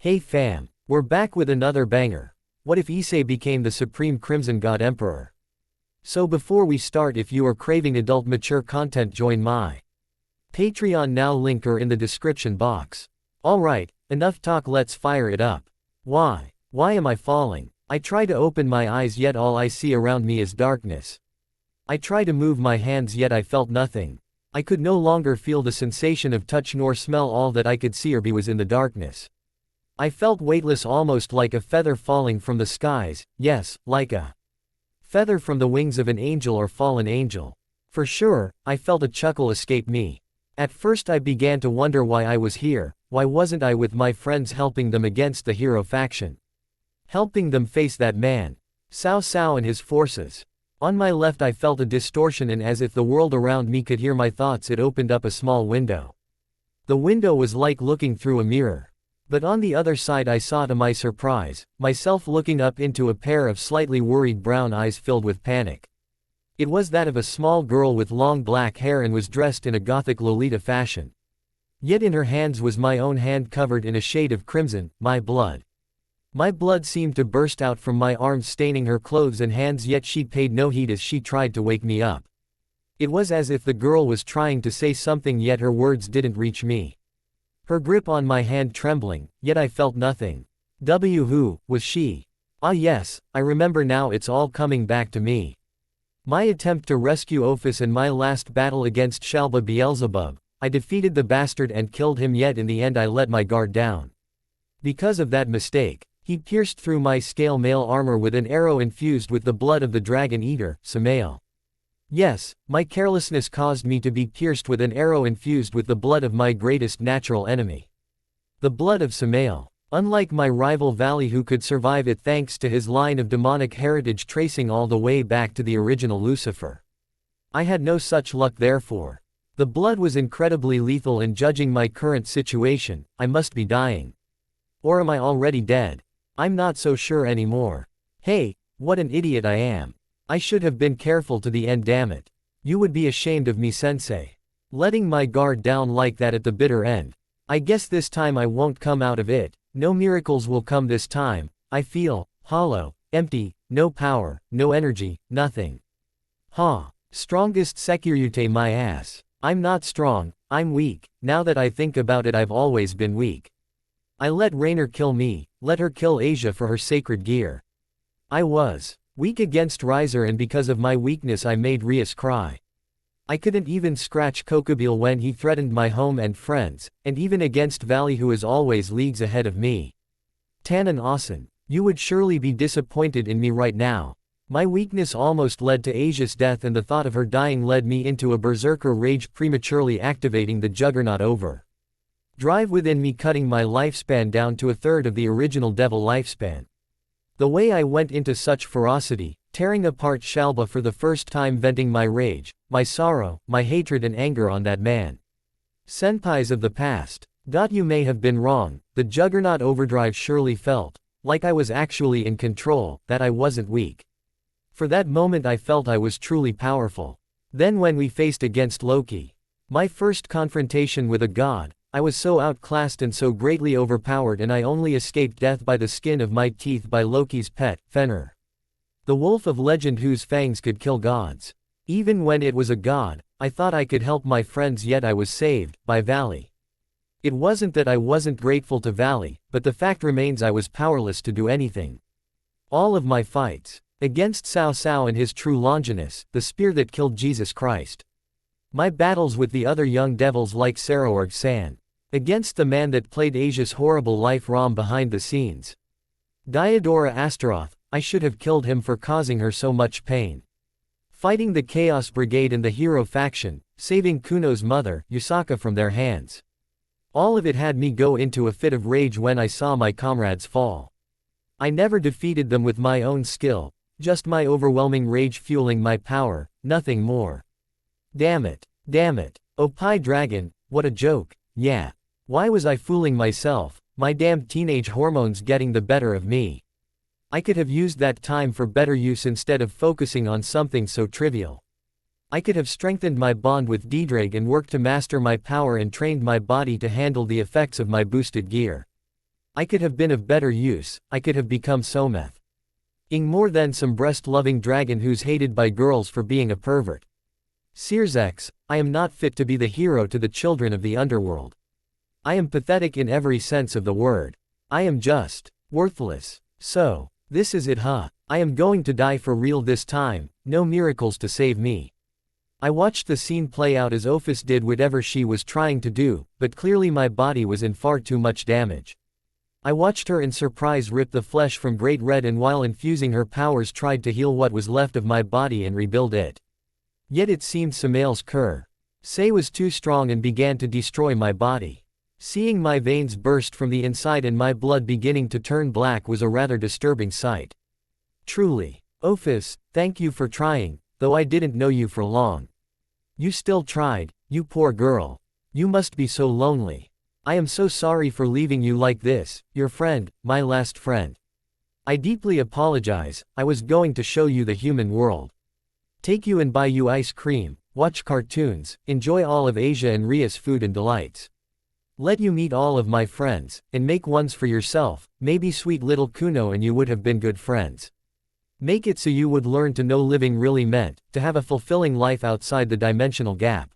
Hey fam, we're back with another banger. What if Issei became the Supreme Crimson God Emperor? So before we start, if you are craving adult mature content, join my Patreon now, link are in the description box. Alright, enough talk, let's fire it up. Why am I falling? I try to open my eyes, yet all I see around me is darkness. I try to move my hands, yet I felt nothing. I could no longer feel the sensation of touch nor smell. All that I could see or be was in the darkness. I felt weightless, almost like a feather falling from the skies, yes, like a feather from the wings of an angel or fallen angel. For sure, I felt a chuckle escape me. At first I began to wonder why I was here. Why wasn't I with my friends helping them against the hero faction? Helping them face that man, Cao Cao and his forces. On my left I felt a distortion, and as if the world around me could hear my thoughts, it opened up a small window. The window was like looking through a mirror. But on the other side I saw, to my surprise, myself looking up into a pair of slightly worried brown eyes filled with panic. It was that of a small girl with long black hair and was dressed in a gothic Lolita fashion. Yet in her hands was my own hand, covered in a shade of crimson, my blood. My blood seemed to burst out from my arms, staining her clothes and hands, yet she paid no heed as she tried to wake me up. It was as if the girl was trying to say something, yet her words didn't reach me. Her grip on my hand trembling, yet I felt nothing. Who was she? Ah yes, I remember now, it's all coming back to me. My attempt to rescue Ophis and my last battle against Shalba Beelzebub. I defeated the bastard and killed him, yet in the end I let my guard down. Because of that mistake, he pierced through my scale mail armor with an arrow infused with the blood of the dragon eater, Samael. Yes, my carelessness caused me to be pierced with an arrow infused with the blood of my greatest natural enemy. The blood of Samael. Unlike my rival Valley, who could survive it thanks to his line of demonic heritage tracing all the way back to the original Lucifer. I had no such luck, therefore. The blood was incredibly lethal, and judging my current situation, I must be dying. Or am I already dead? I'm not so sure anymore. Hey, what an idiot I am. I should have been careful to the end, damn it. You would be ashamed of me, sensei. Letting my guard down like that at the bitter end. I guess this time I won't come out of it. No miracles will come this time. I feel hollow, empty, no power, no energy, nothing. Strongest security my ass. I'm not strong, I'm weak. Now that I think about it, I've always been weak. I let Rainer kill me, let her kill Asia for her sacred gear. I was weak against Riser, and because of my weakness I made Rias cry. I couldn't even scratch Kokobile when he threatened my home and friends, and even against Valley, who is always leagues ahead of me. Tannen Asen, you would surely be disappointed in me right now. My weakness almost led to Asia's death, and the thought of her dying led me into a berserker rage, prematurely activating the Juggernaut Drive within me, cutting my lifespan down to a third of the original Devil lifespan. The way I went into such ferocity, tearing apart Shalba for the first time, venting my rage, my sorrow, my hatred and anger on that man. Senpais of the past. You may have been wrong, the Juggernaut Overdrive surely felt like I was actually in control, that I wasn't weak. For that moment I felt I was truly powerful. Then when we faced against Loki, my first confrontation with a god, I was so outclassed and so greatly overpowered, and I only escaped death by the skin of my teeth by Loki's pet, Fenrir. The wolf of legend whose fangs could kill gods. Even when it was a god, I thought I could help my friends, yet I was saved by Valley. It wasn't that I wasn't grateful to Valley, but the fact remains I was powerless to do anything. All of my fights against Cao Cao and his true Longinus, the spear that killed Jesus Christ. My battles with the other young devils like Saroorg San. Against the man that played Asia's horrible life rom behind the scenes. Diodora Astaroth, I should have killed him for causing her so much pain. Fighting the Chaos Brigade and the hero faction, saving Kuno's mother, Yusaka, from their hands. All of it had me go into a fit of rage when I saw my comrades fall. I never defeated them with my own skill, just my overwhelming rage fueling my power, nothing more. Damn it. Oh Pi Dragon, what a joke, yeah. Why was I fooling myself, my damned teenage hormones getting the better of me? I could have used that time for better use instead of focusing on something so trivial. I could have strengthened my bond with Diedrag and worked to master my power and trained my body to handle the effects of my boosted gear. I could have been of better use, I could have become Someth. Ing more than some breast-loving dragon who's hated by girls for being a pervert. Searsex, I am not fit to be the hero to the children of the underworld. I am pathetic in every sense of the word. I am just worthless. So, this is it, huh? I am going to die for real this time, no miracles to save me. I watched the scene play out as Ophis did whatever she was trying to do, but clearly my body was in far too much damage. I watched her in surprise rip the flesh from Great Red and while infusing her powers tried to heal what was left of my body and rebuild it. Yet it seemed Samael's Issei was too strong and began to destroy my body. Seeing my veins burst from the inside and my blood beginning to turn black was a rather disturbing sight. Truly. Ophis, thank you for trying, though I didn't know you for long. You still tried, you poor girl. You must be so lonely. I am so sorry for leaving you like this, your friend, my last friend. I deeply apologize, I was going to show you the human world. Take you and buy you ice cream, watch cartoons, enjoy all of Asia and Ria's food and delights. Let you meet all of my friends, and make ones for yourself, maybe sweet little Kuno and you would have been good friends. Make it so you would learn to know living really meant, to have a fulfilling life outside the dimensional gap.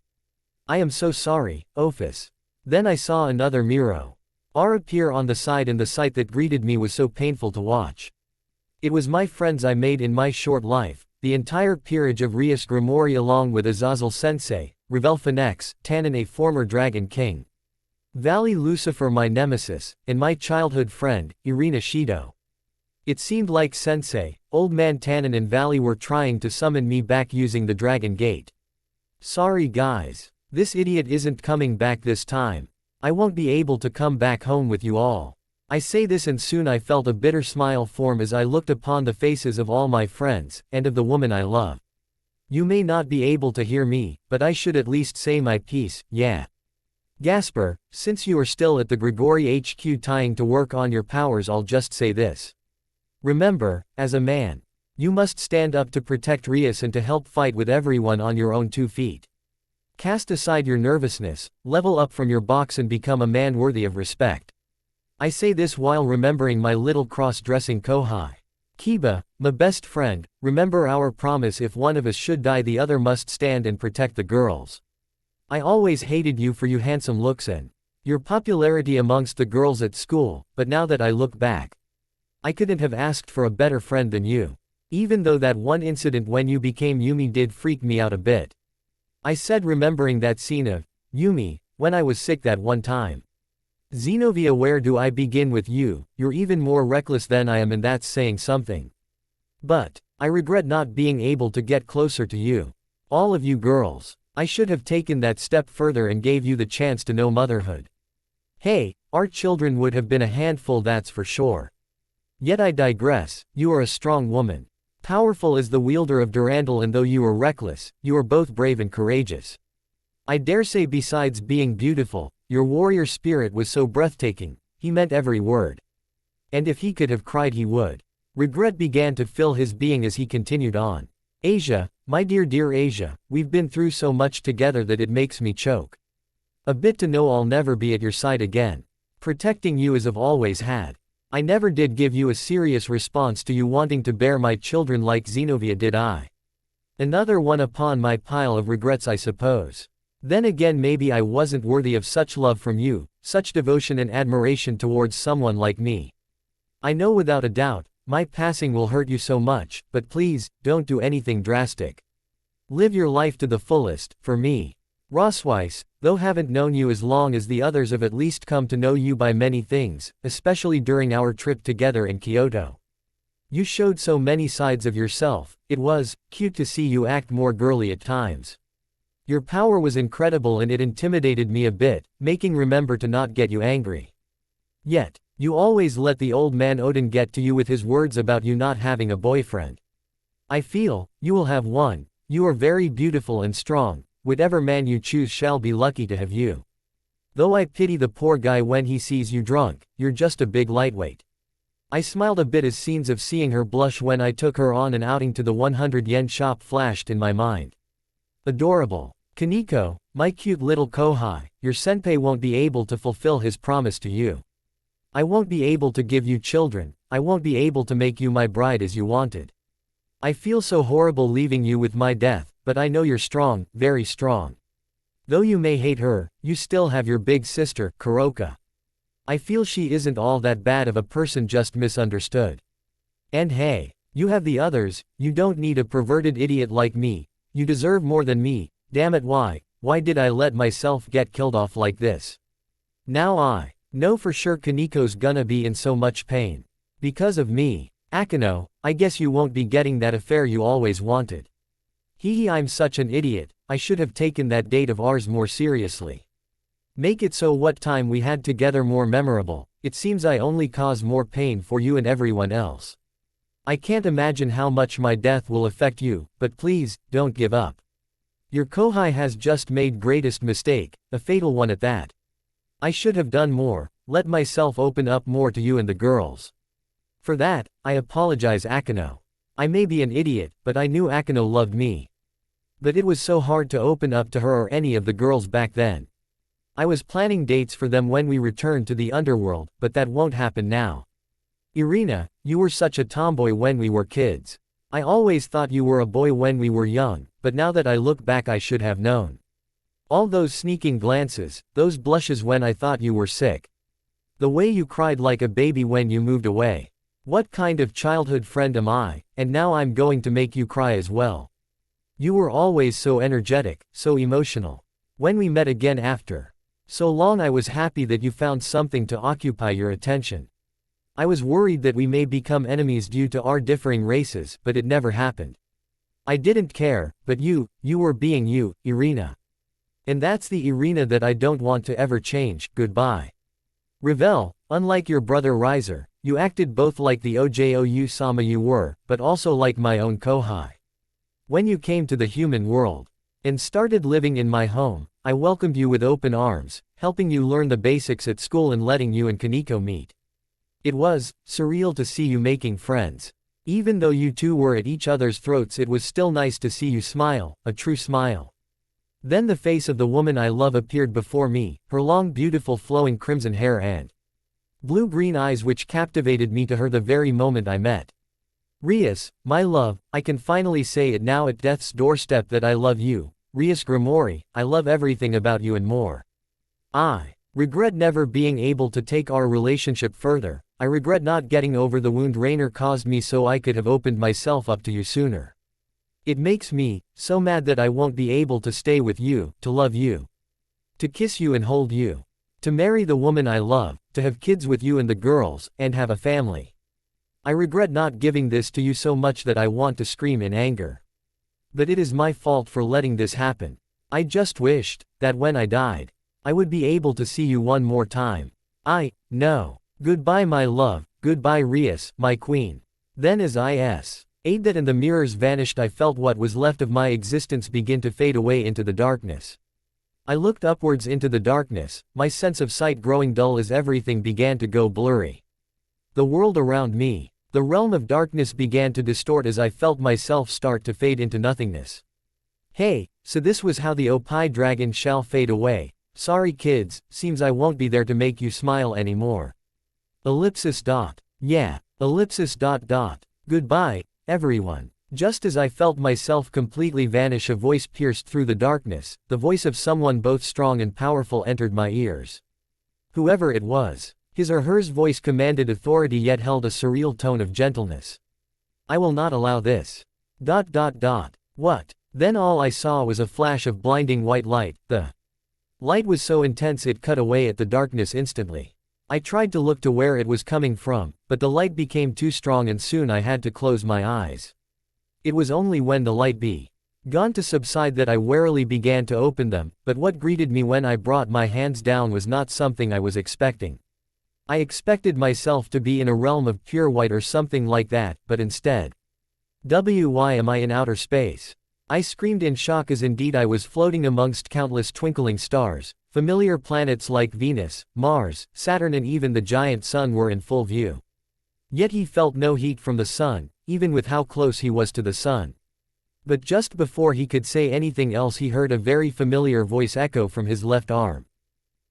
I am so sorry, Ophis. Then I saw another Miro R appear on the side and the sight that greeted me was so painful to watch. It was my friends I made in my short life, the entire peerage of Rias Grimori along with Azazel Sensei, Revel Phoenix, Tannen a former Dragon King. Valley Lucifer my nemesis, and my childhood friend, Irina Shido. It seemed like Sensei, Old Man Tannen and Valley were trying to summon me back using the Dragon Gate. Sorry guys. This idiot isn't coming back this time. I won't be able to come back home with you all. I say this and soon I felt a bitter smile form as I looked upon the faces of all my friends, and of the woman I love. You may not be able to hear me, but I should at least say my piece, yeah. Gasper, since you are still at the Grigori HQ trying to work on your powers, I'll just say this. Remember, as a man, you must stand up to protect Rias and to help fight with everyone on your own 2 feet. Cast aside your nervousness, level up from your box and become a man worthy of respect. I say this while remembering my little cross-dressing Kohai. Kiba, my best friend, remember our promise: if one of us should die the other must stand and protect the girls. I always hated you for your handsome looks and your popularity amongst the girls at school, but now that I look back, I couldn't have asked for a better friend than you. Even though that one incident when you became Yumi did freak me out a bit. I said, remembering that scene of Yumi, when I was sick that one time. Xenovia, where do I begin with you? You're even more reckless than I am and that's saying something. But I regret not being able to get closer to you. All of you girls. I should have taken that step further and gave you the chance to know motherhood. Hey, our children would have been a handful, that's for sure. Yet I digress, you are a strong woman. Powerful as the wielder of Durandal, and though you are reckless, you are both brave and courageous. I dare say besides being beautiful, your warrior spirit was so breathtaking, he meant every word. And if he could have cried he would. Regret began to fill his being as he continued on. Asia, my dear Asia, we've been through so much together that it makes me choke. A bit to know I'll never be at your side again. Protecting you as I've always had. I never did give you a serious response to you wanting to bear my children like Xenovia, did I? Another one upon my pile of regrets, I suppose. Then again, maybe I wasn't worthy of such love from you, such devotion and admiration towards someone like me. I know without a doubt, my passing will hurt you so much, but please, don't do anything drastic. Live your life to the fullest, for me. Rosweiss, though haven't known you as long as the others, have at least come to know you by many things, especially during our trip together in Kyoto. You showed so many sides of yourself, it was cute to see you act more girly at times. Your power was incredible and it intimidated me a bit, making remember to not get you angry. Yet, you always let the old man Odin get to you with his words about you not having a boyfriend. I feel, you will have one. You are very beautiful and strong, whatever man you choose shall be lucky to have you. Though I pity the poor guy when he sees you drunk, you're just a big lightweight. I smiled a bit as scenes of seeing her blush when I took her on an outing to the 100-yen shop flashed in my mind. Adorable. Kaneko, my cute little Kohai, your senpai won't be able to fulfill his promise to you. I won't be able to give you children, I won't be able to make you my bride as you wanted. I feel so horrible leaving you with my death, but I know you're strong, very strong. Though you may hate her, you still have your big sister, Kuroka. I feel she isn't all that bad of a person, just misunderstood. And hey, you have the others, you don't need a perverted idiot like me, you deserve more than me, damn it, why did I let myself get killed off like this? Now I know for sure Kaniko's gonna be in so much pain. Because of me. Akino, I guess you won't be getting that affair you always wanted. Hee, I'm such an idiot, I should have taken that date of ours more seriously. Make it so what time we had together more memorable, it seems I only cause more pain for you and everyone else. I can't imagine how much my death will affect you, but please, don't give up. Your Kohai has just made greatest mistake, a fatal one at that. I should have done more, let myself open up more to you and the girls. For that, I apologize, Akino. I may be an idiot, but I knew Akino loved me. But it was so hard to open up to her or any of the girls back then. I was planning dates for them when we returned to the underworld, but that won't happen now. Irina, you were such a tomboy when we were kids. I always thought you were a boy when we were young, but now that I look back I should have known. All those sneaking glances, those blushes when I thought you were sick. The way you cried like a baby when you moved away. What kind of childhood friend am I, and now I'm going to make you cry as well. You were always so energetic, so emotional. When we met again after so long I was happy that you found something to occupy your attention. I was worried that we may become enemies due to our differing races, but it never happened. I didn't care, but you were being you, Irina. And that's the Irina that I don't want to ever change. Goodbye. Revel, unlike your brother Riser, you acted both like the Ojoyu-sama you were, but also like my own Kohai. When you came to the human world and started living in my home, I welcomed you with open arms, helping you learn the basics at school and letting you and Kaniko meet. It was surreal to see you making friends. Even though you two were at each other's throats, it was still nice to see you smile, a true smile. Then the face of the woman I love appeared before me, her long beautiful flowing crimson hair and blue-green eyes which captivated me to her the very moment I met. Rias, my love, I can finally say it now at death's doorstep that I love you. Rias Grimori, I love everything about you and more. I regret never being able to take our relationship further. I regret not getting over the wound Rainer caused me so I could have opened myself up to you sooner. It makes me so mad that I won't be able to stay with you, to love you, to kiss you and hold you, to marry the woman I love, to have kids with you and the girls, and have a family. I regret not giving this to you so much that I want to scream in anger. But it is my fault for letting this happen. I just wished that when I died, I would be able to see you one more time. I know. Goodbye my love, goodbye Rias, my queen. Then as ate that and the mirrors vanished, I felt what was left of my existence begin to fade away into the darkness. I looked upwards into the darkness, my sense of sight growing dull as everything began to go blurry. The world around me, the realm of darkness began to distort as I felt myself start to fade into nothingness. Hey, so this was how the Opie dragon shall fade away. Sorry kids, seems I won't be there to make you smile anymore. Yeah. Goodbye, everyone. Just as I felt myself completely vanish, a voice pierced through the darkness. The voice of someone both strong and powerful entered my ears. Whoever it was, his or hers voice commanded authority yet held a surreal tone of gentleness. I will not allow this. What? Then all I saw was a flash of blinding white light. The light was so intense it cut away at the darkness instantly. I tried to look to where it was coming from, but the light became too strong and soon I had to close my eyes. It was only when the light began to subside that I warily began to open them, but what greeted me when I brought my hands down was not something I was expecting. I expected myself to be in a realm of pure white or something like that, but instead, why am I in outer space? I screamed in shock as indeed I was floating amongst countless twinkling stars. Familiar planets like Venus, Mars, Saturn and even the giant sun were in full view. Yet he felt no heat from the sun, even with how close he was to the sun. But just before he could say anything else he heard a very familiar voice echo from his left arm.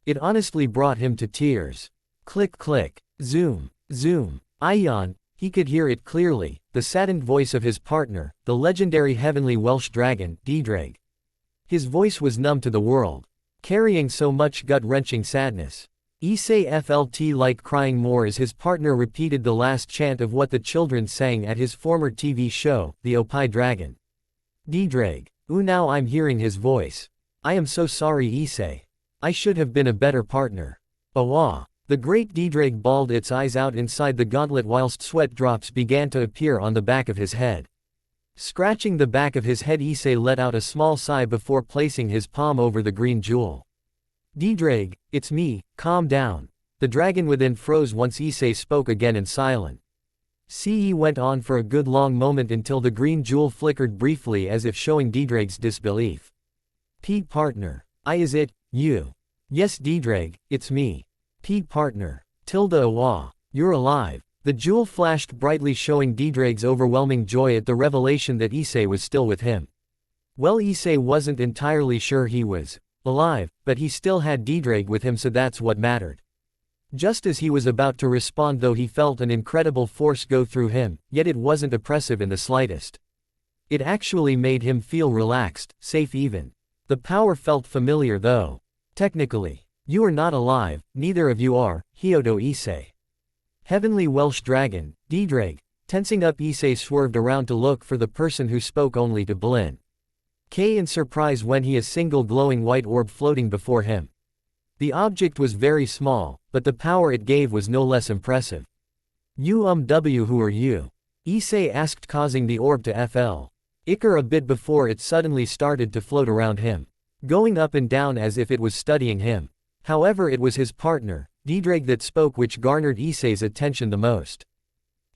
It honestly brought him to tears. Click click. Zoom, zoom. Ion, he could hear it clearly, the saddened voice of his partner, the legendary heavenly Welsh dragon, Deidraig. His voice was numb to the world, carrying so much gut-wrenching sadness. Issei felt like crying more as his partner repeated the last chant of what the children sang at his former TV show, The Opie Dragon. Deidraig. Ooh, now I'm hearing his voice. I am so sorry, Issei. I should have been a better partner. Awa. The great Deidraig bawled its eyes out inside the gauntlet whilst sweat drops began to appear on the back of his head. Scratching the back of his head, Issei let out a small sigh before placing his palm over the green jewel. Deidraig, it's me, calm down. The dragon within froze once Issei spoke again in silent. Ce went on for a good long moment until the green jewel flickered briefly as if showing Deidraig's disbelief. Pete partner. Is it, you? Yes Deidraig, it's me. Pete partner. Tilda awa. You're alive. The jewel flashed brightly showing Deidraig's overwhelming joy at the revelation that Issei was still with him. Well, Issei wasn't entirely sure he was alive, but he still had Deidraig with him, so that's what mattered. Just as he was about to respond though, he felt an incredible force go through him, yet it wasn't oppressive in the slightest. It actually made him feel relaxed, safe even. The power felt familiar though. Technically. You are not alive, neither of you are, Hyodo Issei. Heavenly Welsh dragon, Deidraig. Tensing up, Issei swerved around to look for the person who spoke only to blink in surprise when he saw a single glowing white orb floating before him. The object was very small, but the power it gave was no less impressive. Who are you? Issei asked, causing the orb to flicker a bit before it suddenly started to float around him, going up and down as if it was studying him. However, it was his partner, Deidraig, that spoke, which garnered Issei's attention the most.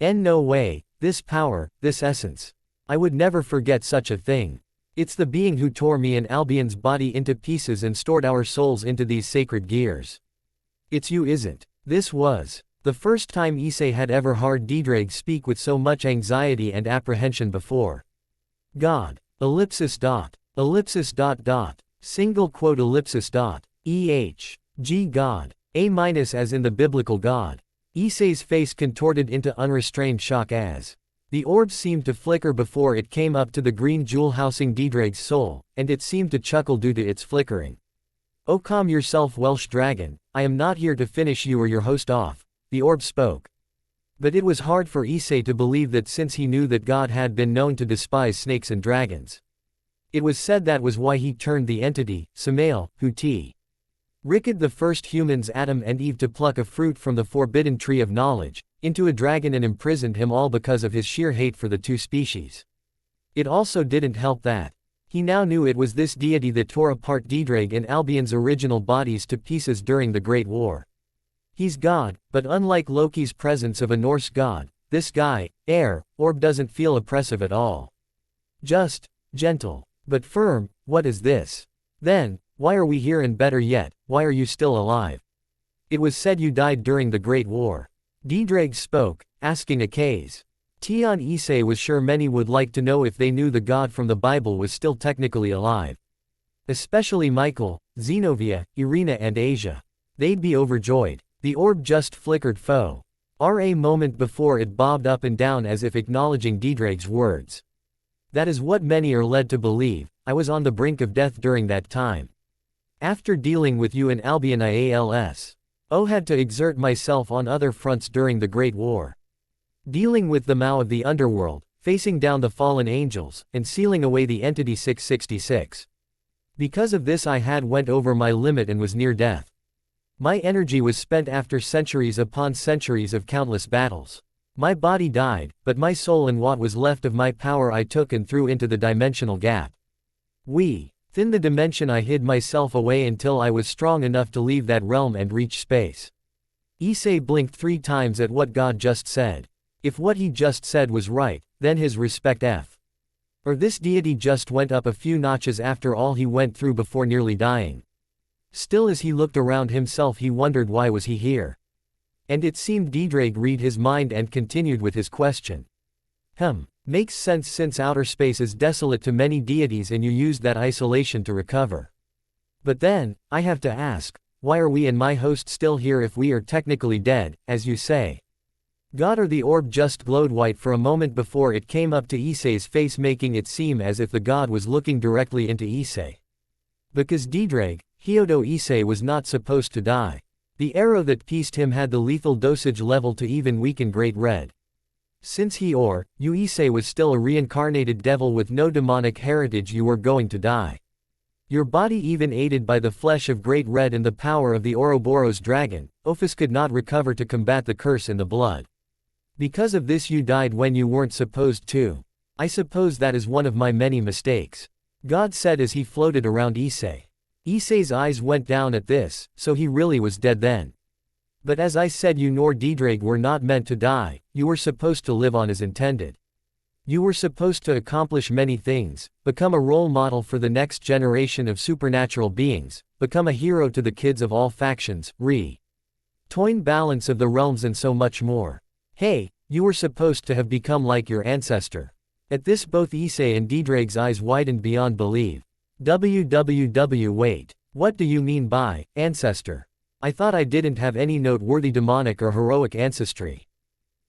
No way, this power, this essence. I would never forget such a thing. It's the being who tore me and Albion's body into pieces and stored our souls into these sacred gears. It's you, isn't? This was the first time Issei had ever heard Deidraig speak with so much anxiety and apprehension before. God. Single quote G God. A- as in the biblical God. Issei's face contorted into unrestrained shock as the orb seemed to flicker before it came up to the green jewel housing Deidraig's soul, and it seemed to chuckle due to its flickering. Oh, calm yourself, Welsh dragon, I am not here to finish you or your host off, the orb spoke. But it was hard for Issei to believe that, since he knew that God had been known to despise snakes and dragons. It was said that was why he turned the entity, Samael, who ricked the first humans Adam and Eve to pluck a fruit from the forbidden tree of knowledge, into a dragon and imprisoned him, all because of his sheer hate for the two species. It also didn't help that he now knew it was this deity that tore apart Deidraig and Albion's original bodies to pieces during the Great War. He's God, but unlike Loki's presence of a Norse god, this guy, orb doesn't feel oppressive at all. Just gentle, but firm. What is this? Then, why are we here, and better yet, why are you still alive? It was said you died during the Great War. Deidraig spoke, asking a case. Issei was sure many would like to know if they knew the god from the Bible was still technically alive. Especially Michael, Zenobia, Irina and Asia. They'd be overjoyed. The orb just flickered for a moment before it bobbed up and down as if acknowledging Deidraig's words. That is what many are led to believe. I was on the brink of death during that time. After dealing with you and Albion, I had to exert myself on other fronts during the Great War. Dealing with the Mao of the underworld, facing down the fallen angels, and sealing away the entity 666. Because of this I had went over my limit and was near death. My energy was spent after centuries upon centuries of countless battles. My body died, but my soul and what was left of my power I took and threw into the dimensional gap. Within the dimension I hid myself away until I was strong enough to leave that realm and reach space. Issei blinked 3 times at what God just said. If what he just said was right, then his respect or this deity just went up a few notches after all he went through before nearly dying. Still, as he looked around himself, he wondered why was he here. And it seemed Deidraig read his mind and continued with his question. Makes sense, since outer space is desolate to many deities and you used that isolation to recover. But then, I have to ask, why are we and my host still here if we are technically dead, as you say? God or the orb just glowed white for a moment before it came up to Issei's face, making it seem as if the god was looking directly into Issei. Because Didrag, Hyodo Issei was not supposed to die. The arrow that pieced him had the lethal dosage level to even weaken Great Red. Since he or you Issei was still a reincarnated devil with no demonic heritage, you were going to die. Your body, even aided by the flesh of Great Red and the power of the Ouroboros dragon, Ophis could not recover to combat the curse in the blood. Because of this you died when you weren't supposed to. I suppose that is one of my many mistakes. God said as he floated around Issei. Issei's eyes went down at this, so he really was dead then. But as I said, you nor Didrag were not meant to die, you were supposed to live on as intended. You were supposed to accomplish many things, become a role model for the next generation of supernatural beings, become a hero to the kids of all factions, toin balance of the realms and so much more. Hey, you were supposed to have become like your ancestor. At this both Issei and Didrag's eyes widened beyond belief. Wait. What do you mean by ancestor? I thought I didn't have any noteworthy demonic or heroic ancestry.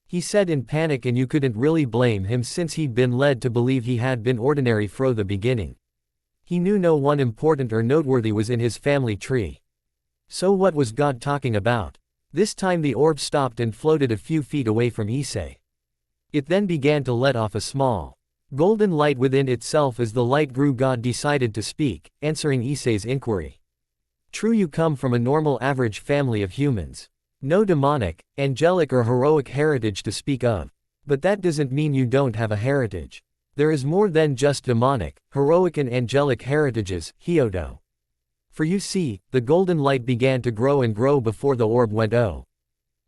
He said in panic, and you couldn't really blame him since he'd been led to believe he had been ordinary from the beginning. He knew no one important or noteworthy was in his family tree. So what was God talking about? This time the orb stopped and floated a few feet away from Issei. It then began to let off a small golden light within itself. As the light grew, God decided to speak, answering Issei's inquiry. True, you come from a normal average family of humans. No demonic, angelic or heroic heritage to speak of. But that doesn't mean you don't have a heritage. There is more than just demonic, heroic and angelic heritages, Hyodo. For you see, the golden light began to grow and grow before the orb went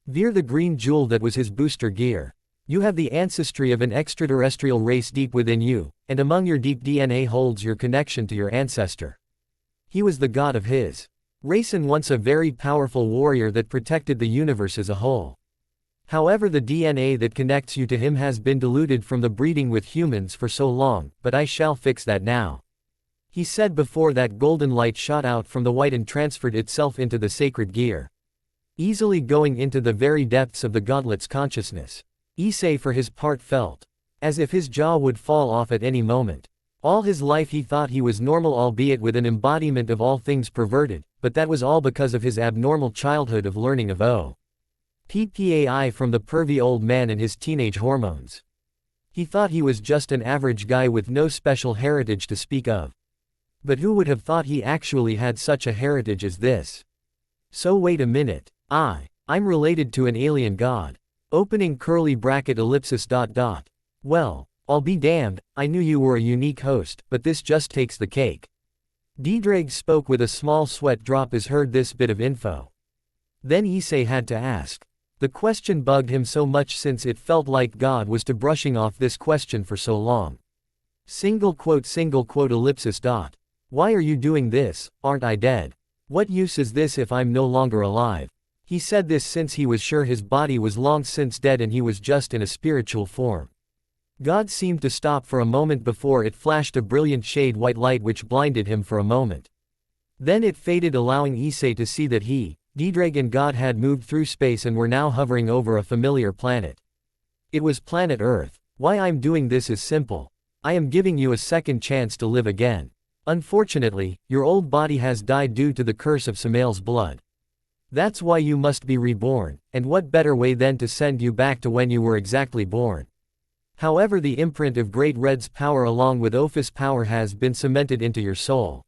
veer the green jewel that was his booster gear. You have the ancestry of an extraterrestrial race deep within you, and among your deep DNA holds your connection to your ancestor. He was the god of his race and once a very powerful warrior that protected the universe as a whole. However, the DNA that connects you to him has been diluted from the breeding with humans for so long, but I shall fix that now. He said before that golden light shot out from the white and transferred itself into the sacred gear, easily going into the very depths of the godlet's consciousness. Issei for his part felt as if his jaw would fall off at any moment. All his life he thought he was normal, albeit with an embodiment of all things perverted, but that was all because of his abnormal childhood of learning of PPAI from the pervy old man and his teenage hormones. He thought he was just an average guy with no special heritage to speak of. But who would have thought he actually had such a heritage as this? So wait a minute. I'm related to an alien god. Opening curly bracket ellipsis ... Well, I'll be damned, I knew you were a unique host, but this just takes the cake. Didrag spoke with a small sweat drop as heard this bit of info. Then Issei had to ask. The question bugged him so much since it felt like God was to brushing off this question for so long. Single quote ellipsis ... Why are you doing this? Aren't I dead? What use is this if I'm no longer alive? He said this since he was sure his body was long since dead and he was just in a spiritual form. God seemed to stop for a moment before it flashed a brilliant shade white light which blinded him for a moment. Then it faded, allowing Issei to see that he, Didrag and God had moved through space and were now hovering over a familiar planet. It was planet Earth. Why I'm doing this is simple. I am giving you a second chance to live again. Unfortunately, your old body has died due to the curse of Samael's blood. That's why you must be reborn, and what better way than to send you back to when you were exactly born. However, the imprint of Great Red's power along with Ophis' power has been cemented into your soul.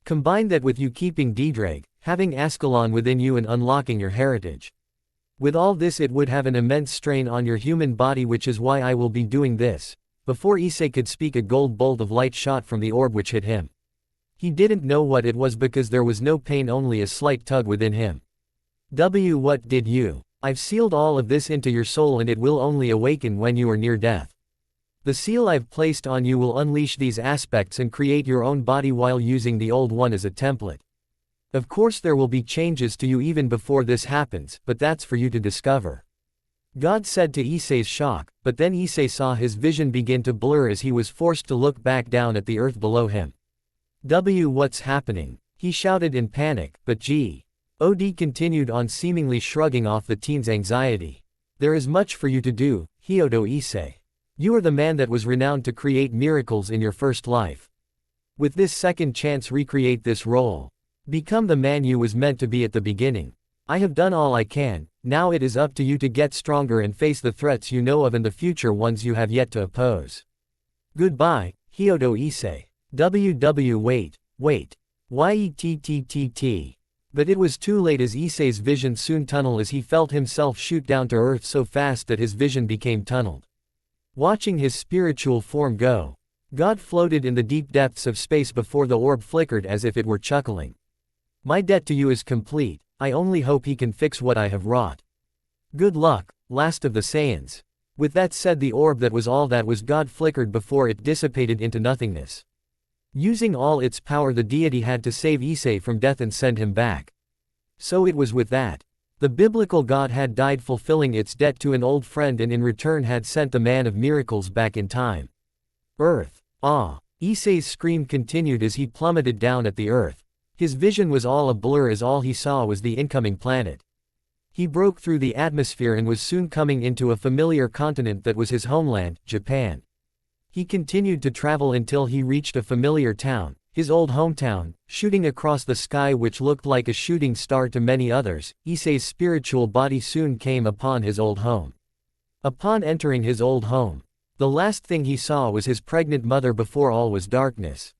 Combine that with you keeping Didrag, having Ascalon within you and unlocking your heritage. With all this it would have an immense strain on your human body, which is why I will be doing this. Before Issei could speak, a gold bolt of light shot from the orb which hit him. He didn't know what it was because there was no pain, only a slight tug within him. What did you? I've sealed all of this into your soul and it will only awaken when you are near death. The seal I've placed on you will unleash these aspects and create your own body while using the old one as a template. Of course there will be changes to you even before this happens, but that's for you to discover. God said to Issei's shock, but then Issei saw his vision begin to blur as he was forced to look back down at the earth below him. What's happening? He shouted in panic, but gee. Od continued on, seemingly shrugging off the teen's anxiety. There is much for you to do, Hyodo Issei. You are the man that was renowned to create miracles in your first life. With this second chance, recreate this role. Become the man you was meant to be at the beginning. I have done all I can, now it is up to you to get stronger and face the threats you know of and the future ones you have yet to oppose. Goodbye, Hyodo Issei. Wait. Yettt. But it was too late, as Issei's vision soon tunneled as he felt himself shoot down to earth so fast that his vision became tunneled. Watching his spiritual form go, God floated in the deep depths of space before the orb flickered as if it were chuckling. My debt to you is complete, I only hope he can fix what I have wrought. Good luck, last of the Saiyans. With that said, the orb that was all that was God flickered before it dissipated into nothingness. Using all its power, the deity had to save Issei from death and send him back. So it was with that. The biblical God had died fulfilling its debt to an old friend, and in return had sent the man of miracles back in time. Earth. Ah! Issei's scream continued as he plummeted down at the earth. His vision was all a blur as all he saw was the incoming planet. He broke through the atmosphere and was soon coming into a familiar continent that was his homeland, Japan. He continued to travel until he reached a familiar town, his old hometown, shooting across the sky which looked like a shooting star to many others. Issei's spiritual body soon came upon his old home. Upon entering his old home, the last thing he saw was his pregnant mother before all was darkness.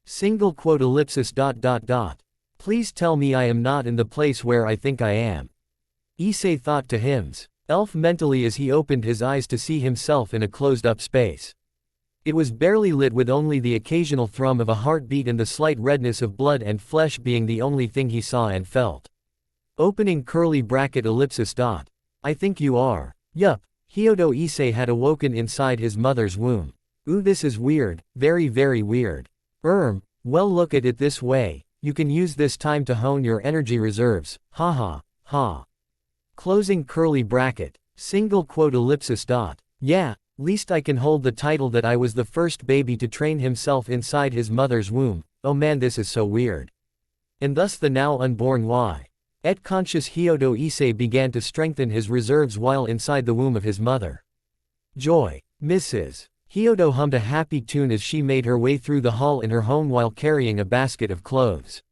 Single quote. Please tell me I am not in the place where I think I am. Issei thought to himself mentally as he opened his eyes to see himself in a closed-up space. It was barely lit, with only the occasional thrum of a heartbeat and the slight redness of blood and flesh being the only thing he saw and felt. Opening curly bracket . I think you are. Yup, Hyodo Issei had awoken inside his mother's womb. Ooh, this is weird, very very weird. Well, look at it this way, you can use this time to hone your energy reserves, ha. Closing curly bracket, single quote . Yeah, least I can hold the title that I was the first baby to train himself inside his mother's womb. Oh man, this is so weird. And thus the now unborn conscious Hyodo Issei began to strengthen his reserves while inside the womb of his mother. Joy. Mrs. Hyodo hummed a happy tune as she made her way through the hall in her home while carrying a basket of clothes.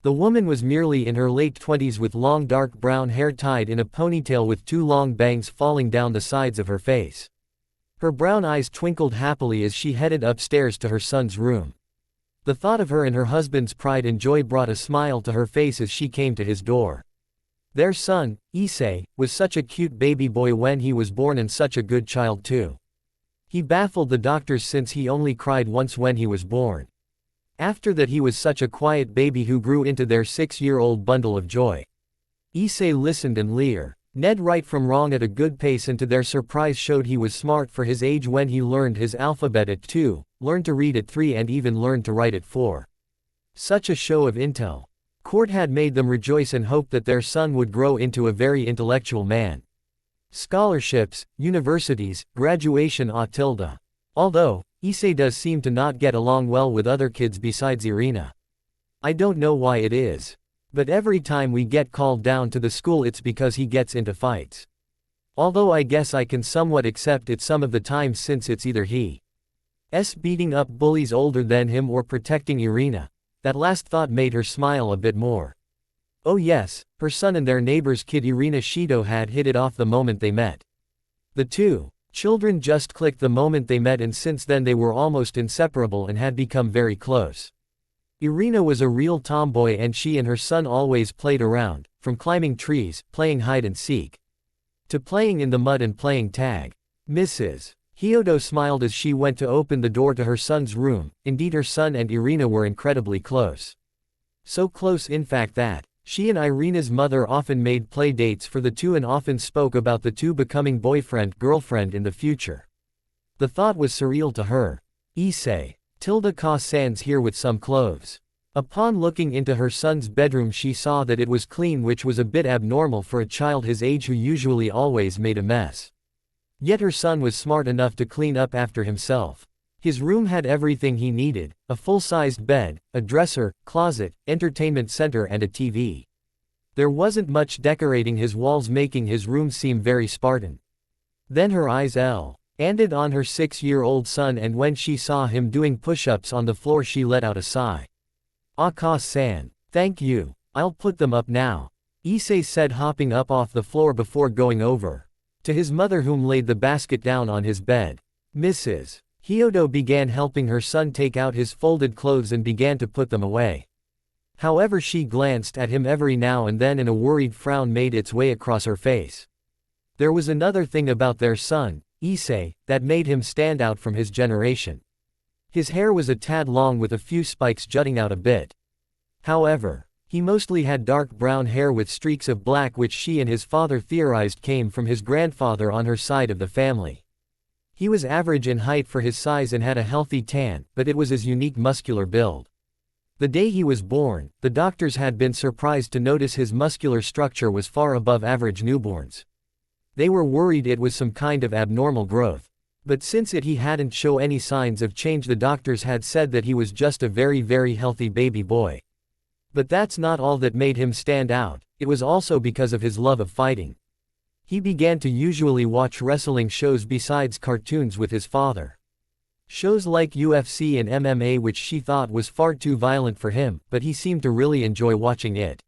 The woman was merely in her late 20s with long dark brown hair tied in a ponytail with two long bangs falling down the sides of her face. Her brown eyes twinkled happily as she headed upstairs to her son's room. The thought of her and her husband's pride and joy brought a smile to her face as she came to his door. Their son, Issei, was such a cute baby boy when he was born, and such a good child too. He baffled the doctors since he only cried once when he was born. After that he was such a quiet baby who grew into their 6-year-old bundle of joy. Issei listened and leered right from wrong at a good pace, and to their surprise showed he was smart for his age when he learned his alphabet at 2, learned to read at 3 and even learned to write at 4. Such a show of intel. Court had made them rejoice and hoped that their son would grow into a very intellectual man. Scholarships, universities, graduation . Although, Issei does seem to not get along well with other kids besides Irina. I don't know why it is. But every time we get called down to the school it's because he gets into fights. Although I guess I can somewhat accept it some of the times, since it's either he's beating up bullies older than him or protecting Irina. That last thought made her smile a bit more. Oh yes, her son and their neighbor's kid Irina Shido had hit it off the moment they met. The two children just clicked the moment they met, and since then they were almost inseparable and had become very close. Irina was a real tomboy, and she and her son always played around, from climbing trees, playing hide and seek, to playing in the mud and playing tag. Mrs. Hyodo smiled as she went to open the door to her son's room. Indeed, her son and Irina were incredibly close. So close in fact that she and Irina's mother often made play dates for the two and often spoke about the two becoming boyfriend-girlfriend in the future. The thought was surreal to her. Issei. Sans here with some clothes. Upon looking into her son's bedroom she saw that it was clean, which was a bit abnormal for a child his age who usually always made a mess. Yet her son was smart enough to clean up after himself. His room had everything he needed, a full-sized bed, a dresser, closet, entertainment center and a TV. There wasn't much decorating his walls, making his room seem very Spartan. Then her eyes landed on her 6-year-old son, and when she saw him doing push-ups on the floor she let out a sigh. "Ah, Ka-san. Thank you. I'll put them up now," Issei said, hopping up off the floor before going over to his mother, whom laid the basket down on his bed. Mrs. Hyodo began helping her son take out his folded clothes and began to put them away. However, she glanced at him every now and then and a worried frown made its way across her face. There was another thing about their son, Issei, that made him stand out from his generation. His hair was a tad long with a few spikes jutting out a bit. However, he mostly had dark brown hair with streaks of black, which she and his father theorized came from his grandfather on her side of the family. He was average in height for his size and had a healthy tan, but it was his unique muscular build. The day he was born, the doctors had been surprised to notice his muscular structure was far above average newborns. They were worried it was some kind of abnormal growth. But since he hadn't shown any signs of change, the doctors had said that he was just a very healthy baby boy. But that's not all that made him stand out, it was also because of his love of fighting. He began to usually watch wrestling shows besides cartoons with his father. Shows like UFC and MMA, which she thought was far too violent for him, but he seemed to really enjoy watching it.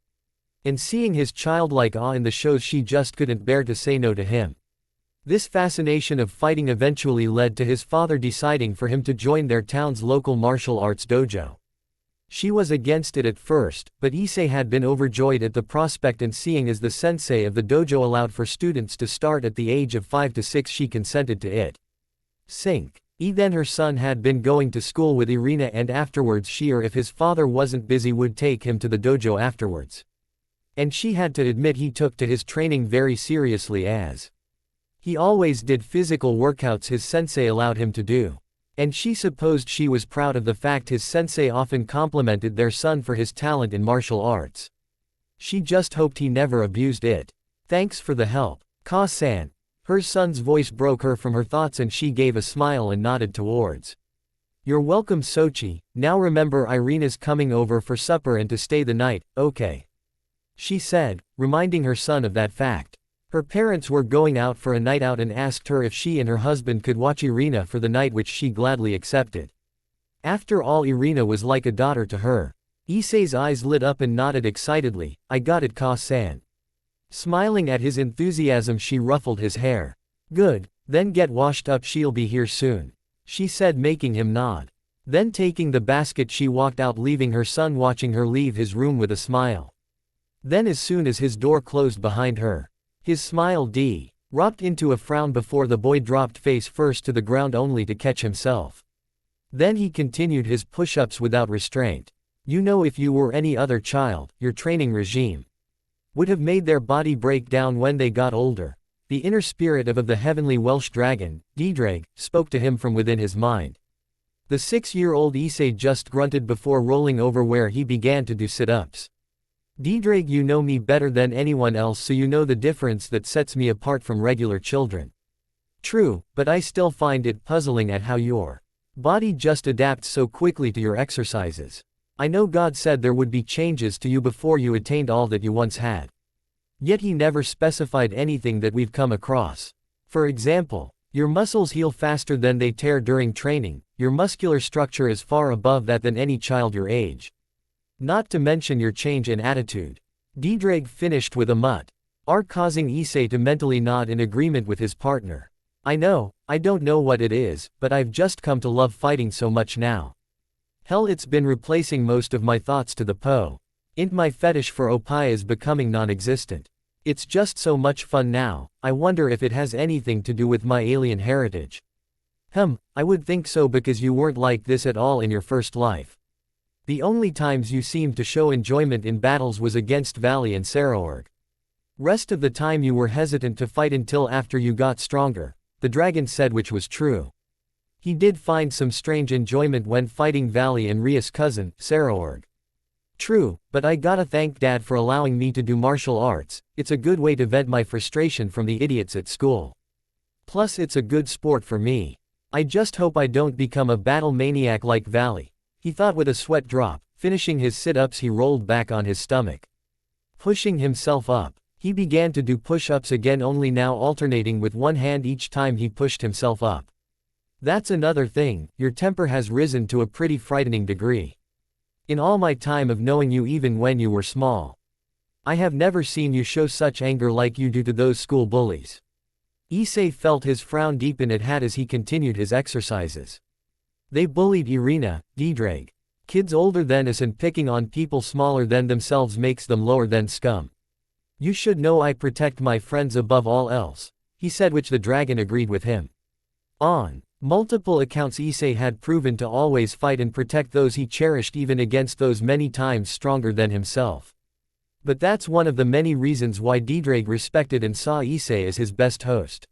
And seeing his childlike awe in the shows, she just couldn't bear to say no to him. This fascination of fighting eventually led to his father deciding for him to join their town's local martial arts dojo. She was against it at first, but Issei had been overjoyed at the prospect, and seeing as the sensei of the dojo allowed for students to start at the age of 5 to 6, she consented to it. Then her son had been going to school with Irina, and afterwards she, or if his father wasn't busy, would take him to the dojo afterwards. And she had to admit he took to his training very seriously, as he always did physical workouts his sensei allowed him to do. And she supposed she was proud of the fact his sensei often complimented their son for his talent in martial arts. She just hoped he never abused it. "Thanks for the help, Ka-san." Her son's voice broke her from her thoughts, and she gave a smile and nodded towards. "You're welcome, Sochi. Now remember, Irina's coming over for supper and to stay the night, okay?" she said, reminding her son of that fact. Her parents were going out for a night out and asked her if she and her husband could watch Irina for the night, which she gladly accepted. After all, Irina was like a daughter to her. Issei's eyes lit up and nodded excitedly. "I got it, Ka-san." Smiling at his enthusiasm, she ruffled his hair. "Good, then get washed up, she'll be here soon," she said, making him nod. Then taking the basket she walked out, leaving her son watching her leave his room with a smile. Then as soon as his door closed behind her, his smile dropped into a frown before the boy dropped face first to the ground only to catch himself. Then he continued his push-ups without restraint. "You know, if you were any other child, your training regime would have made their body break down when they got older." The inner spirit of the heavenly Welsh dragon, Diedreg, spoke to him from within his mind. The 6-year-old Issei just grunted before rolling over, where he began to do sit-ups. "Diedreg, you know me better than anyone else, so you know the difference that sets me apart from regular children." "True, but I still find it puzzling at how your body just adapts so quickly to your exercises. I know God said there would be changes to you before you attained all that you once had. Yet he never specified anything that we've come across. For example, your muscles heal faster than they tear during training, your muscular structure is far above that than any child your age. Not to mention your change in attitude." Diedreg finished with a mutt, causing Issei to mentally nod in agreement with his partner. I don't know what it is, but I've just come to love fighting so much now. Hell, it's been replacing most of my thoughts to the point my fetish for oppai is becoming non-existent. It's just so much fun now. I wonder if it has anything to do with my alien heritage." I would think so, because you weren't like this at all in your first life. The only times you seemed to show enjoyment in battles was against Valley and Saraorg. Rest of the time you were hesitant to fight until after you got stronger, the dragon said, which was true. He did find some strange enjoyment when fighting Valley and Ria's cousin, Saraorg. "True, but I gotta thank Dad for allowing me to do martial arts. It's a good way to vent my frustration from the idiots at school. Plus it's a good sport for me." I just hope I don't become a battle maniac like Valley, he thought with a sweat drop. Finishing his sit-ups he rolled back on his stomach. Pushing himself up, he began to do push-ups again, only now alternating with one hand each time he pushed himself up. That's another thing, your temper has risen to a pretty frightening degree. In all my time of knowing you, even when you were small, I have never seen you show such anger like you do to those school bullies. Issei felt his frown deepen as he continued his exercises. They bullied Irina, Diedrag. Kids older than us and picking on people smaller than themselves makes them lower than scum. You should know I protect my friends above all else, he said, which the dragon agreed with him. On multiple accounts Issei had proven to always fight and protect those he cherished, even against those many times stronger than himself. But that's one of the many reasons why Diedrag respected and saw Issei as his best host.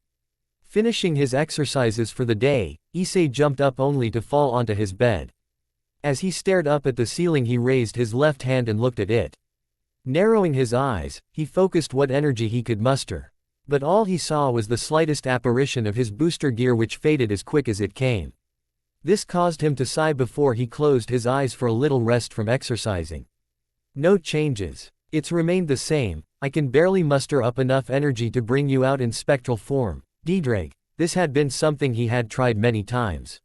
Finishing his exercises for the day, Issei jumped up only to fall onto his bed. As he stared up at the ceiling he raised his left hand and looked at it. Narrowing his eyes, he focused what energy he could muster. But all he saw was the slightest apparition of his booster gear, which faded as quick as it came. This caused him to sigh before he closed his eyes for a little rest from exercising. No changes. It's remained the same. I can barely muster up enough energy to bring you out in spectral form, Diedrag. This had been something he had tried many times.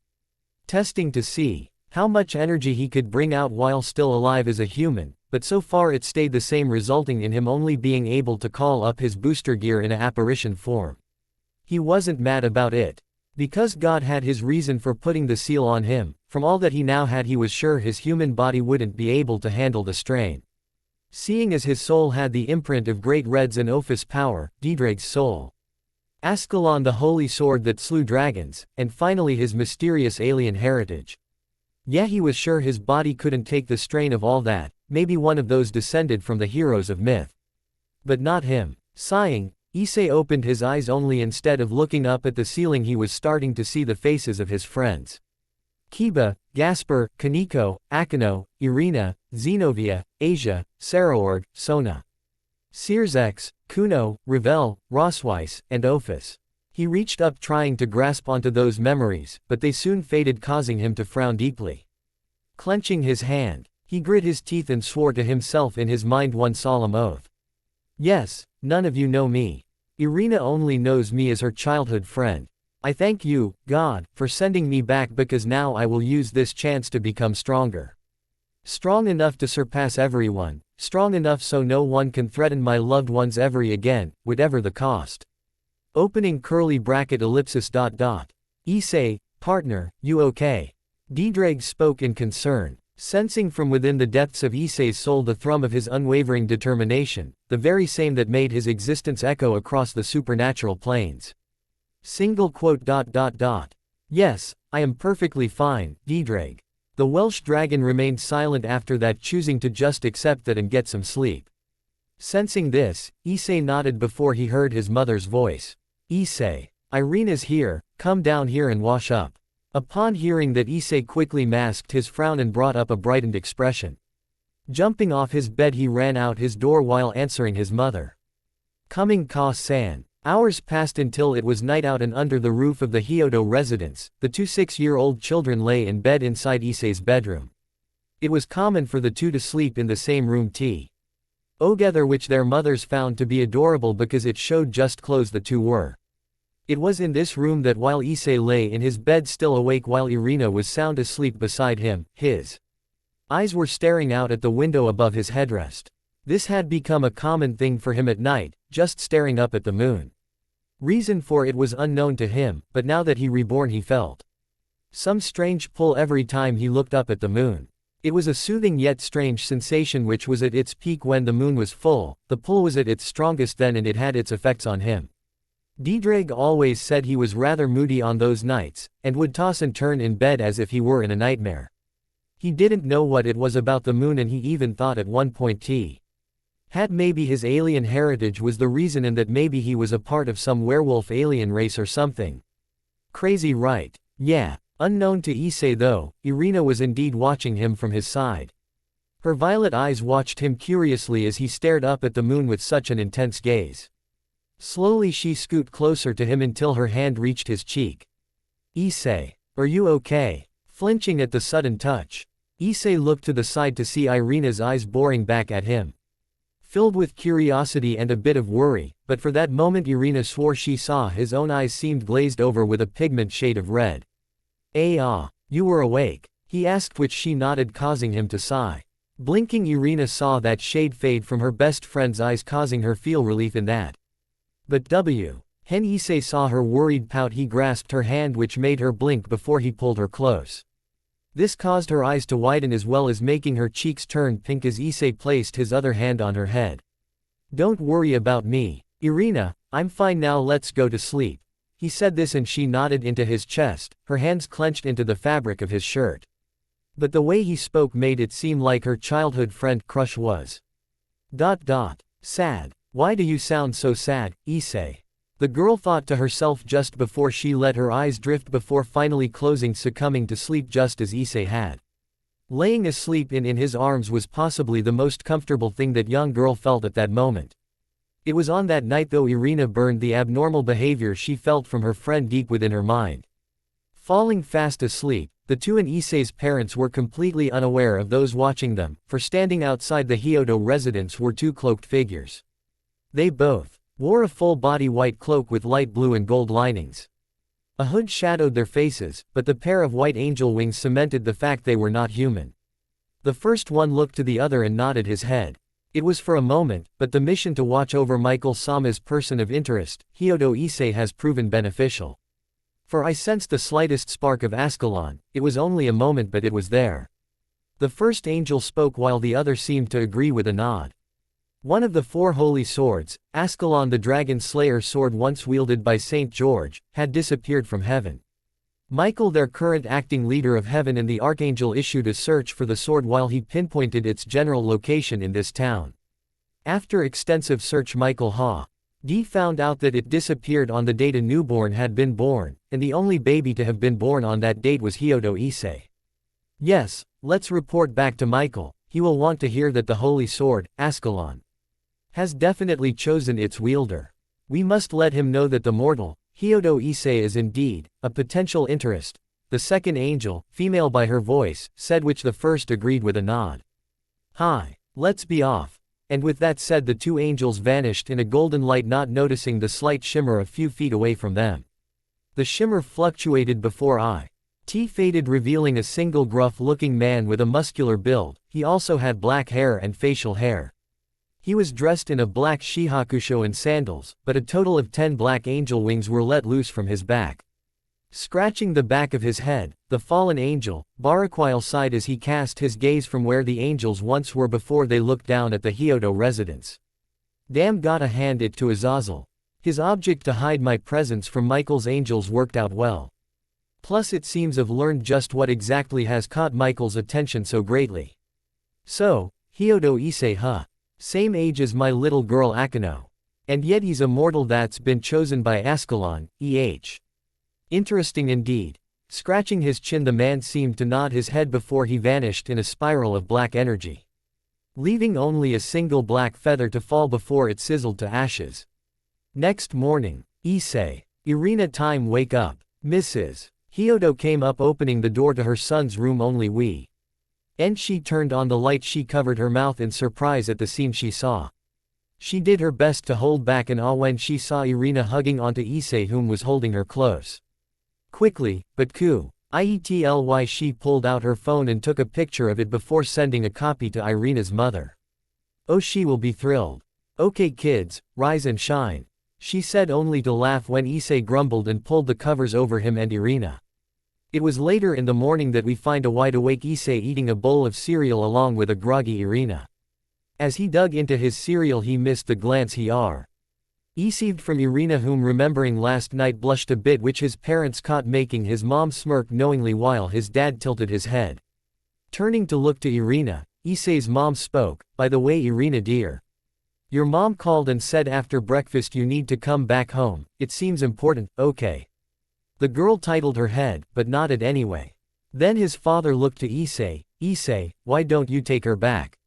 Testing to see how much energy he could bring out while still alive as a human, but so far it stayed the same, resulting in him only being able to call up his booster gear in an apparition form. He wasn't mad about it, because God had his reason for putting the seal on him. From all that he now had, he was sure his human body wouldn't be able to handle the strain. Seeing as his soul had the imprint of Great Red's and Ophis power, Diedrag's soul, Ascalon the holy sword that slew dragons, and finally his mysterious alien heritage. Yeah, he was sure his body couldn't take the strain of all that. Maybe one of those descended from the heroes of myth. But not him. Sighing, Issei opened his eyes only. Instead of looking up at the ceiling, he was starting to see the faces of his friends. Kiba, Gasper, Kaneko, Akano, Irina, Zenobia, Asia, Saraorg, Sona, Searzex, Kuno, Ravel, Rosweiss, and Ophis. He reached up trying to grasp onto those memories, but they soon faded, causing him to frown deeply. Clenching his hand, he grit his teeth and swore to himself in his mind one solemn oath. Yes, none of you know me. Irina only knows me as her childhood friend. I thank you, God, for sending me back, because now I will use this chance to become stronger. Strong enough to surpass everyone, strong enough so no one can threaten my loved ones ever again, whatever the cost. Opening curly bracket ellipsis ... Issei, partner, you okay? Diedrag spoke in concern, sensing from within the depths of Issei's soul the thrum of his unwavering determination, the very same that made his existence echo across the supernatural planes. Single quote ... Yes, I am perfectly fine, Diedrag. The Welsh dragon remained silent after that, choosing to just accept that and get some sleep. Sensing this, Issei nodded before he heard his mother's voice. Issei, Irina's here, come down here and wash up. Upon hearing that, Issei quickly masked his frown and brought up a brightened expression. Jumping off his bed, he ran out his door while answering his mother. Coming Ka-san. Hours passed until it was night out, and under the roof of the Hyodo residence, the two 6-year-old children lay in bed inside Issei's bedroom. It was common for the two to sleep in the same room together, which their mothers found to be adorable because it showed just clothes the two wore. It was in this room that while Issei lay in his bed still awake while Irina was sound asleep beside him, his eyes were staring out at the window above his headrest. This had become a common thing for him at night, just staring up at the moon. Reason for it was unknown to him, but now that he reborn, he felt some strange pull every time he looked up at the moon. It was a soothing yet strange sensation which was at its peak when the moon was full. The pull was at its strongest then, and it had its effects on him. Diedrag always said he was rather moody on those nights, and would toss and turn in bed as if he were in a nightmare. He didn't know what it was about the moon, and he even thought at one point he had maybe his alien heritage was the reason, and that maybe he was a part of some werewolf alien race or something. Crazy, right? Yeah. Unknown to Issei though, Irina was indeed watching him from his side. Her violet eyes watched him curiously as he stared up at the moon with such an intense gaze. Slowly she scooted closer to him until her hand reached his cheek. Issei, are you okay? Flinching at the sudden touch, Issei looked to the side to see Irina's eyes boring back at him. Filled with curiosity and a bit of worry, but for that moment Irina swore she saw his own eyes seemed glazed over with a pigment shade of red. You were awake? He asked, which she nodded, causing him to sigh. Blinking, Irina saw that shade fade from her best friend's eyes, causing her feel relief in that. But Hen Issei saw her worried pout. He grasped her hand, which made her blink before he pulled her close. This caused her eyes to widen as well as making her cheeks turn pink as Issei placed his other hand on her head. Don't worry about me, Irina, I'm fine now, let's go to sleep. He said this and she nodded into his chest, her hands clenched into the fabric of his shirt. But the way he spoke made it seem like her childhood friend crush was. Sad. Why do you sound so sad, Issei? The girl thought to herself just before she let her eyes drift before finally closing, succumbing to sleep just as Issei had. Laying asleep in his arms was possibly the most comfortable thing that young girl felt at that moment. It was on that night though Irina burned the abnormal behavior she felt from her friend deep within her mind. Falling fast asleep, the two and Issei's parents were completely unaware of those watching them, for standing outside the Hyodo residence were two cloaked figures. They both wore a full-body white cloak with light blue and gold linings. A hood shadowed their faces, but the pair of white angel wings cemented the fact they were not human. The first one looked to the other and nodded his head. It was for a moment, but the mission to watch over Michael Sama's person of interest, Hyodo Issei, has proven beneficial. For I sensed the slightest spark of Ascalon. It was only a moment, but it was there. The first angel spoke while the other seemed to agree with a nod. One of the four holy swords, Ascalon the Dragon Slayer sword once wielded by Saint George, had disappeared from heaven. Michael, their current acting leader of heaven, and the Archangel issued a search for the sword while he pinpointed its general location in this town. After extensive search, Michael found out that it disappeared on the date a newborn had been born, and the only baby to have been born on that date was Hyodo Issei. Yes, let's report back to Michael. He will want to hear that the holy sword, Ascalon, has definitely chosen its wielder. We must let him know that the mortal, Hyodo Issei, is indeed a potential interest. The second angel, female by her voice, said, which the first agreed with a nod. Hi, let's be off. And with that said, the two angels vanished in a golden light, not noticing the slight shimmer a few feet away from them. The shimmer fluctuated before faded, revealing a single gruff-looking man with a muscular build. He also had black hair and facial hair. He was dressed in a black shihakusho and sandals, but a total of 10 black angel wings were let loose from his back. Scratching the back of his head, the fallen angel, Baraquile, sighed as he cast his gaze from where the angels once were before they looked down at the Hyodo residence. Damn, gotta hand it to Azazel. His object to hide my presence from Michael's angels worked out well. Plus it seems I've learned just what exactly has caught Michael's attention so greatly. So, Hyodo Issei, same age as my little girl Akano. And yet he's a mortal that's been chosen by Ascalon, Interesting indeed. Scratching his chin, the man seemed to nod his head before he vanished in a spiral of black energy, leaving only a single black feather to fall before it sizzled to ashes. Next morning, Issei. Irina, time, wake up. Mrs. Hyodo came up, opening the door to her son's room. Only and she turned on the light. She covered her mouth in surprise at the scene she saw. She did her best to hold back an awe when she saw Irina hugging onto Issei, whom was holding her close. Quickly, but quietly, she pulled out her phone and took a picture of it before sending a copy to Irina's mother. Oh, she will be thrilled. Okay kids, rise and shine, she said, only to laugh when Issei grumbled and pulled the covers over him and Irina. It was later in the morning that we find a wide-awake Issei eating a bowl of cereal along with a groggy Irina. As he dug into his cereal, he missed the glance he received from Irina, whom, remembering last night, blushed a bit, which his parents caught, making his mom smirk knowingly while his dad tilted his head. Turning to look to Irina, Issei's mom spoke, by the way Irina dear, your mom called and said after breakfast you need to come back home, it seems important, okay. The girl titled her head, but nodded anyway. Then his father looked to Issei, why don't you take her back?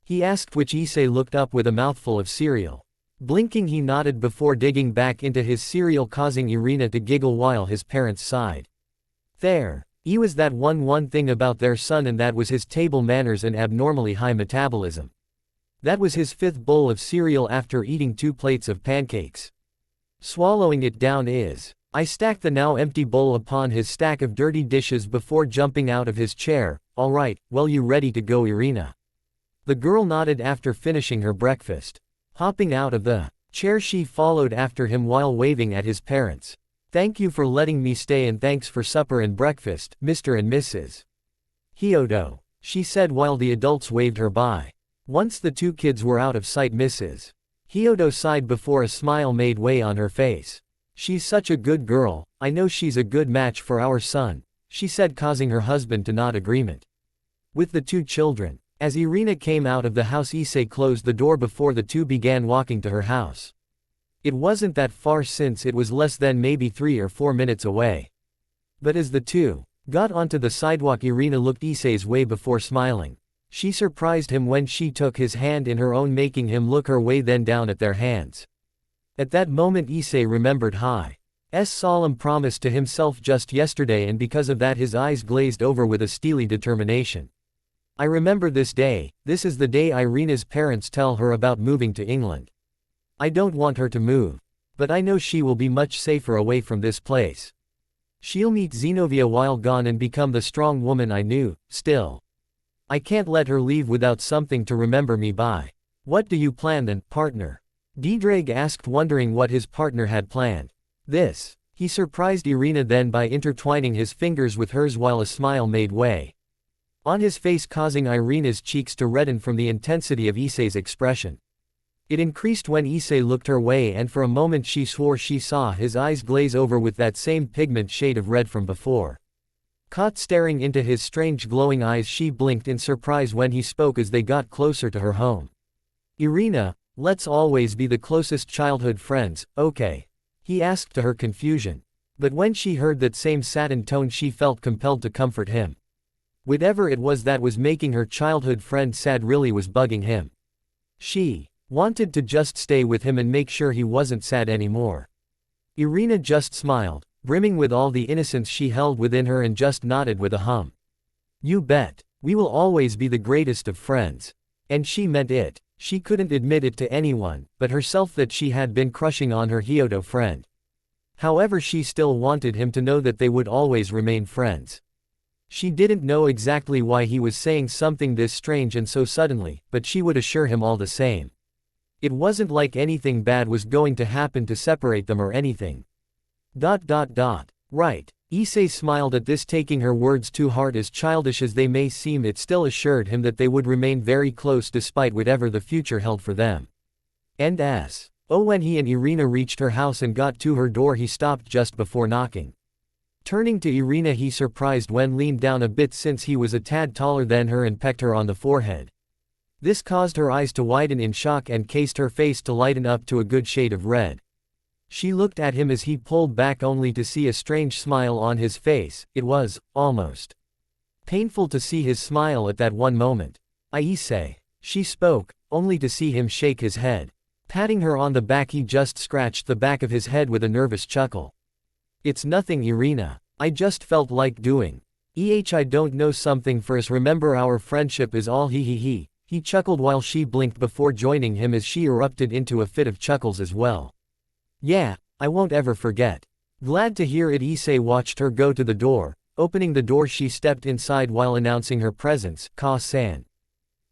He asked, which Issei looked up with a mouthful of cereal. Blinking, he nodded before digging back into his cereal, causing Irina to giggle while his parents sighed. There. Was that one thing about their son, and that was his table manners and abnormally high metabolism. That was his 5th bowl of cereal after eating 2 plates of pancakes. Swallowing it down is. I stacked the now empty bowl upon his stack of dirty dishes before jumping out of his chair. All right, well, you ready to go, Irina? The girl nodded after finishing her breakfast. Hopping out of the chair, she followed after him while waving at his parents. Thank you for letting me stay, and thanks for supper and breakfast, Mr. and Mrs. Hyodo, she said while the adults waved her by. Once the 2 kids were out of sight, Mrs. Hyodo sighed before a smile made way on her face. She's such a good girl, I know she's a good match for our son, she said, causing her husband to nod agreement. With the 2 children. As Irina came out of the house, Issei closed the door before the 2 began walking to her house. It wasn't that far, since it was less than maybe 3 or 4 minutes away. But as the 2 got onto the sidewalk, Irina looked Issei's way before smiling. She surprised him when she took his hand in her own, making him look her way, then down at their hands. At that moment Issei remembered Hai's solemn promise to himself just yesterday, and because of that his eyes glazed over with a steely determination. I remember this day. This is the day Irina's parents tell her about moving to England. I don't want her to move. But I know she will be much safer away from this place. She'll meet Zenobia while gone and become the strong woman I knew. Still, I can't let her leave without something to remember me by. What do you plan then, partner? Diedrag asked, wondering what his partner had planned. This. He surprised Irina then by intertwining his fingers with hers while a smile made way on his face, causing Irina's cheeks to redden from the intensity of Issei's expression. It increased when Issei looked her way, and for a moment she swore she saw his eyes glaze over with that same pigment shade of red from before. Caught staring into his strange glowing eyes, she blinked in surprise when he spoke as they got closer to her home. Irina, let's always be the closest childhood friends, okay? He asked to her confusion. But when she heard that same saddened tone, she felt compelled to comfort him. Whatever it was that was making her childhood friend sad really was bugging him. She wanted to just stay with him and make sure he wasn't sad anymore. Irina just smiled, brimming with all the innocence she held within her, and just nodded with a hum. You bet. We will always be the greatest of friends. And she meant it. She couldn't admit it to anyone but herself that she had been crushing on her Hyodo friend. However, she still wanted him to know that they would always remain friends. She didn't know exactly why he was saying something this strange and so suddenly, but she would assure him all the same. It wasn't like anything bad was going to happen to separate them or anything. Right. Issei smiled at this, taking her words to heart. As childish as they may seem, it still assured him that they would remain very close despite whatever the future held for them. And when he and Irina reached her house and got to her door, he stopped just before knocking. Turning to Irina, he surprised when leaned down a bit, since he was a tad taller than her, and pecked her on the forehead. This caused her eyes to widen in shock and caused her face to lighten up to a good shade of red. She looked at him as he pulled back, only to see a strange smile on his face. It was almost painful to see his smile at that one moment. Issei, she spoke, only to see him shake his head. Patting her on the back, he just scratched the back of his head with a nervous chuckle. It's nothing, Irina. I just felt like doing. I don't know, something first. Remember, our friendship is all he chuckled while she blinked before joining him as she erupted into a fit of chuckles as well. Yeah, I won't ever forget. Glad to hear it. Issei watched her go to the door. Opening the door, she stepped inside while announcing her presence. Ka-san.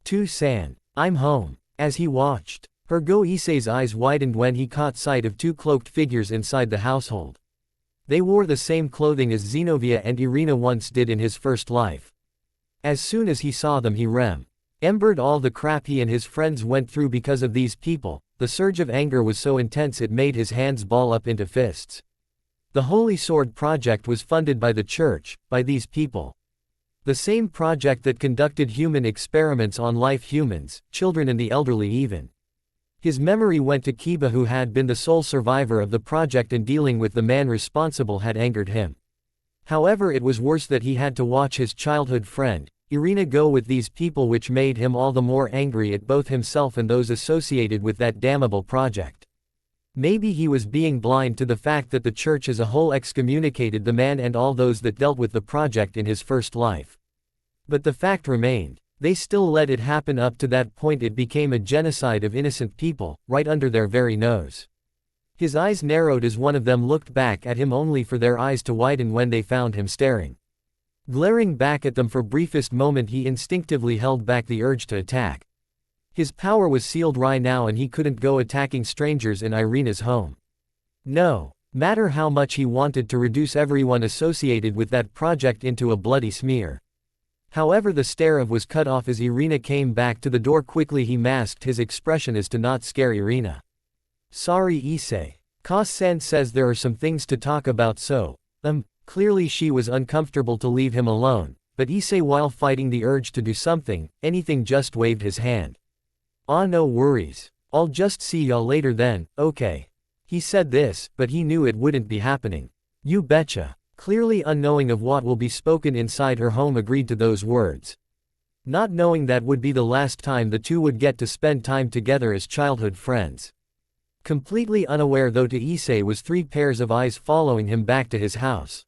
To-san. I'm home. As he watched her go, Issei's eyes widened when he caught sight of 2 cloaked figures inside the household. They wore the same clothing as Zenobia and Irina once did in his first life. As soon as he saw them, he remembered all the crap he and his friends went through because of these people. The surge of anger was so intense it made his hands ball up into fists. The Holy Sword Project was funded by the church, by these people. The same project that conducted human experiments on life, humans, children and the elderly even. His memory went to Kiba, who had been the sole survivor of the project, and dealing with the man responsible had angered him. However, it was worse that he had to watch his childhood friend, Irina, go with these people, which made him all the more angry at both himself and those associated with that damnable project. Maybe he was being blind to the fact that the church as a whole excommunicated the man and all those that dealt with the project in his first life. But the fact remained. They still let it happen. Up to that point it became a genocide of innocent people, right under their very nose. His eyes narrowed as one of them looked back at him, only for their eyes to widen when they found him staring. Glaring back at them for briefest moment, he instinctively held back the urge to attack. His power was sealed right now and he couldn't go attacking strangers in Irina's home. No matter how much he wanted to reduce everyone associated with that project into a bloody smear. However, the stare was cut off as Irina came back to the door. Quickly he masked his expression as to not scare Irina. Sorry Issei. Ka-san says there are some things to talk about, so, clearly she was uncomfortable to leave him alone, but Issei, while fighting the urge to do something, anything, just waved his hand. Ah, no worries. I'll just see y'all later then, okay. He said this, but he knew it wouldn't be happening. You betcha. Clearly unknowing of what will be spoken inside her home, agreed to those words. Not knowing that would be the last time the two would get to spend time together as childhood friends. Completely unaware though to Issei was 3 pairs of eyes following him back to his house.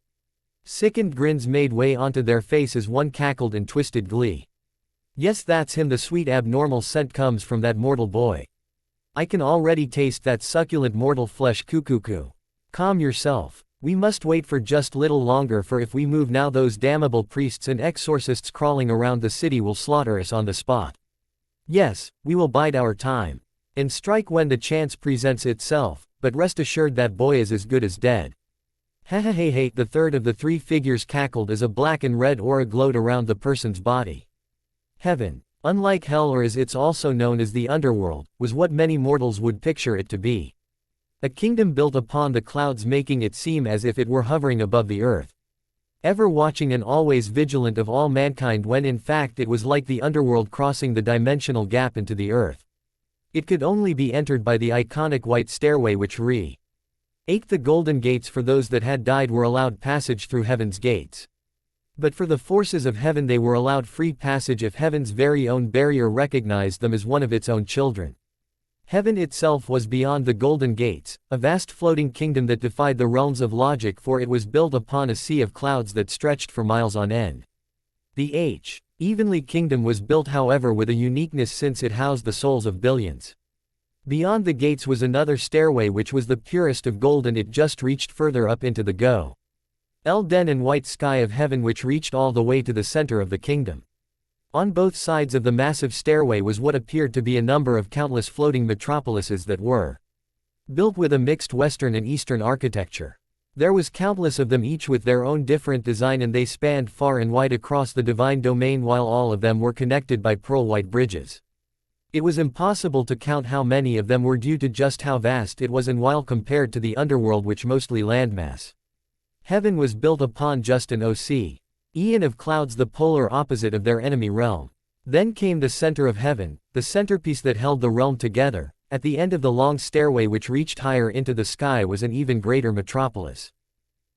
Sickened grins made way onto their face as one cackled in twisted glee. Yes, that's him. The sweet abnormal scent comes from that mortal boy. I can already taste that succulent mortal flesh. Cuckoo. Calm yourself. We must wait for just little longer, for if we move now those damnable priests and exorcists crawling around the city will slaughter us on the spot. Yes, we will bide our time. And strike when the chance presents itself, but rest assured that boy is as good as dead. Hey. The third of the 3 figures cackled as a black and red aura glowed around the person's body. Heaven, unlike hell, or as it's also known as the underworld, was what many mortals would picture it to be. A kingdom built upon the clouds, making it seem as if it were hovering above the earth. Ever watching and always vigilant of all mankind, when in fact it was like the underworld crossing the dimensional gap into the earth. It could only be entered by the iconic white stairway which re-8 the golden gates. For those that had died were allowed passage through heaven's gates. But for the forces of heaven they were allowed free passage if heaven's very own barrier recognized them as one of its own children. Heaven itself was beyond the golden gates, a vast floating kingdom that defied the realms of logic, for it was built upon a sea of clouds that stretched for miles on end. The Evenly kingdom was built, however, with a uniqueness, since it housed the souls of billions. Beyond the gates was another stairway which was the purest of gold, and it just reached further up into the golden and white sky of heaven, which reached all the way to the center of the kingdom. On both sides of the massive stairway was what appeared to be a number of countless floating metropolises that were built with a mixed Western and Eastern architecture. There was countless of them, each with their own different design, and they spanned far and wide across the divine domain, while all of them were connected by pearl-white bridges. It was impossible to count how many of them were due to just how vast it was, and while compared to the underworld, which mostly landmass, heaven was built upon just an ocean of clouds, the polar opposite of their enemy realm. Then came the center of heaven, the centerpiece that held the realm together. At the end of the long stairway which reached higher into the sky was an even greater metropolis.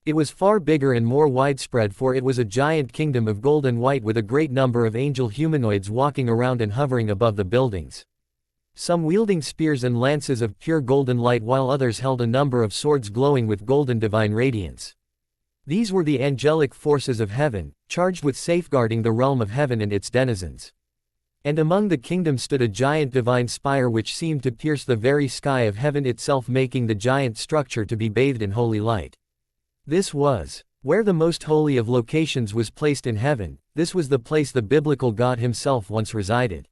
It was far bigger and more widespread, for it was a giant kingdom of gold and white, with a great number of angel humanoids walking around and hovering above the buildings. Some wielding spears and lances of pure golden light, while others held a number of swords glowing with golden divine radiance. These were the angelic forces of heaven, charged with safeguarding the realm of heaven and its denizens. And among the kingdom stood a giant divine spire which seemed to pierce the very sky of heaven itself, making the giant structure to be bathed in holy light. This was where the most holy of locations was placed in heaven. This was the place the biblical God himself once resided.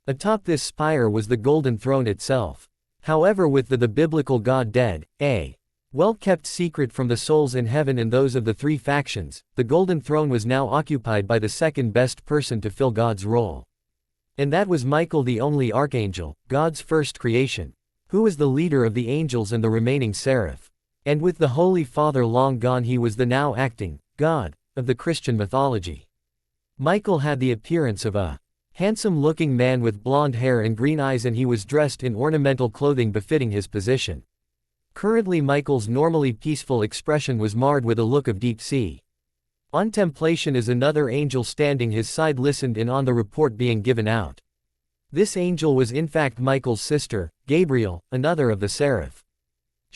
Atop this spire was the golden throne itself. However, with the biblical God dead, a well-kept secret from the souls in heaven and those of the 3 factions, the golden throne was now occupied by the second best person to fill God's role. And that was Michael, the only archangel, God's first creation, who was the leader of the angels and the remaining seraph. And with the Holy Father long gone, he was the now acting God of the Christian mythology. Michael had the appearance of a handsome-looking man with blonde hair and green eyes, and he was dressed in ornamental clothing befitting his position. Currently, Michael's normally peaceful expression was marred with a look of deep-sea contemplation as another angel standing his side listened in on the report being given out. This angel was in fact Michael's sister, Gabriel, another of the seraph.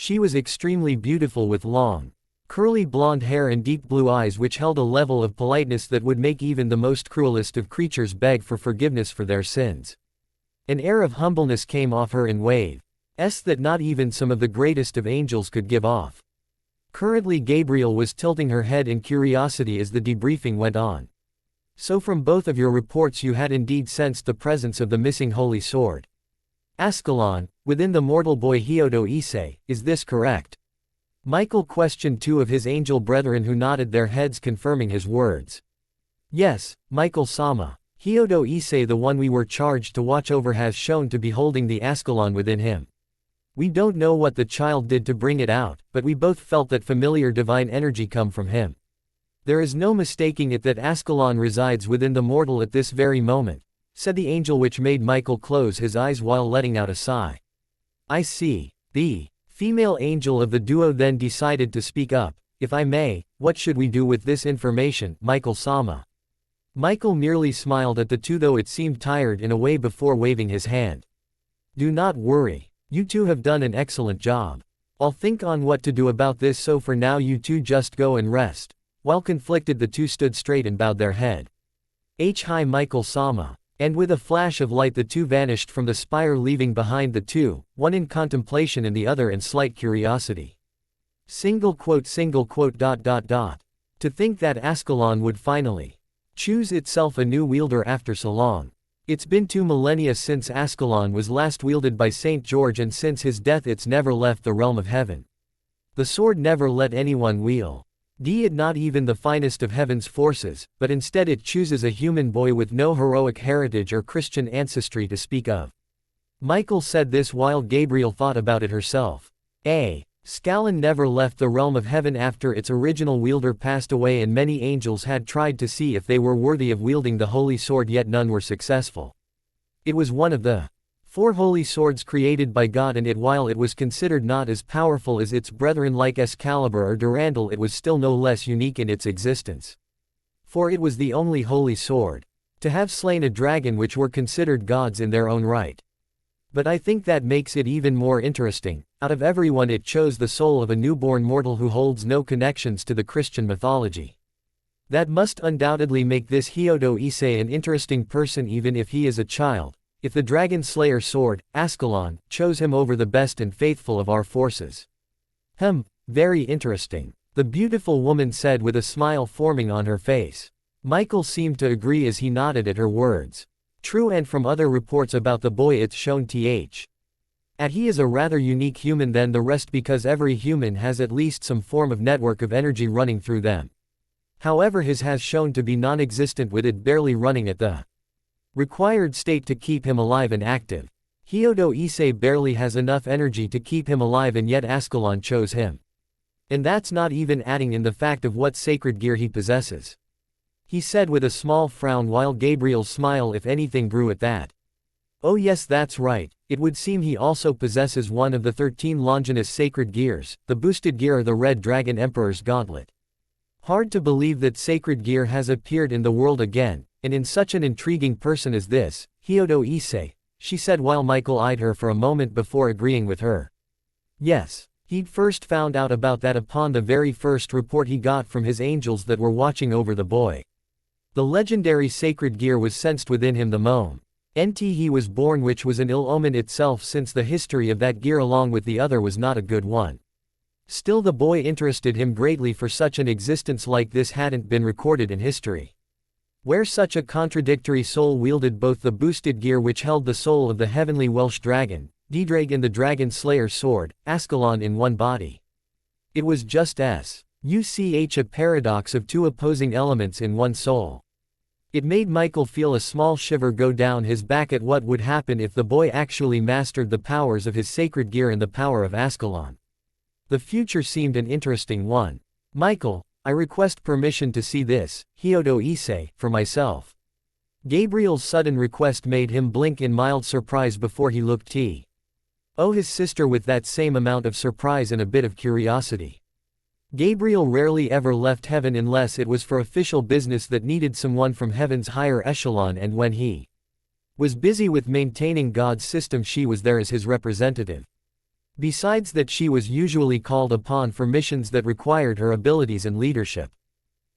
She was extremely beautiful with long, curly blonde hair and deep blue eyes which held a level of politeness that would make even the most cruelest of creatures beg for forgiveness for their sins. An air of humbleness came off her in waves that not even some of the greatest of angels could give off. Currently Gabriel was tilting her head in curiosity as the debriefing went on. So from both of your reports you had indeed sensed the presence of the missing holy sword. Ascalon, within the mortal boy Hyodo Issei, is this correct? Michael questioned two of his angel brethren who nodded their heads confirming his words. Yes, Michael-sama. Hyodo Issei, the one we were charged to watch over, has shown to be holding the Ascalon within him. We don't know what the child did to bring it out, but we both felt that familiar divine energy come from him. There is no mistaking it that Ascalon resides within the mortal at this very moment, said the angel, which made Michael close his eyes while letting out a sigh. I see. The female angel of the duo then decided to speak up. If I may, what should we do with this information, Michael-sama? Michael merely smiled at the two, though it seemed tired in a way, before waving his hand. Do not worry. You two have done an excellent job. I'll think on what to do about this, so for now you two just go and rest. While conflicted, the two stood straight and bowed their head. Hi Michael-sama. And with a flash of light the two vanished from the spire, leaving behind the two, one in contemplation and the other in slight curiosity. To think that Ascalon would finally choose itself a new wielder after so long. It's been 2 millennia since Ascalon was last wielded by Saint George, and since his death it's never left the realm of heaven. The sword never let anyone wield it, not even the finest of heaven's forces, but instead it chooses a human boy with no heroic heritage or Christian ancestry to speak of. Michael said this while Gabriel thought about it herself. Ascalon never left the realm of heaven after its original wielder passed away, and many angels had tried to see if they were worthy of wielding the holy sword, yet none were successful. It was one of the 4 holy swords created by God, and while it was considered not as powerful as its brethren like Excalibur or Durandal, it was still no less unique in its existence. For it was the only holy sword to have slain a dragon, which were considered gods in their own right. But I think that makes it even more interesting. Out of everyone it chose the soul of a newborn mortal who holds no connections to the Christian mythology. That must undoubtedly make this Hyodo Issei an interesting person, even if he is a child. If the Dragon Slayer sword, Ascalon, chose him over the best and faithful of our forces. Very interesting, the beautiful woman said with a smile forming on her face. Michael seemed to agree as he nodded at her words. True, and from other reports about the boy it's shown he is a rather unique human than the rest, because every human has at least some form of network of energy running through them. However, his has shown to be non-existent, with it barely running at the required state to keep him alive and active. Hyodo Issei barely has enough energy to keep him alive, and yet Ascalon chose him. And that's not even adding in the fact of what sacred gear he possesses. He said with a small frown, while Gabriel's smile if anything grew at that. Oh yes, that's right, it would seem he also possesses one of the 13 Longinus sacred gears, the boosted gear or the Red Dragon Emperor's Gauntlet. Hard to believe that sacred gear has appeared in the world again, and in such an intriguing person as this, Hyodo Issei, she said while Michael eyed her for a moment before agreeing with her. Yes, he'd first found out about that upon the very first report he got from his angels that were watching over the boy. The legendary sacred gear was sensed within him the moment he was born, which was an ill omen itself, since the history of that gear along with the other was not a good one. Still, the boy interested him greatly, for such an existence like this hadn't been recorded in history, where such a contradictory soul wielded both the boosted gear, which held the soul of the heavenly Welsh dragon, Didrag, and the Dragon Slayer sword, Ascalon, in one body. It was just a paradox of 2 opposing elements in one soul. It made Michael feel a small shiver go down his back at what would happen if the boy actually mastered the powers of his sacred gear and the power of Ascalon. The future seemed an interesting one. Michael, I request permission to see this, Hyodo Issei, for myself. Gabriel's sudden request made him blink in mild surprise before he looked his sister with that same amount of surprise and a bit of curiosity. Gabriel rarely ever left heaven unless it was for official business that needed someone from heaven's higher echelon, and when he was busy with maintaining God's system, she was there as his representative. Besides that, she was usually called upon for missions that required her abilities and leadership.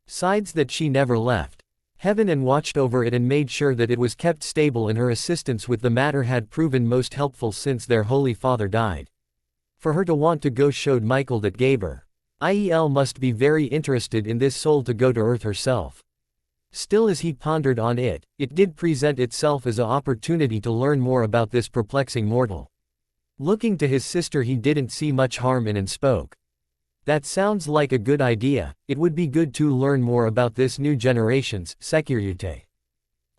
Sides that she never left heaven and watched over it and made sure that it was kept stable, and her assistance with the matter had proven most helpful since their Holy Father died. For her to want to go showed Michael that Gaber IEL must be very interested in this soul to go to Earth herself. Still, as he pondered on it, it did present itself as an opportunity to learn more about this perplexing mortal. Looking to his sister, he didn't see much harm in and spoke. That sounds like a good idea. It would be good to learn more about this new generation's security.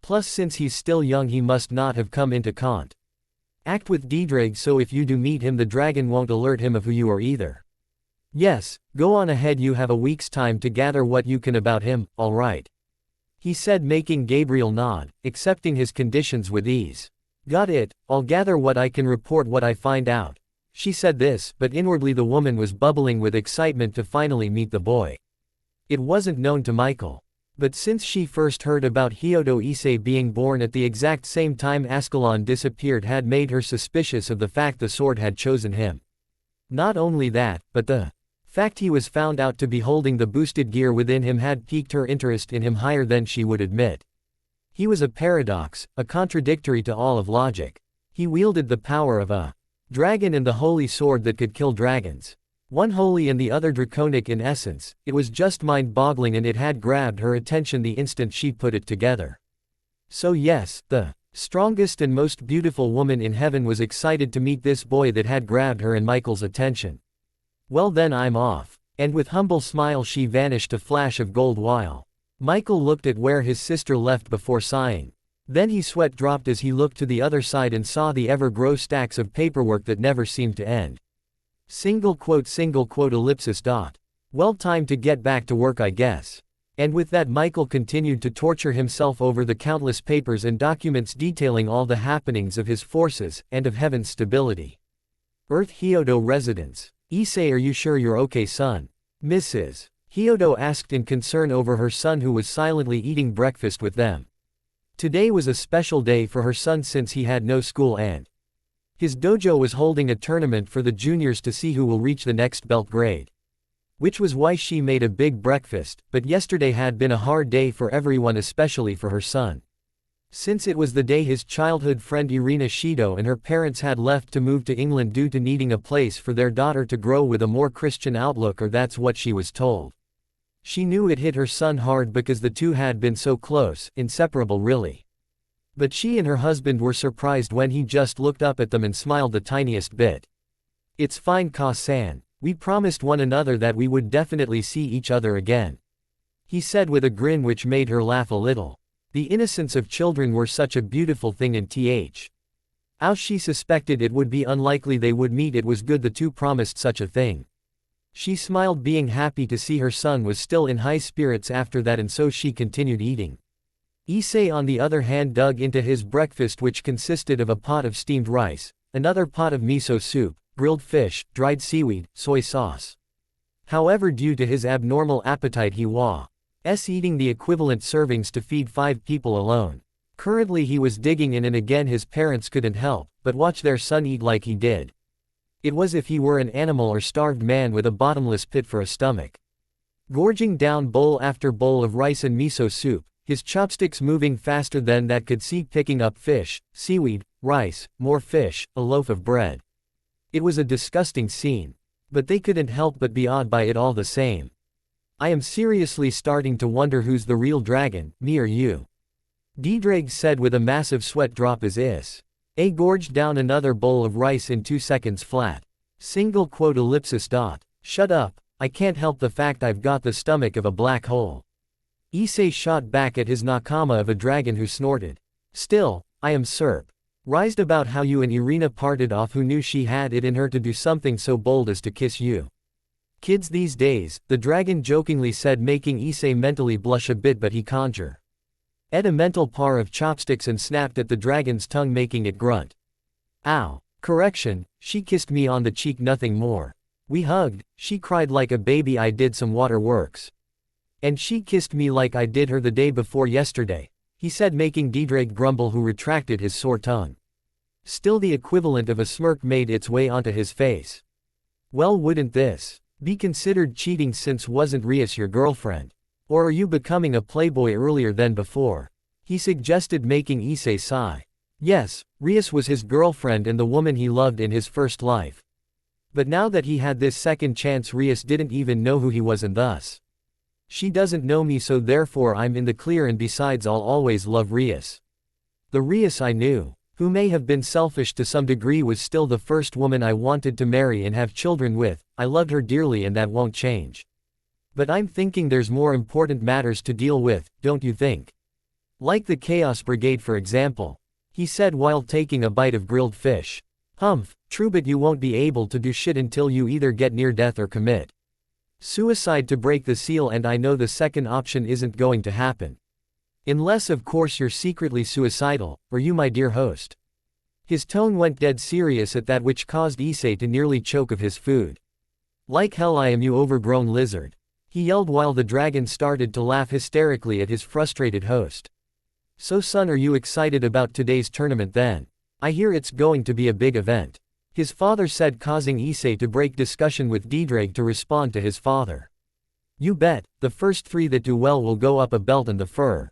Plus, since he's still young, he must not have come into contact with Diedrich, so if you do meet him, the dragon won't alert him of who you are either. Yes, go on ahead, you have a week's time to gather what you can about him, all right? He said, making Gabriel nod, accepting his conditions with ease. Got it, I'll gather what I can, report what I find out. She said this, but inwardly the woman was bubbling with excitement to finally meet the boy. It wasn't known to Michael. But since she first heard about Hyodo Issei being born at the exact same time Ascalon disappeared, had made her suspicious of the fact the sword had chosen him. Not only that, but the fact he was found out to be holding the boosted gear within him had piqued her interest in him higher than she would admit. He was a paradox, a contradictory to all of logic. He wielded the power of a dragon and the holy sword that could kill dragons. One holy and the other draconic in essence. It was just mind-boggling, and it had grabbed her attention the instant she put it together. So yes, the strongest and most beautiful woman in heaven was excited to meet this boy that had grabbed her and Michael's attention. Well then, I'm off. And with humble smile she vanished, a flash of gold while Michael looked at where his sister left before sighing. Then his sweat dropped as he looked to the other side and saw the ever-grow stacks of paperwork that never seemed to end. Single quote, ellipsis dot. Well, time to get back to work, I guess. And with that, Michael continued to torture himself over the countless papers and documents detailing all the happenings of his forces, and of heaven's stability. Earth Hyodo residence. Issei, are you sure you're okay, son? Mrs. Hyodo asked in concern over her son, who was silently eating breakfast with them. Today was a special day for her son since he had no school and his dojo was holding a tournament for the juniors to see who will reach the next belt grade. Which was why she made a big breakfast, but yesterday had been a hard day for everyone, especially for her son. Since it was the day his childhood friend Irina Shido and her parents had left to move to England due to needing a place for their daughter to grow with a more Christian outlook, or that's what she was told. She knew it hit her son hard because the two had been so close, inseparable really. But she and her husband were surprised when he just looked up at them and smiled the tiniest bit. It's fine, Ka-san. We promised one another that we would definitely see each other again. He said with a grin which made her laugh a little. The innocence of children were such a beautiful thing, and how she suspected it would be unlikely they would meet. It was good the two promised such a thing. She smiled, being happy to see her son was still in high spirits after that, and so she continued eating. Issei on the other hand dug into his breakfast, which consisted of a pot of steamed rice, another pot of miso soup, grilled fish, dried seaweed, soy sauce. However, due to his abnormal appetite, he was eating the equivalent servings to feed 5 people alone. Currently he was digging in, and again his parents couldn't help but watch their son eat like he did. It was if he were an animal or starved man with a bottomless pit for a stomach. Gorging down bowl after bowl of rice and miso soup, his chopsticks moving faster than that could see, picking up fish, seaweed, rice, more fish, a loaf of bread. It was a disgusting scene. But they couldn't help but be awed by it all the same. I am seriously starting to wonder who's the real dragon, me or you? Diedrich said with a massive sweat drop as Issei gorged down another bowl of rice in 2 seconds flat. Single quote, ellipsis dot. Shut up, I can't help the fact I've got the stomach of a black hole. Issei shot back at his nakama of a dragon, who snorted. Still, I am surprised about how you and Irina parted off. Who knew she had it in her to do something so bold as to kiss you? Kids these days, the dragon jokingly said, making Issei mentally blush a bit, but he conjured a mental par of chopsticks and snapped at the dragon's tongue, making it grunt. Ow. Correction, she kissed me on the cheek, nothing more. We hugged, she cried like a baby. I did some waterworks. And she kissed me like I did her the day before yesterday, he said, making Diedrich grumble, who retracted his sore tongue. Still the equivalent of a smirk made its way onto his face. Well, wouldn't this be considered cheating since wasn't Rias your girlfriend? Or are you becoming a playboy earlier than before? He suggested, making Issei sigh. Yes, Rias was his girlfriend and the woman he loved in his first life. But now that he had this second chance, Rias didn't even know who he was, and thus she doesn't know me, so therefore I'm in the clear, and besides I'll always love Rias. The Rias I knew, who may have been selfish to some degree, was still the first woman I wanted to marry and have children with. I loved her dearly and that won't change. But I'm thinking there's more important matters to deal with, don't you think? Like the Chaos Brigade, for example, he said while taking a bite of grilled fish. Humph, true, but you won't be able to do shit until you either get near death or commit suicide to break the seal, and I know the second option isn't going to happen. Unless of course you're secretly suicidal, or you, my dear host. His tone went dead serious at that, which caused Issei to nearly choke of his food. Like hell I am, you overgrown lizard, he yelled while the dragon started to laugh hysterically at his frustrated host. So son, are you excited about today's tournament then? I hear it's going to be a big event, his father said, causing Issei to break discussion with Didrag to respond to his father. You bet, the first 3 that do well will go up a belt, and the fur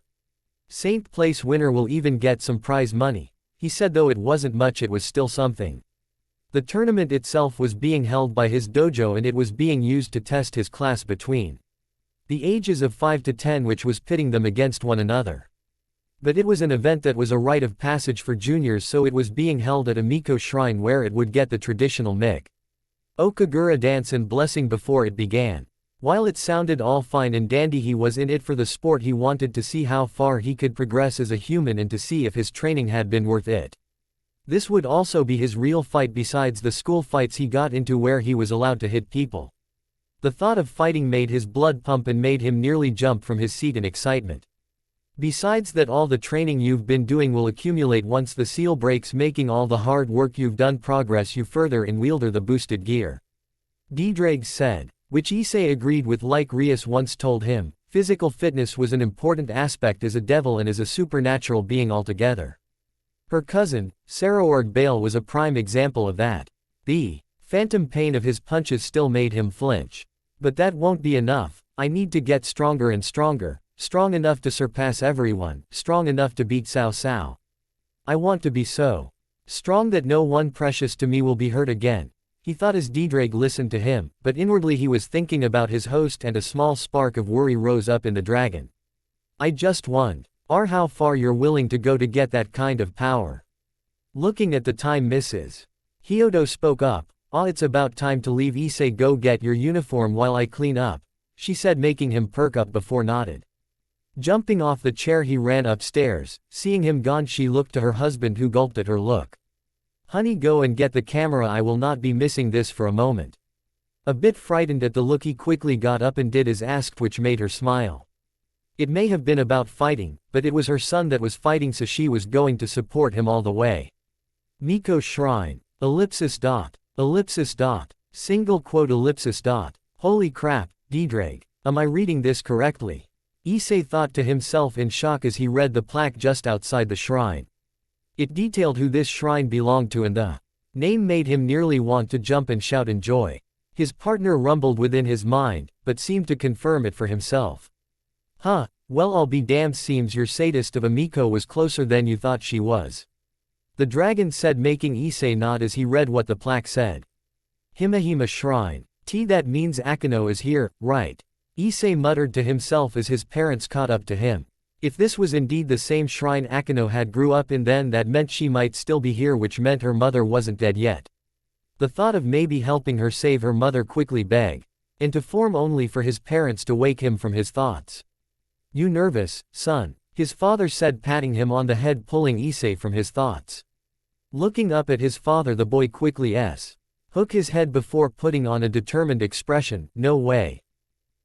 Saint place winner will even get some prize money, he said. Though it wasn't much, it was still something. The tournament itself was being held by his dojo, and it was being used to test his class between the ages of 5 to 10, which was pitting them against one another. But it was an event that was a rite of passage for juniors, so it was being held at a Miko shrine where it would get the traditional Okagura dance and blessing before it began. While it sounded all fine and dandy, he was in it for the sport. He wanted to see how far he could progress as a human and to see if his training had been worth it. This would also be his real fight, besides the school fights he got into where he was allowed to hit people. The thought of fighting made his blood pump and made him nearly jump from his seat in excitement. Besides that, all the training you've been doing will accumulate once the seal breaks, making all the hard work you've done progress you further in wielder the boosted gear, Didrag said, which Issei agreed with. Like Rias once told him, physical fitness was an important aspect as a devil and as a supernatural being altogether. Her cousin, Saraorg Bale, was a prime example of that. The phantom pain of his punches still made him flinch. But that won't be enough. I need to get stronger and stronger. Strong enough to surpass everyone, strong enough to beat Cao Cao. I want to be so strong that no one precious to me will be hurt again, he thought as Didrag listened to him, but inwardly he was thinking about his host, and a small spark of worry rose up in the dragon. I just wonder how far you're willing to go to get that kind of power. Looking at the time, Mrs. Hyodo spoke up. It's about time to leave. Issei, go get your uniform while I clean up, she said, making him perk up before nodded. Jumping off the chair, he ran upstairs. Seeing him gone, she looked to her husband, who gulped at her look. Honey, go and get the camera. I will not be missing this for a moment. A bit frightened at the look, he quickly got up and did as asked, which made her smile. It may have been about fighting, but it was her son that was fighting, so she was going to support him all the way. Miko Shrine. Ellipsis dot. Ellipsis dot. Single quote ellipsis dot. Holy crap, Didrag. Am I reading this correctly? Issei thought to himself in shock as he read the plaque just outside the shrine. It detailed who this shrine belonged to, and the name made him nearly want to jump and shout in joy. His partner rumbled within his mind, but seemed to confirm it for himself. Huh, well I'll be damned, seems your sadist of a Miko was closer than you thought she was. The dragon said, making Issei nod as he read what the plaque said. Himahima Shrine. That means Akeno is here, right? Issei muttered to himself as his parents caught up to him. If this was indeed the same shrine Akeno had grew up in, then that meant she might still be here, which meant her mother wasn't dead yet. The thought of maybe helping her save her mother quickly begged, and to form only for his parents to wake him from his thoughts. You nervous, son? His father said, patting him on the head, pulling Issei from his thoughts. Looking up at his father, the boy quickly shook his head before putting on a determined expression. No way.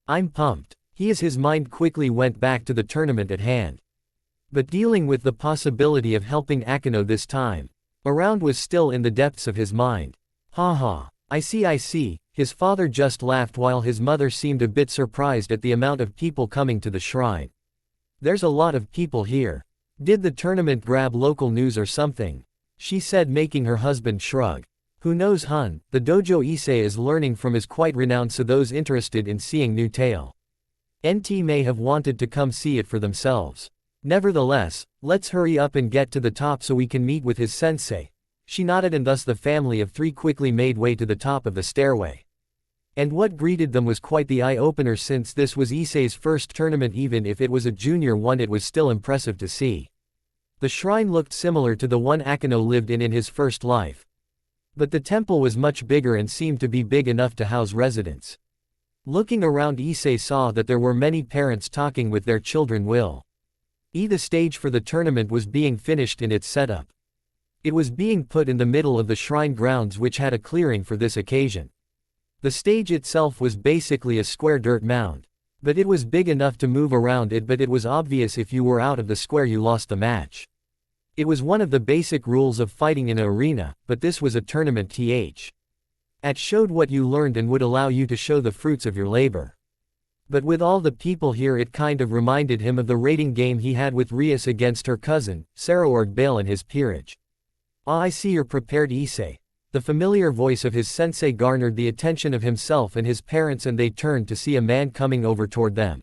I'm pumped. His mind quickly went back to the tournament at hand. But dealing with the possibility of helping Akeno this time around was still in the depths of his mind. Ha, I see, his father just laughed while his mother seemed a bit surprised at the amount of people coming to the shrine. There's a lot of people here. Did the tournament grab local news or something? she said, making her husband shrug. Who knows, hun, the dojo Issei is learning from is quite renowned, so those interested in seeing new tale NT may have wanted to come see it for themselves. Nevertheless, let's hurry up and get to the top so we can meet with his sensei. She nodded, and thus the family of three quickly made way to the top of the stairway. And what greeted them was quite the eye-opener, since this was Issei's first tournament. Even if it was a junior one, it was still impressive to see. The shrine looked similar to the one Akino lived in his first life. But the temple was much bigger and seemed to be big enough to house residents. Looking around, Issei saw that there were many parents talking with their children. The stage for the tournament was being finished in its setup. It was being put in the middle of the shrine grounds, which had a clearing for this occasion. The stage itself was basically a square dirt mound. But it was big enough to move around it, but it was obvious if you were out of the square you lost the match. It was one of the basic rules of fighting in an arena, but this was a tournament that showed what you learned and would allow you to show the fruits of your labor. But with all the people here, it kind of reminded him of the rating game he had with Rias against her cousin, Sarah Bale, in his peerage. "Ah, I see you're prepared, Issei." The familiar voice of his sensei garnered the attention of himself and his parents, and they turned to see a man coming over toward them.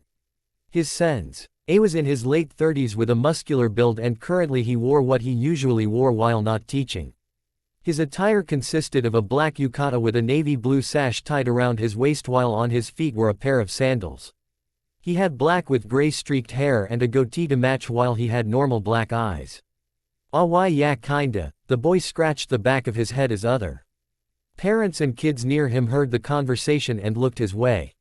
His sensei was in his late 30s with a muscular build, and currently he wore what he usually wore while not teaching. His attire consisted of a black yukata with a navy blue sash tied around his waist, while on his feet were a pair of sandals. He had black with gray streaked hair and a goatee to match, while he had normal black eyes. "Ah, why, yeah, kinda." The boy scratched the back of his head as other parents and kids near him heard the conversation and looked his way.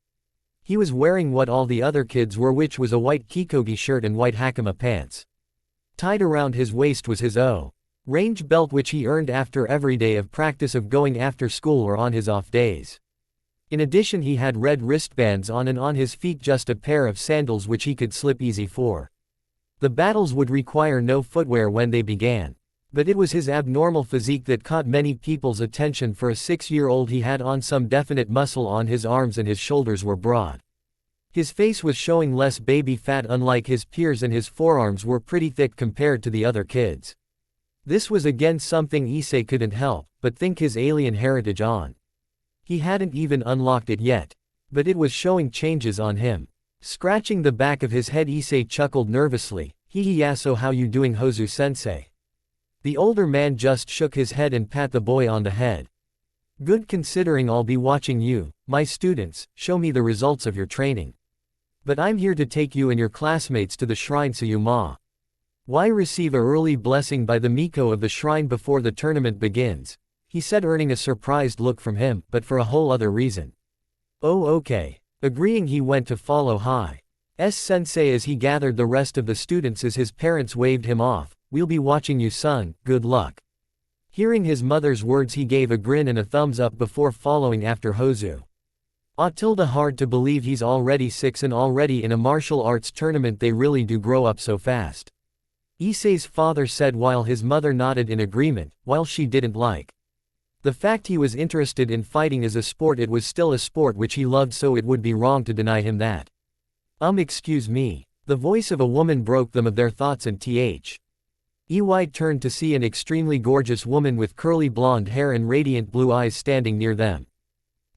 He was wearing what all the other kids wore, which was a white kikogi shirt and white hakama pants. Tied around his waist was his range belt, which he earned after every day of practice of going after school or on his off days. In addition, he had red wristbands on, and on his feet just a pair of sandals which he could slip easy for. The battles would require no footwear when they began. But it was his abnormal physique that caught many people's attention. For a 6-year-old, he had on some definite muscle on his arms and his shoulders were broad. His face was showing less baby fat unlike his peers, and his forearms were pretty thick compared to the other kids. This was again something Issei couldn't help but think his alien heritage on. He hadn't even unlocked it yet. But it was showing changes on him. Scratching the back of his head, Issei chuckled nervously. "Hee hee, yeah, so how you doing, Hozu-sensei?" The older man just shook his head and pat the boy on the head. "Good, considering I'll be watching you, my students, show me the results of your training. But I'm here to take you and your classmates to the shrine so you why receive a early blessing by the Miko of the shrine before the tournament begins," he said, earning a surprised look from him, but for a whole other reason. "Oh, okay." Agreeing, he went to follow sensei as he gathered the rest of the students as his parents waved him off. "We'll be watching you, son, good luck." Hearing his mother's words, he gave a grin and a thumbs up before following after Hozu. Hard to believe he's already 6 and already in a martial arts tournament. They really do grow up so fast. Issei's father said, while his mother nodded in agreement. While she didn't like the fact he was interested in fighting as a sport, it was still a sport which he loved, so it would be wrong to deny him that. Excuse me." The voice of a woman broke them of their thoughts, and EY turned to see an extremely gorgeous woman with curly blonde hair and radiant blue eyes standing near them.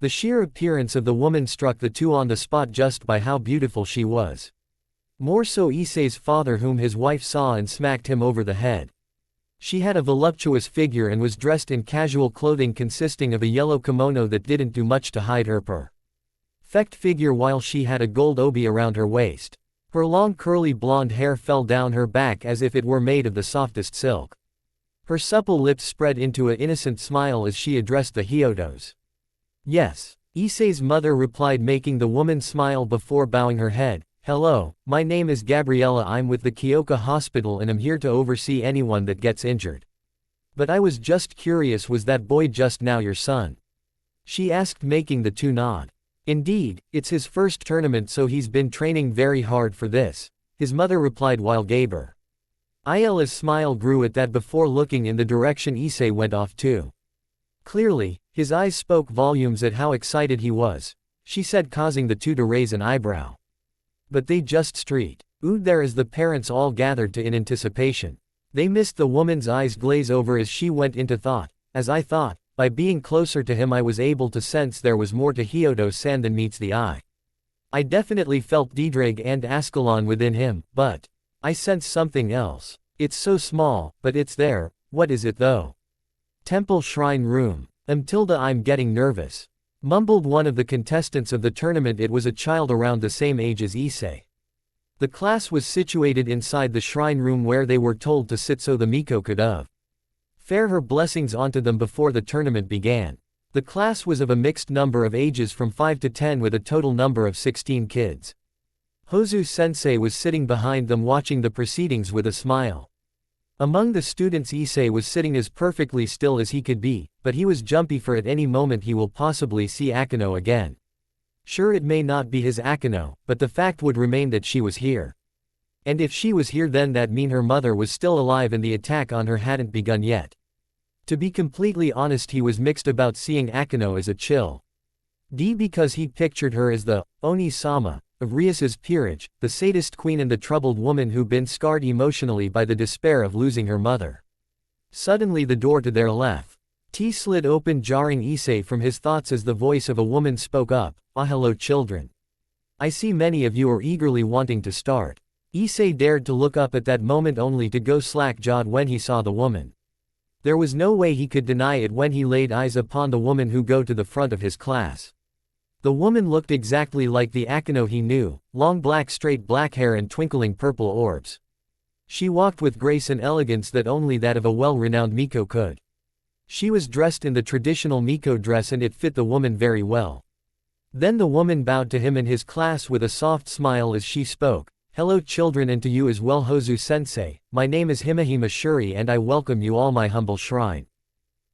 The sheer appearance of the woman struck the two on the spot just by how beautiful she was. More so Issei's father, whom his wife saw and smacked him over the head. She had a voluptuous figure and was dressed in casual clothing consisting of a yellow kimono that didn't do much to hide her perfect figure, while she had a gold obi around her waist. Her long curly blonde hair fell down her back as if it were made of the softest silk. Her supple lips spread into an innocent smile as she addressed the Hyotos. "Yes," Issei's mother replied, making the woman smile before bowing her head. "Hello, my name is Gabriella. I'm with the Kyoka Hospital and I'm here to oversee anyone that gets injured. But I was just curious, was that boy just now your son?" she asked, making the two nod. "Indeed, it's his first tournament, so he's been training very hard for this," his mother replied, while Gabriela's smile grew at that before looking in the direction Issei went off to. Clearly, his eyes spoke volumes at how excited he was, she said, causing the two to raise an eyebrow. "But they just street. There," as the parents all gathered to in anticipation. They missed the woman's eyes glaze over as she went into thought. As I thought, by being closer to him I was able to sense there was more to Hyodo-san than meets the eye. I definitely felt Diedrig and Ascalon within him, but I sensed something else. It's so small, but it's there. What is it though? Temple Shrine Room. Tilda, I'm getting nervous. Mumbled one of the contestants of the tournament. It was a child around the same age as Issei. The class was situated inside the shrine room where they were told to sit so the Miko could fair her blessings onto them before the tournament began. The class was of a mixed number of ages from 5 to 10 with a total number of 16 kids. Hozu-sensei was sitting behind them watching the proceedings with a smile. Among the students Issei was sitting as perfectly still as he could be, but he was jumpy for at any moment he will possibly see Akeno again. Sure, it may not be his Akeno, but the fact would remain that she was here. And if she was here then that mean her mother was still alive and the attack on her hadn't begun yet. To be completely honest, he was mixed about seeing Akeno as a chill. Because he pictured her as the Oni-sama of Rias's peerage, the sadist queen and the troubled woman who been scarred emotionally by the despair of losing her mother. Suddenly the door to their left slid open, jarring Issei from his thoughts as the voice of a woman spoke up. Hello children. I see many of you are eagerly wanting to start. Issei dared to look up at that moment only to go slack-jawed when he saw the woman. There was no way he could deny it when he laid eyes upon the woman who go to the front of his class. The woman looked exactly like the Akeno he knew, long straight black hair and twinkling purple orbs. She walked with grace and elegance that only that of a well-renowned Miko could. She was dressed in the traditional Miko dress and it fit the woman very well. Then the woman bowed to him and his class with a soft smile as she spoke. Hello children, and to you as well Hozu-sensei, my name is Himehima Shuri and I welcome you all my humble shrine.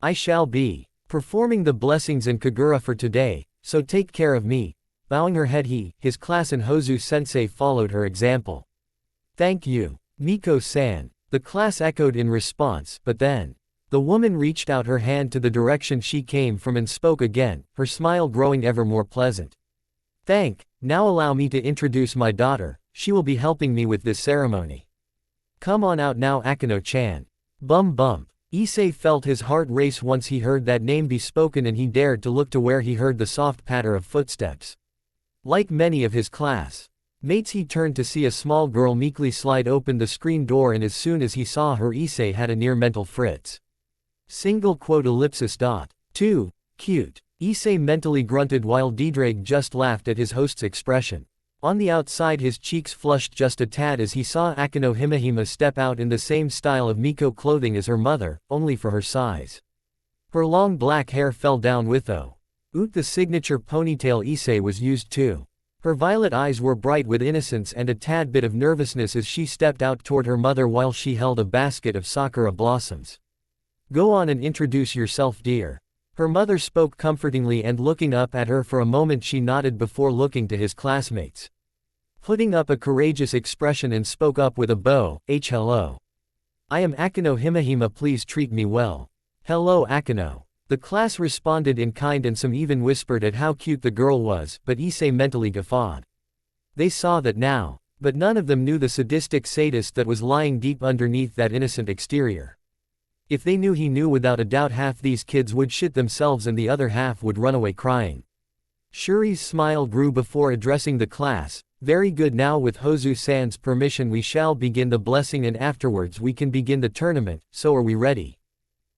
I shall be performing the blessings and kagura for today, so take care of me. Bowing her head his class and Hozu-sensei followed her example. Thank you, Miko-san. The class echoed in response, but then the woman reached out her hand to the direction she came from and spoke again, her smile growing ever more pleasant. Now allow me to introduce my daughter. She will be helping me with this ceremony. Come on out now Akeno-chan. Bump. Issei felt his heart race once he heard that name be spoken and he dared to look to where he heard the soft patter of footsteps. Like many of his class mates, he turned to see a small girl meekly slide open the screen door, and as soon as he saw her Issei had a near mental fritz. Too cute. Issei mentally grunted while Diedrig just laughed at his host's expression. On the outside his cheeks flushed just a tad as he saw Akeno Himehima step out in the same style of Miko clothing as her mother, only for her size. Her long black hair fell down with the signature ponytail Issei was used to. Her violet eyes were bright with innocence and a tad bit of nervousness as she stepped out toward her mother while she held a basket of sakura blossoms. Go on and introduce yourself, dear. Her mother spoke comfortingly, and looking up at her for a moment she nodded before looking to his classmates. Putting up a courageous expression and spoke up with a bow, hello. I am Akeno Himehima, please treat me well. Hello Akeno. The class responded in kind and some even whispered at how cute the girl was, but Issei mentally guffawed. They saw that now, but none of them knew the sadistic sadist that was lying deep underneath that innocent exterior. If they knew, he knew without a doubt half these kids would shit themselves and the other half would run away crying. Shuri's smile grew before addressing the class. Very good, now with Hozu-san's permission we shall begin the blessing and afterwards we can begin the tournament, so are we ready?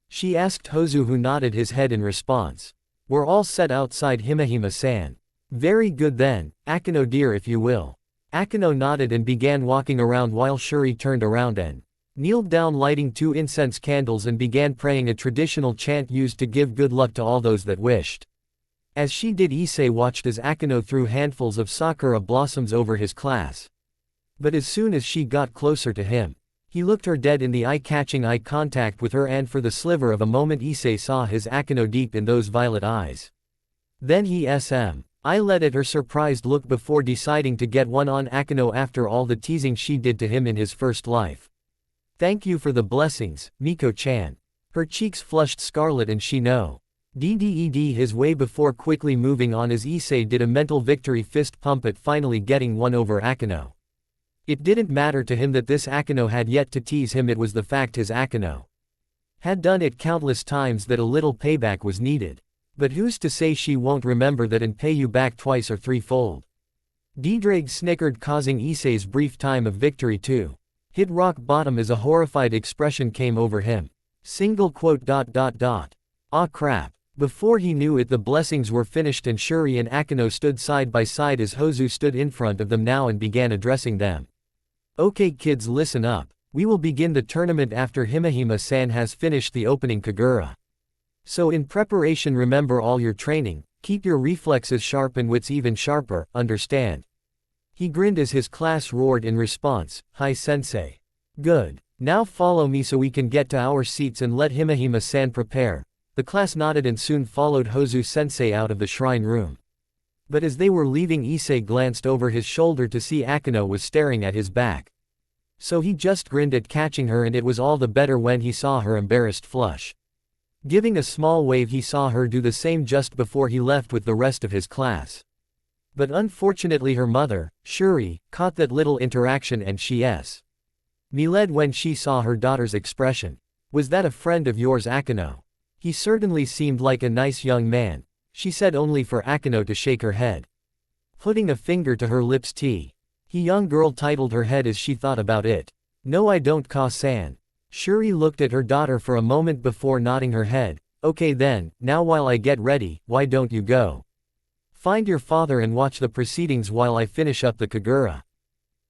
She asked Hozu, who nodded his head in response. We're all set outside Himehima-san. Very good then, Akeno dear, if you will. Akeno nodded and began walking around while Shuri turned around and kneeled down, lighting 2 incense candles and began praying a traditional chant used to give good luck to all those that wished. As she did, Issei watched as Akeno threw handfuls of sakura blossoms over his class. But as soon as she got closer to him, he looked her dead in the eye, catching eye contact with her, and for the sliver of a moment Issei saw his Akeno deep in those violet eyes. Then he I let at her surprised look before deciding to get one on Akeno after all the teasing she did to him in his first life. Thank you for the blessings, Miko-chan. Her cheeks flushed scarlet and she nodded his way before quickly moving on as Issei did a mental victory fist pump at finally getting one over Akeno. It didn't matter to him that this Akeno had yet to tease him, it was the fact his Akeno had done it countless times that a little payback was needed. But who's to say she won't remember that and pay you back twice or threefold? Diedrag snickered, causing Issei's brief time of victory to hit rock bottom as a horrified expression came over him. Single quote. Ah crap. Before he knew it, the blessings were finished and Shuri and Akeno stood side by side as Hozu stood in front of them now and began addressing them. Okay kids, listen up. We will begin the tournament after Himehima-san has finished the opening Kagura. So in preparation, remember all your training, keep your reflexes sharp and wits even sharper, understand? He grinned as his class roared in response, "Hi sensei." Good. Now follow me so we can get to our seats and let Himehima-san prepare. The class nodded and soon followed Hozu sensei out of the shrine room. But as they were leaving, Issei glanced over his shoulder to see Akeno was staring at his back. So he just grinned at catching her, and it was all the better when he saw her embarrassed flush. Giving a small wave, he saw her do the same just before he left with the rest of his class. But unfortunately her mother, Shuri, caught that little interaction and she's misled when she saw her daughter's expression. "Was that a friend of yours, Akeno? He certainly seemed like a nice young man," she said, only for Akeno to shake her head. Putting a finger to her lips, he young girl titled her head as she thought about it. "No, I don't, Ka-san." Shuri looked at her daughter for a moment before nodding her head. "Okay then, now while I get ready, why don't you go find your father and watch the proceedings while I finish up the Kagura,"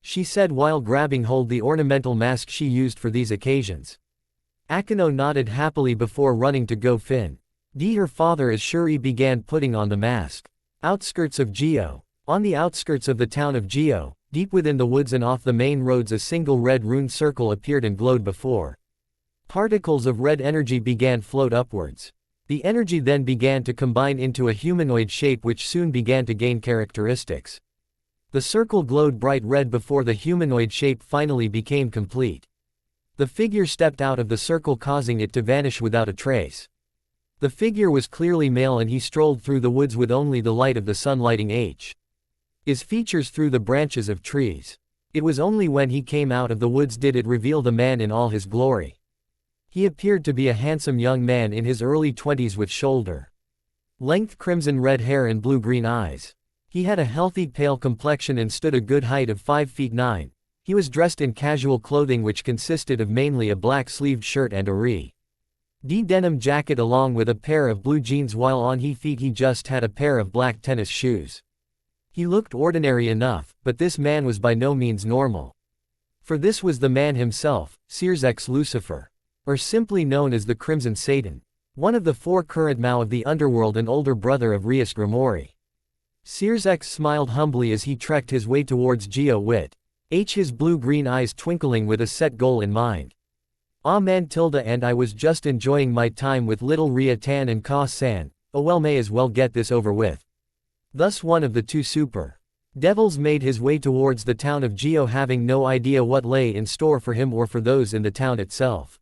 she said while grabbing hold the ornamental mask she used for these occasions. Akeno nodded happily before running to go find her father as Shuri began putting on the mask. Outskirts of Geo. On the outskirts of the town of Geo, deep within the woods and off the main roads, a single red rune circle appeared and glowed before. Particles of red energy began float upwards. The energy then began to combine into a humanoid shape which soon began to gain characteristics. The circle glowed bright red before the humanoid shape finally became complete. The figure stepped out of the circle, causing it to vanish without a trace. The figure was clearly male and he strolled through the woods with only the light of the sun lighting his features through the branches of trees. It was only when he came out of the woods did it reveal the man in all his glory. He appeared to be a handsome young man in his early 20s with shoulder-length crimson red hair and blue-green eyes. He had a healthy pale complexion and stood a good height of 5 feet 9. He was dressed in casual clothing which consisted of mainly a black-sleeved shirt and a denim jacket along with a pair of blue jeans, while on his feet he just had a pair of black tennis shoes. He looked ordinary enough, but this man was by no means normal. For this was the man himself, Sears Lucifer, or simply known as the Crimson Satan, one of the 4 current Mao of the underworld and older brother of Rias Grimori. Sears smiled humbly as he trekked his way towards Geo Wit, his blue-green eyes twinkling with a set goal in mind. "Ah man, and I was just enjoying my time with little Ria-tan and Ka-san, oh well, may as well get this over with." Thus one of the 2 super devils made his way towards the town of Geo, having no idea what lay in store for him or for those in the town itself.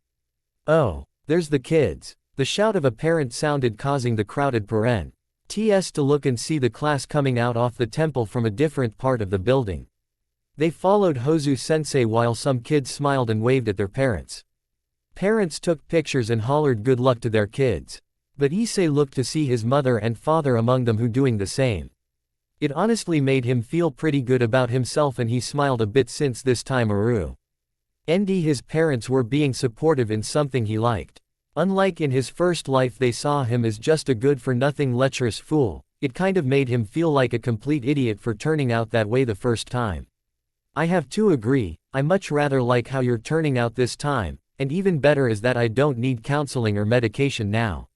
"Oh, there's the kids." The shout of a parent sounded, causing the crowded parents to look and see the class coming out of the temple from a different part of the building. They followed Hozu sensei while some kids smiled and waved at their parents. Parents took pictures and hollered good luck to their kids. But Issei looked to see his mother and father among them who doing the same. It honestly made him feel pretty good about himself and he smiled a bit since this time his parents were being supportive in something he liked. Unlike in his first life they saw him as just a good-for-nothing lecherous fool, it kind of made him feel like a complete idiot for turning out that way the first time. "I have to agree, I much rather like how you're turning out this time, and even better is that I don't need counseling or medication now,"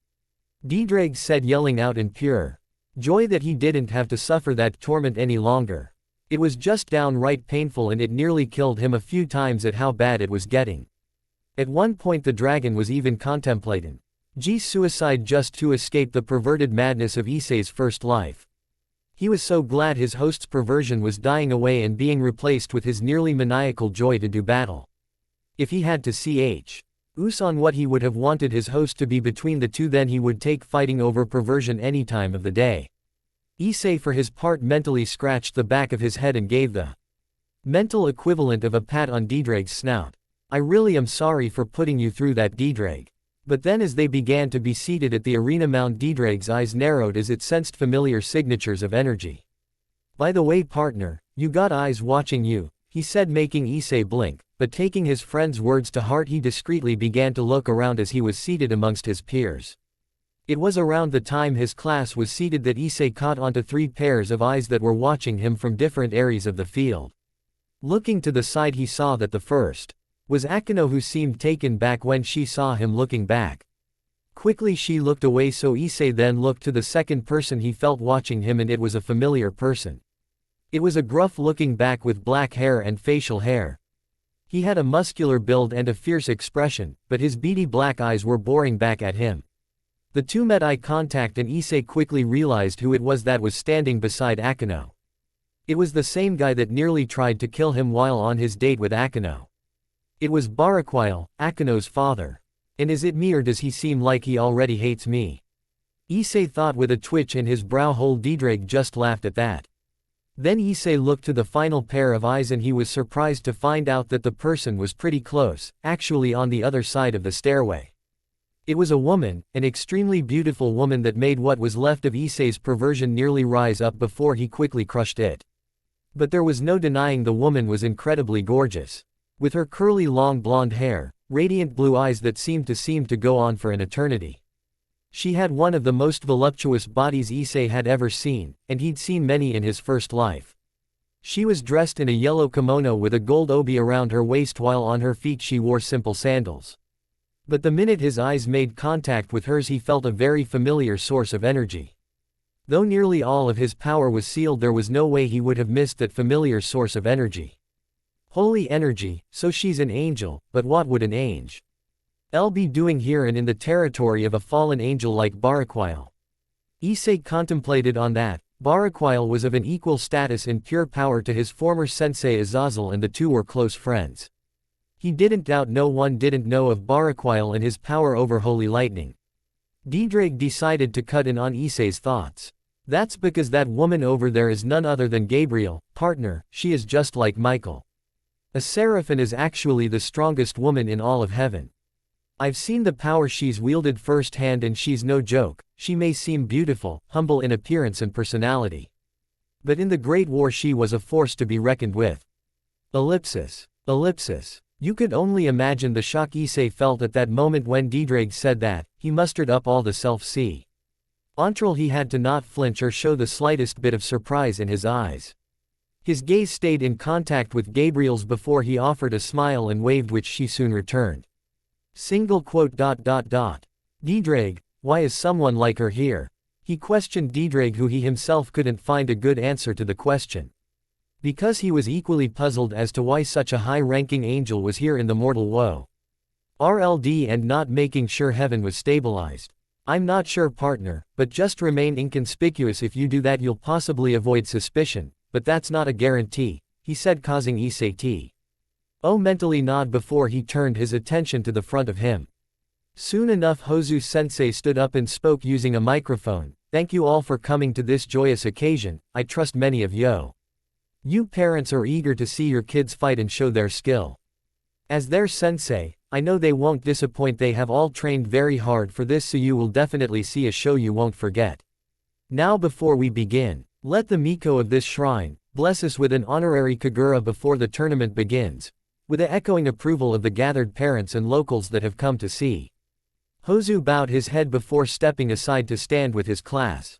Diedrag said, yelling out in pure joy that he didn't have to suffer that torment any longer. It was just downright painful and it nearly killed him a few times at how bad it was getting. At one point the dragon was even contemplating suicide just to escape the perverted madness of Issei's first life. He was so glad his host's perversion was dying away and being replaced with his nearly maniacal joy to do battle. If he had to choose on what he would have wanted his host to be between the two, then he would take fighting over perversion any time of the day. Issei for his part mentally scratched the back of his head and gave the Mental equivalent of a pat on Diedrag's snout. I really am sorry for putting you through that, Diedrag. But then as they began to be seated at the arena mount, Diedrag's eyes narrowed as it sensed familiar signatures of energy. By the way, partner, you got eyes watching you, he said, making Issei blink, but taking his friend's words to heart, he discreetly began to look around as he was seated amongst his peers. It was around the time his class was seated that Issei caught onto 3 pairs of eyes that were watching him from different areas of the field. Looking to the side, he saw that the first was Akino, who seemed taken back when she saw him looking back. Quickly she looked away, so Issei then looked to the second person he felt watching him, and it was a familiar person. It was a gruff-looking back with black hair and facial hair. He had a muscular build and a fierce expression, but his beady black eyes were boring back at him. The two met eye contact, and Issei quickly realized who it was that was standing beside Akino. It was the same guy that nearly tried to kill him while on his date with Akino. It was Barakwile, Akino's father. And is it me, or does he seem like he already hates me? Issei thought with a twitch in his brow hole. Diedrag just laughed at that. Then Issei looked to the final pair of eyes, and he was surprised to find out that the person was pretty close, actually on the other side of the stairway. It was a woman, an extremely beautiful woman that made what was left of Issei's perversion nearly rise up before he quickly crushed it. But there was no denying the woman was incredibly gorgeous. With her curly long blonde hair, radiant blue eyes that seemed to go on for an eternity. She had one of the most voluptuous bodies Issei had ever seen, and he'd seen many in his first life. She was dressed in a yellow kimono with a gold obi around her waist, while on her feet she wore simple sandals. But the minute his eyes made contact with hers, he felt a very familiar source of energy. Though nearly all of his power was sealed, there was no way he would have missed that familiar source of energy. Holy energy, so she's an angel, but what would an angel be doing here and in the territory of a fallen angel like Barakwile? Issei contemplated on that. Barakwile was of an equal status in pure power to his former sensei Azazel, and the two were close friends. He didn't doubt no one didn't know of Barakwile and his power over holy lightning. Diedrag decided to cut in on Issei's thoughts. That's because that woman over there is none other than Gabriel, partner. She is just like Michael. A seraph, and is actually the strongest woman in all of heaven. I've seen the power she's wielded firsthand, and she's no joke. She may seem beautiful, humble in appearance and personality. But in the Great War she was a force to be reckoned with. Ellipsis. You could only imagine the shock Issei felt at that moment when Diedrag said that. He mustered up all the self-control he had to not flinch or show the slightest bit of surprise in his eyes. His gaze stayed in contact with Gabriel's before he offered a smile and waved, which she soon returned. Diedrag, why is someone like her here? He questioned Diedrag, who he himself couldn't find a good answer to the question. Because he was equally puzzled as to why such a high-ranking angel was here in the mortal woe. RLD, and not making sure heaven was stabilized. I'm not sure, partner, but just remain inconspicuous. If you do that, you'll possibly avoid suspicion. But that's not a guarantee, he said, causing Issei to mentally nod before he turned his attention to the front of him. Soon enough, Hozu-sensei stood up and spoke using a microphone. Thank you all for coming to this joyous occasion. I trust many of you parents are eager to see your kids fight and show their skill. As their sensei, I know they won't disappoint. They have all trained very hard for this, so you will definitely see a show you won't forget. Now, before we begin, let the Miko of this shrine bless us with an honorary Kagura before the tournament begins, with the echoing approval of the gathered parents and locals that have come to see. Hozu bowed his head before stepping aside to stand with his class.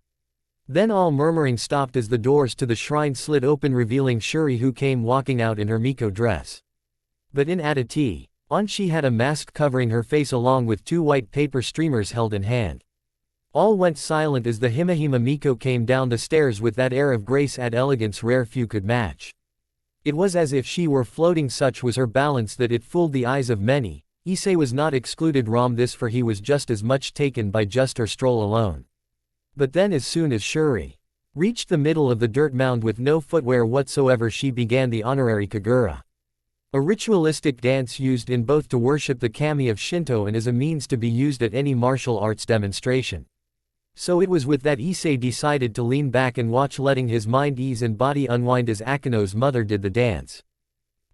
Then all murmuring stopped as the doors to the shrine slid open, revealing Shuri, who came walking out in her Miko dress. But in attitude, she had a mask covering her face along with 2 white paper streamers held in hand. All went silent as the Himahima Miko came down the stairs with that air of grace and elegance rare few could match. It was as if she were floating, such was her balance that it fooled the eyes of many. Issei was not excluded from this, for he was just as much taken by just her stroll alone. But then, as soon as Shuri reached the middle of the dirt mound with no footwear whatsoever, she began the honorary Kagura. A ritualistic dance used in both to worship the kami of Shinto and as a means to be used at any martial arts demonstration. So it was with that Issei decided to lean back and watch, letting his mind ease and body unwind as Akino's mother did the dance.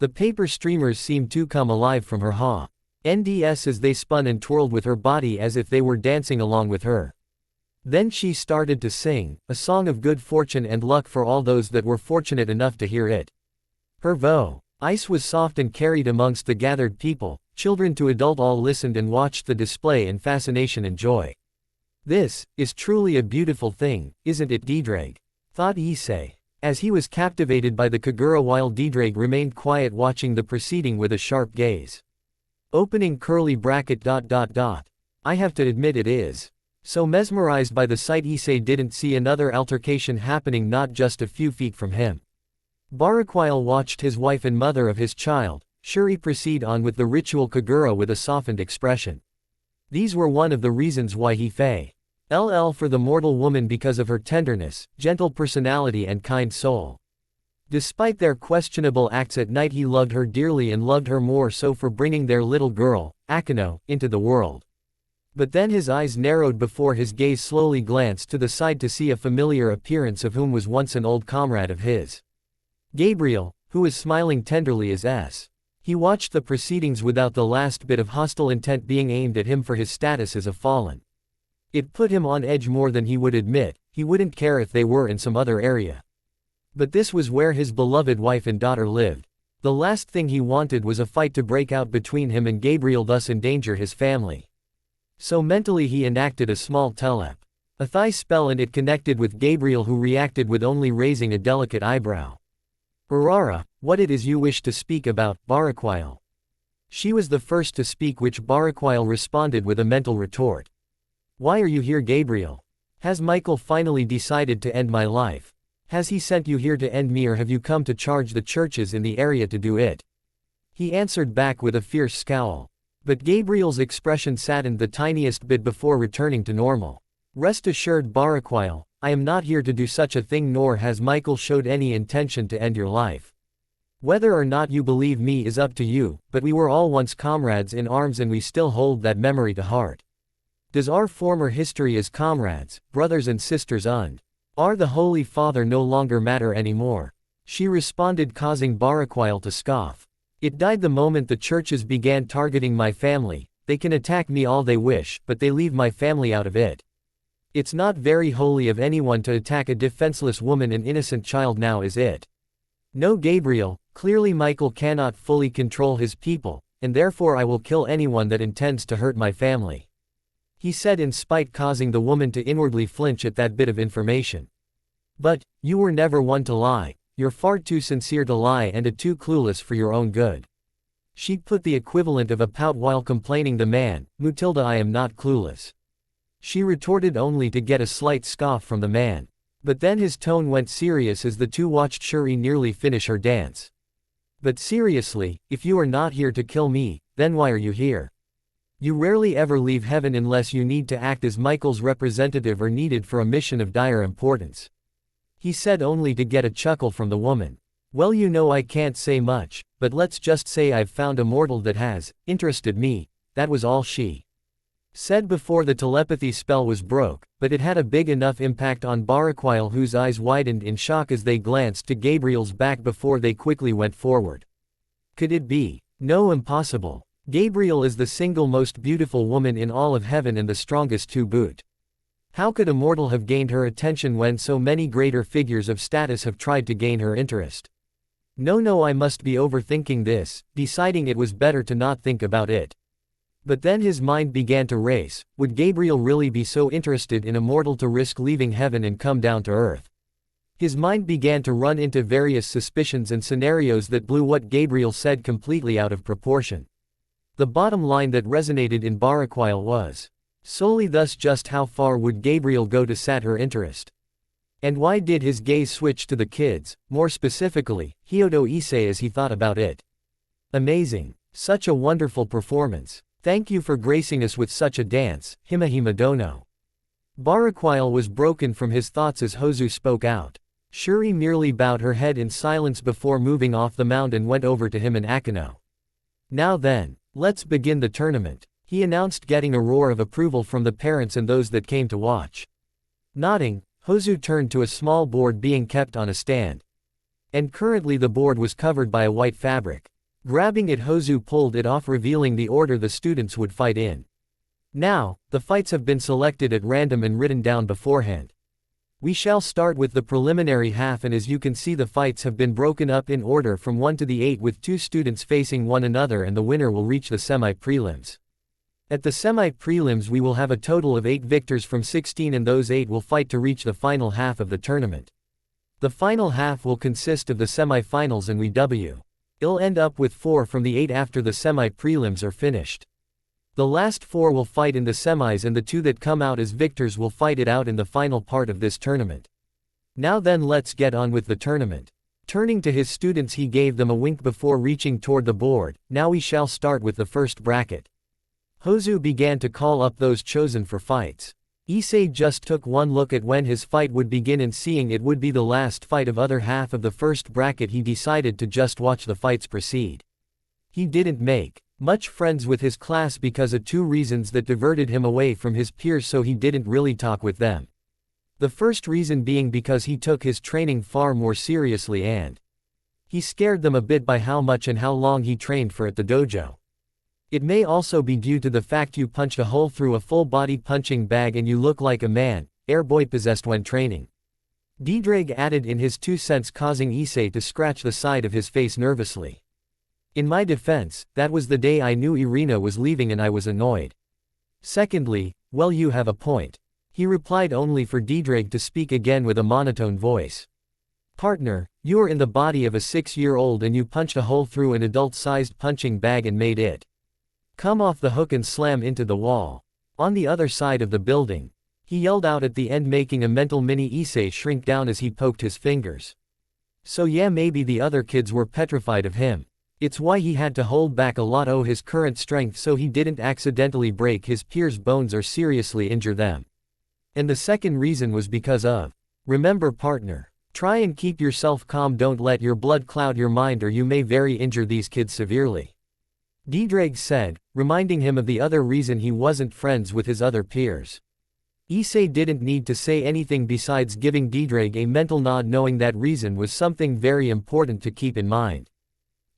The paper streamers seemed to come alive from her hands as they spun and twirled with her body as if they were dancing along with her. Then she started to sing, a song of good fortune and luck for all those that were fortunate enough to hear it. Her voice was soft and carried amongst the gathered people, children to adult all listened and watched the display in fascination and joy. This is truly a beautiful thing, isn't it, Diedreg? Thought Issei, as he was captivated by the Kagura while Diedreg remained quiet watching the proceeding with a sharp gaze. Opening curly bracket. I have to admit it is. So mesmerized by the sight Issei didn't see another altercation happening not just a few feet from him. Barakwile watched his wife and mother of his child, Shuri, proceed on with the ritual Kagura with a softened expression. These were one of the reasons why he fell for the mortal woman because of her tenderness, gentle personality and kind soul. Despite their questionable acts at night he loved her dearly and loved her more so for bringing their little girl, Akano, into the world. But then his eyes narrowed before his gaze slowly glanced to the side to see a familiar appearance of whom was once an old comrade of his. Gabriel, who was smiling tenderly as S. He watched the proceedings without the last bit of hostile intent being aimed at him for his status as a fallen. It put him on edge more than he would admit. He wouldn't care if they were in some other area. But this was where his beloved wife and daughter lived. The last thing he wanted was a fight to break out between him and Gabriel, thus endanger his family. So mentally he enacted a small telepathy spell and it connected with Gabriel, who reacted with only raising a delicate eyebrow. Urara, what it is you wish to speak about, Barakwile? She was the first to speak, which Barakwile responded with a mental retort. Why are you here, Gabriel? Has Michael finally decided to end my life? Has he sent you here to end me, or have you come to charge the churches in the area to do it? He answered back with a fierce scowl. But Gabriel's expression saddened the tiniest bit before returning to normal. Rest assured, Barakwile, I am not here to do such a thing, nor has Michael showed any intention to end your life. Whether or not you believe me is up to you, but we were all once comrades in arms and we still hold that memory to heart. Does our former history as comrades, brothers and sisters are the Holy Father no longer matter anymore? She responded, causing Barakwile to scoff. It died the moment the churches began targeting my family. They can attack me all they wish, but they leave my family out of it. It's not very holy of anyone to attack a defenseless woman and innocent child now, is it? No, Gabriel, clearly Michael cannot fully control his people, and therefore I will kill anyone that intends to hurt my family. He said in spite, causing the woman to inwardly flinch at that bit of information. But, you were never one to lie. You're far too sincere to lie and too clueless for your own good. She put the equivalent of a pout while complaining the man, Mutilda, I am not clueless. She retorted only to get a slight scoff from the man. But then his tone went serious as the two watched Shuri nearly finish her dance. But seriously, if you are not here to kill me, then why are you here? You rarely ever leave heaven unless you need to act as Michael's representative or needed for a mission of dire importance. He said only to get a chuckle from the woman. Well, you know, I can't say much, but let's just say I've found a mortal that has interested me. That was all she said before the telepathy spell was broke, but it had a big enough impact on Barakwile, whose eyes widened in shock as they glanced to Gabriel's back before they quickly went forward. Could it be? No, impossible. Gabriel is the single most beautiful woman in all of heaven and the strongest to boot. How could a mortal have gained her attention when so many greater figures of status have tried to gain her interest? No, I must be overthinking this, deciding it was better to not think about it. But then his mind began to race. Would Gabriel really be so interested in a mortal to risk leaving heaven and come down to earth? His mind began to run into various suspicions and scenarios that blew what Gabriel said completely out of proportion. The bottom line that resonated in Barakwile was solely thus: just how far would Gabriel go to sat her interest? And why did his gaze switch to the kids, more specifically, Hyodo Issei, as he thought about it? Amazing. Such a wonderful performance. Thank you for gracing us with such a dance, Himahima Dono. Barakwile was broken from his thoughts as Hozu spoke out. Shuri merely bowed her head in silence before moving off the mound and went over to him and Akano. Now then, let's begin the tournament, he announced, getting a roar of approval from the parents and those that came to watch. Nodding, Hozu turned to a small board being kept on a stand. And currently the board was covered by a white fabric. Grabbing it, Hozu pulled it off, revealing the order the students would fight in. Now, the fights have been selected at random and written down beforehand. We shall start with the preliminary half, and as you can see, the fights have been broken up in order from 1 to the 8, with 2 students facing one another, and the winner will reach the semi-prelims. At the semi-prelims we will have a total of 8 victors from 16, and those 8 will fight to reach the final half of the tournament. The final half will consist of the semi-finals, and we'll end up with 4 from the 8 after the semi-prelims are finished. The last 4 will fight in the semis, and the 2 that come out as victors will fight it out in the final part of this tournament. Now then, let's get on with the tournament. Turning to his students, he gave them a wink before reaching toward the board. Now we shall start with the first bracket. Hozu began to call up those chosen for fights. Issei just took one look at when his fight would begin, and seeing it would be the last fight of other half of the first bracket, he decided to just watch the fights proceed. He didn't make much friends with his class because of 2 reasons that diverted him away from his peers, so he didn't really talk with them. The first reason being because he took his training far more seriously, and he scared them a bit by how much and how long he trained for at the dojo. It may also be due to the fact you punched a hole through a full-body punching bag and you look like a man, boy possessed when training. Dietrich added in his 2 cents, causing Issei to scratch the side of his face nervously. In my defense, that was the day I knew Irina was leaving and I was annoyed. Secondly, well, you have a point. He replied, only for Dietrich to speak again with a monotone voice. Partner, you are in the body of a 6-year-old and you punched a hole through an adult-sized punching bag and made it come off the hook and slam into the wall. On the other side of the building. He yelled out at the end, making a mental mini Issei shrink down as he poked his fingers. So yeah, maybe the other kids were petrified of him. It's why he had to hold back a lot of his current strength so he didn't accidentally break his peers' bones or seriously injure them. And the second reason was because of, remember partner, try and keep yourself calm, don't let your blood cloud your mind or you may very injure these kids severely. Dietrich said, reminding him of the other reason he wasn't friends with his other peers. Issei didn't need to say anything besides giving Dietrich a mental nod, knowing that reason was something very important to keep in mind.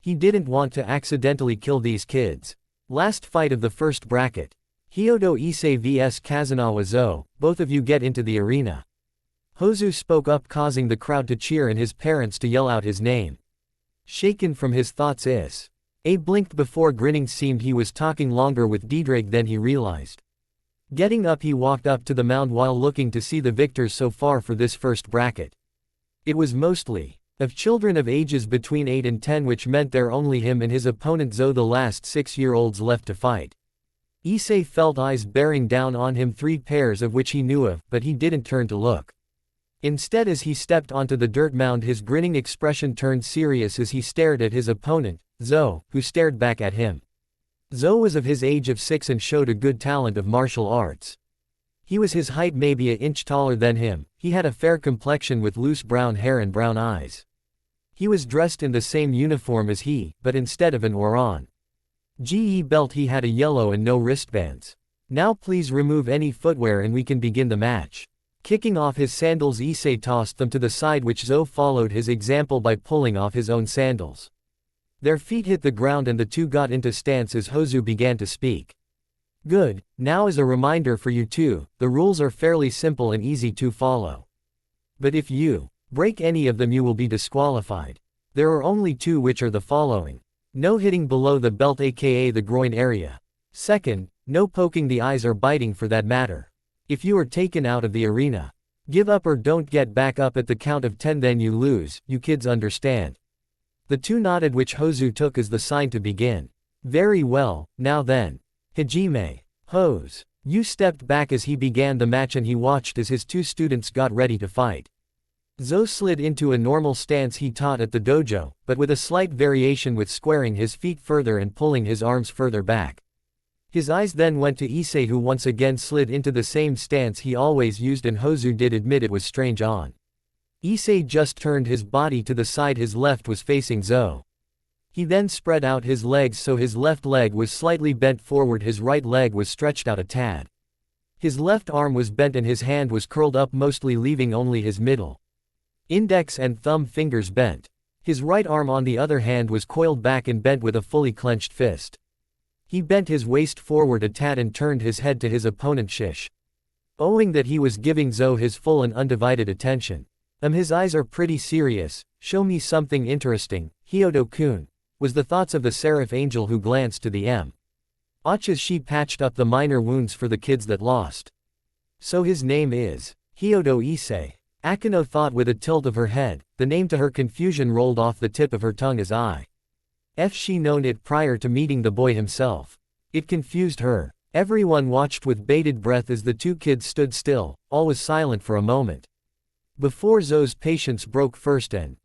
He didn't want to accidentally kill these kids. Last fight of the first bracket. Hyodo Issei vs Kazunawa Zo, both of you get into the arena. Hozu spoke up, causing the crowd to cheer and his parents to yell out his name. Shaken from his thoughts, Issei blinked before grinning. Seemed he was talking longer with Dietrich than he realized. Getting up, he walked up to the mound while looking to see the victors so far for this first bracket. It was mostly of children of ages between 8 and 10, which meant there only him and his opponent Zo, the last 6-year-olds left to fight. Issei felt eyes bearing down on him, 3 pairs of which he knew of, but he didn't turn to look. Instead, as he stepped onto the dirt mound, his grinning expression turned serious as he stared at his opponent, Zo, who stared back at him. Zo was of his age of 6 and showed a good talent of martial arts. He was his height, maybe an inch taller than him. He had a fair complexion with loose brown hair and brown eyes. He was dressed in the same uniform as he, but instead of an orange belt he had a yellow and no wristbands. Now please remove any footwear and we can begin the match. Kicking off his sandals, Issei tossed them to the side, which Zo followed his example by pulling off his own sandals. Their feet hit the ground and the 2 got into stance as Hozu began to speak. Good, now as a reminder for you 2, the rules are fairly simple and easy to follow. But if you break any of them you will be disqualified. There are only 2, which are the following. No hitting below the belt, aka the groin area. Second, no poking the eyes or biting for that matter. If you are taken out of the arena, give up or don't get back up at the count of 10, then you lose. You kids understand? The 2 nodded, which Hozu took as the sign to begin. Very well, now then. Hajime. Hose. You stepped back as he began the match and he watched as his 2 students got ready to fight. Zo slid into a normal stance he taught at the dojo, but with a slight variation, with squaring his feet further and pulling his arms further back. His eyes then went to Issei, who once again slid into the same stance he always used, and Hozu did admit it was strange on. Issei just turned his body to the side, his left was facing Zo. He then spread out his legs so his left leg was slightly bent forward, his right leg was stretched out a tad. His left arm was bent and his hand was curled up mostly, leaving only his middle index and thumb fingers bent. His right arm on the other hand was coiled back and bent with a fully clenched fist. He bent his waist forward a tad and turned his head to his opponent Shish. Owing that he was giving Zou his full and undivided attention. His eyes are pretty serious, show me something interesting, Hyodo-kun, was the thoughts of the seraph angel who glanced to the Och as she patched up the minor wounds for the kids that lost. So his name is Hyodo Issei. Akino thought with a tilt of her head, the name to her confusion rolled off the tip of her tongue as she known it prior to meeting the boy himself. It confused her. Everyone watched with bated breath as the two kids stood still, all was silent for a moment. Before Zou's patience broke first and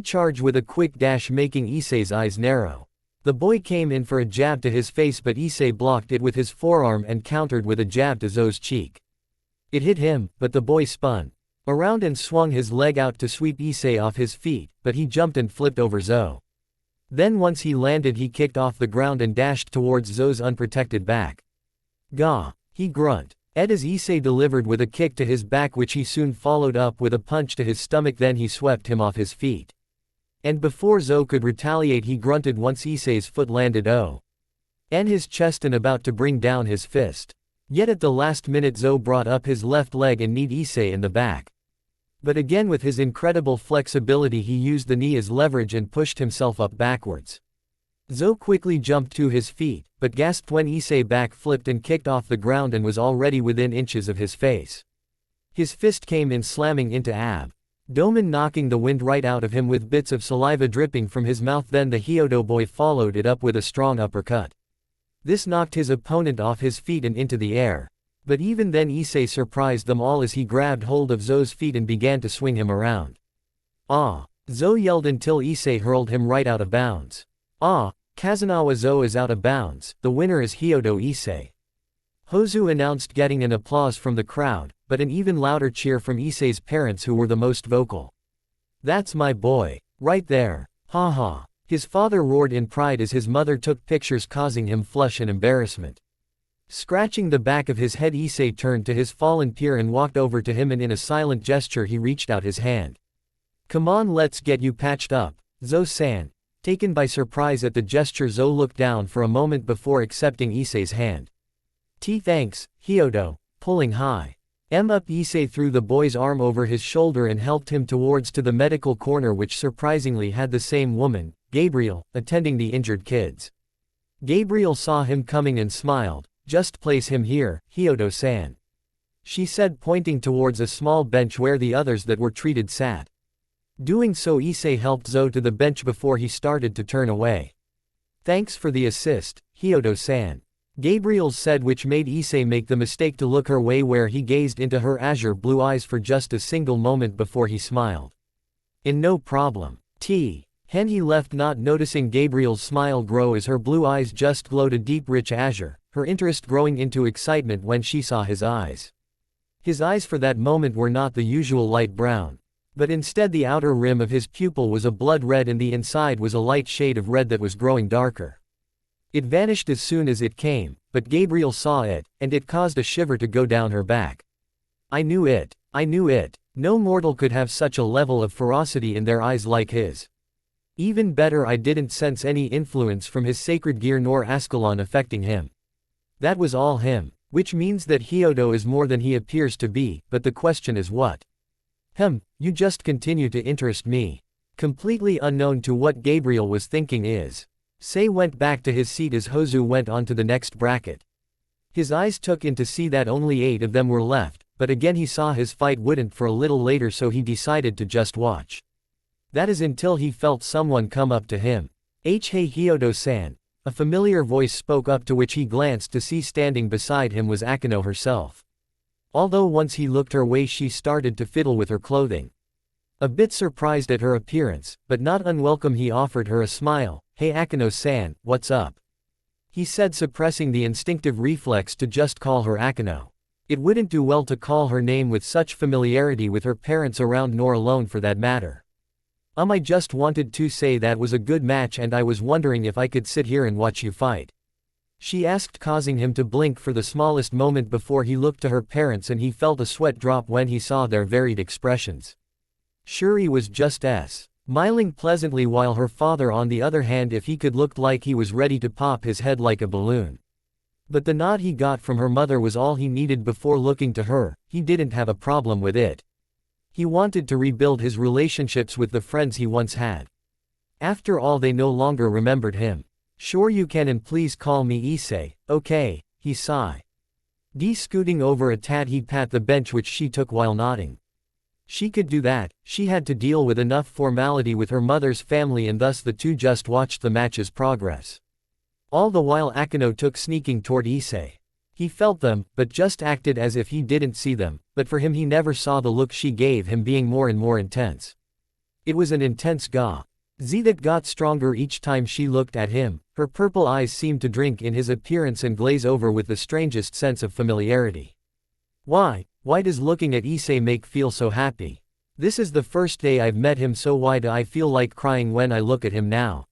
charge with a quick dash making Issei's eyes narrow. The boy came in for a jab to his face but Issei blocked it with his forearm and countered with a jab to Zou's cheek. It hit him, but the boy spun around and swung his leg out to sweep Issei off his feet, but he jumped and flipped over Zou. Then once he landed he kicked off the ground and dashed towards Zou's unprotected back. Gah! He grunt. As Issei delivered with a kick to his back which he soon followed up with a punch to his stomach then he swept him off his feet. And before Zou could retaliate he grunted once Issei's foot landed on his chest and about to bring down his fist. Yet at the last minute Zou brought up his left leg and kneed Issei in the back. But again with his incredible flexibility he used the knee as leverage and pushed himself up backwards. Zou quickly jumped to his feet, but gasped when Issei back flipped and kicked off the ground and was already within inches of his face. His fist came in slamming into Doman knocking the wind right out of him with bits of saliva dripping from his mouth then the Hyodo boy followed it up with a strong uppercut. This knocked his opponent off his feet and into the air. But even then Issei surprised them all as he grabbed hold of Zou's feet and began to swing him around. Ah! Zou yelled until Issei hurled him right out of bounds. Ah! Kazunawa Zou is out of bounds, the winner is Hyodo Issei. Hozu announced getting an applause from the crowd, but an even louder cheer from Issei's parents who were the most vocal. That's my boy. Right there. Ha ha. His father roared in pride as his mother took pictures causing him flush and embarrassment. Scratching the back of his head Issei turned to his fallen peer and walked over to him and in a silent gesture he reached out his hand. Come on let's get you patched up, Zou-san. Taken by surprise at the gesture Zou looked down for a moment before accepting Issei's hand. Thanks, Hyodo, pulling high. Up Issei threw the boy's arm over his shoulder and helped him towards to the medical corner which surprisingly had the same woman, Gabriel, attending the injured kids. Gabriel saw him coming and smiled. Just place him here, Hyodo-san. She said pointing towards a small bench where the others that were treated sat. Doing so Issei helped Zou to the bench before he started to turn away. Thanks for the assist, Hyodo-san. Gabriel said which made Issei make the mistake to look her way where he gazed into her azure blue eyes for just a single moment before he smiled. No problem. Hen he left not noticing Gabriel's smile grow as her blue eyes just glowed a deep rich azure, her interest growing into excitement when she saw his eyes. His eyes for that moment were not the usual light brown. But instead the outer rim of his pupil was a blood red and the inside was a light shade of red that was growing darker. It vanished as soon as it came, but Gabriel saw it, and it caused a shiver to go down her back. I knew it. No mortal could have such a level of ferocity in their eyes like his. Even better I didn't sense any influence from his sacred gear nor Ascalon affecting him. That was all him, which means that Hyodo is more than he appears to be, but the question is what? You just continue to interest me. Completely unknown to what Gabriel was thinking Issei went back to his seat as Hozu went on to the next bracket. His eyes took in to see that only 8 of them were left, but again he saw his fight wouldn't for a little later so he decided to just watch. That is until he felt someone come up to him. Hey Hyodo-san. A familiar voice spoke up to which he glanced to see standing beside him was Akino herself. Although once he looked her way she started to fiddle with her clothing. A bit surprised at her appearance, but not unwelcome he offered her a smile. Hey Akino-san, what's up? He said suppressing the instinctive reflex to just call her Akino. It wouldn't do well to call her name with such familiarity with her parents around nor alone for that matter. I just wanted to say that was a good match and I was wondering if I could sit here and watch you fight. She asked causing him to blink for the smallest moment before he looked to her parents and he felt a sweat drop when he saw their varied expressions. Shuri was just smiling pleasantly, while her father on the other hand, if he could, looked like he was ready to pop his head like a balloon. But the nod he got from her mother was all he needed before looking to her. He didn't have a problem with it. He wanted to rebuild his relationships with the friends he once had. After all, they no longer remembered him. Sure you can, and please call me Issei, okay, he sighed. Scooting over a tad, he pat the bench which she took while nodding. She could do that. She had to deal with enough formality with her mother's family, and thus the two just watched the match's progress. All the while Akeno took sneaking toward Issei. He felt them, but just acted as if he didn't see them, but for him he never saw the look she gave him being more and more intense. It was an intense gaze that got stronger each time she looked at him. Her purple eyes seemed to drink in his appearance and glaze over with the strangest sense of familiarity. Why does looking at Issei make feel so happy? This is the first day I've met him, so why do I feel like crying when I look at him now?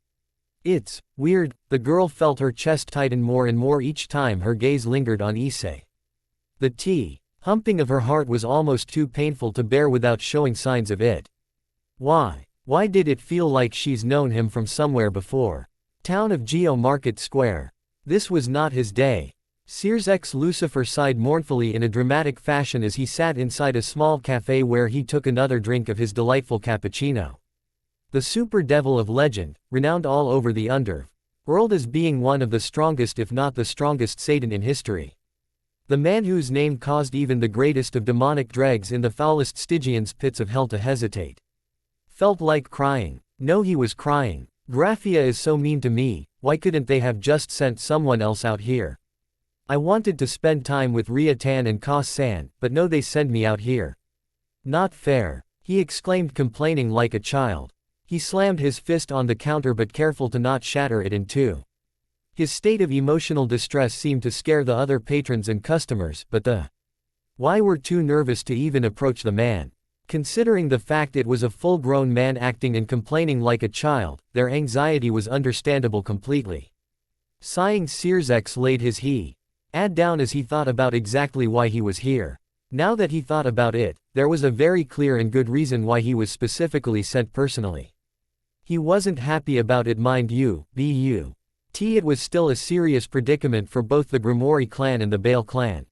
It's weird. The girl felt her chest tighten more and more each time her gaze lingered on Issei. The humping of her heart was almost too painful to bear without showing signs of it. Why did it feel like she's known him from somewhere before? Town of Geo Market Square. This was not his day. Sears X Lucifer sighed mournfully in a dramatic fashion as he sat inside a small cafe where he took another drink of his delightful cappuccino. The super devil of legend, renowned all over the underworld as being one of the strongest if not the strongest Satan in history. The man whose name caused even the greatest of demonic dregs in the foulest Stygian's pits of hell to hesitate. Felt like crying. No, he was crying. Graphia is so mean to me. Why couldn't they have just sent someone else out here? I wanted to spend time with Ria-tan and Ka-san, but no, they send me out here. Not fair, he exclaimed, complaining like a child. He slammed his fist on the counter, but careful to not shatter it in two. His state of emotional distress seemed to scare the other patrons and customers, but why were too nervous to even approach the man. Considering the fact it was a full-grown man acting and complaining like a child, their anxiety was understandable completely. Sighing, Sears X laid his head down as he thought about exactly why he was here. Now that he thought about it, there was a very clear and good reason why he was specifically sent personally. He wasn't happy about it, mind you, it was still a serious predicament for both the Grimoire clan and the Bale clan.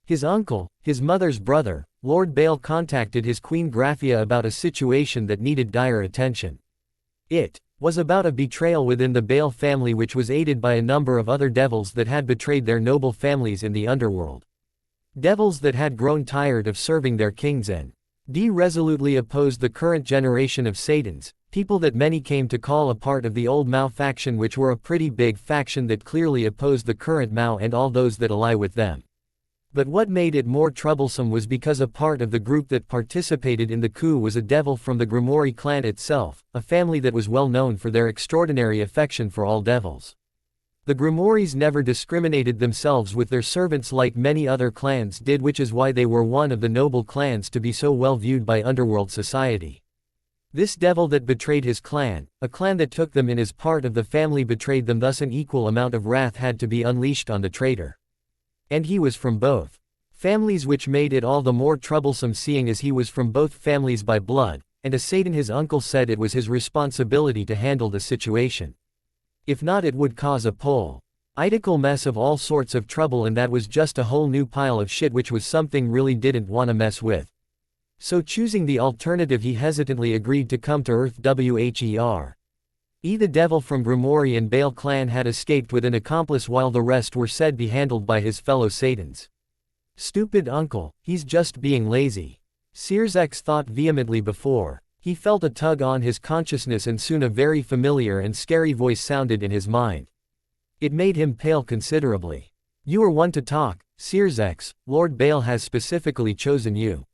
His uncle, his mother's brother, Lord Bale, contacted his queen Graphia about a situation that needed dire attention. It was about a betrayal within the Bale family, which was aided by a number of other devils that had betrayed their noble families in the underworld. Devils that had grown tired of serving their kings and resolutely opposed the current generation of Satans, people that many came to call a part of the old Mao faction, which were a pretty big faction that clearly opposed the current Mao and all those that ally with them. But what made it more troublesome was because a part of the group that participated in the coup was a devil from the Grimoire clan itself, a family that was well known for their extraordinary affection for all devils. The Grimoires never discriminated themselves with their servants like many other clans did, which is why they were one of the noble clans to be so well viewed by underworld society. This devil that betrayed his clan, a clan that took them in as part of the family, betrayed them, thus an equal amount of wrath had to be unleashed on the traitor. And he was from both families, which made it all the more troublesome seeing as he was from both families by blood, and as Satan his uncle said, it was his responsibility to handle the situation. If not, it would cause a political mess of all sorts of trouble, and that was just a whole new pile of shit, which was something really didn't want to mess with. So choosing the alternative, he hesitantly agreed to come to Earth. The devil from Grimoire and Bale clan had escaped with an accomplice, while the rest were said be handled by his fellow Satans. Stupid uncle, he's just being lazy. Sears X thought vehemently before. He felt a tug on his consciousness, and soon a very familiar and scary voice sounded in his mind. It made him pale considerably. You are one to talk, Sears X. Lord Bale has specifically chosen you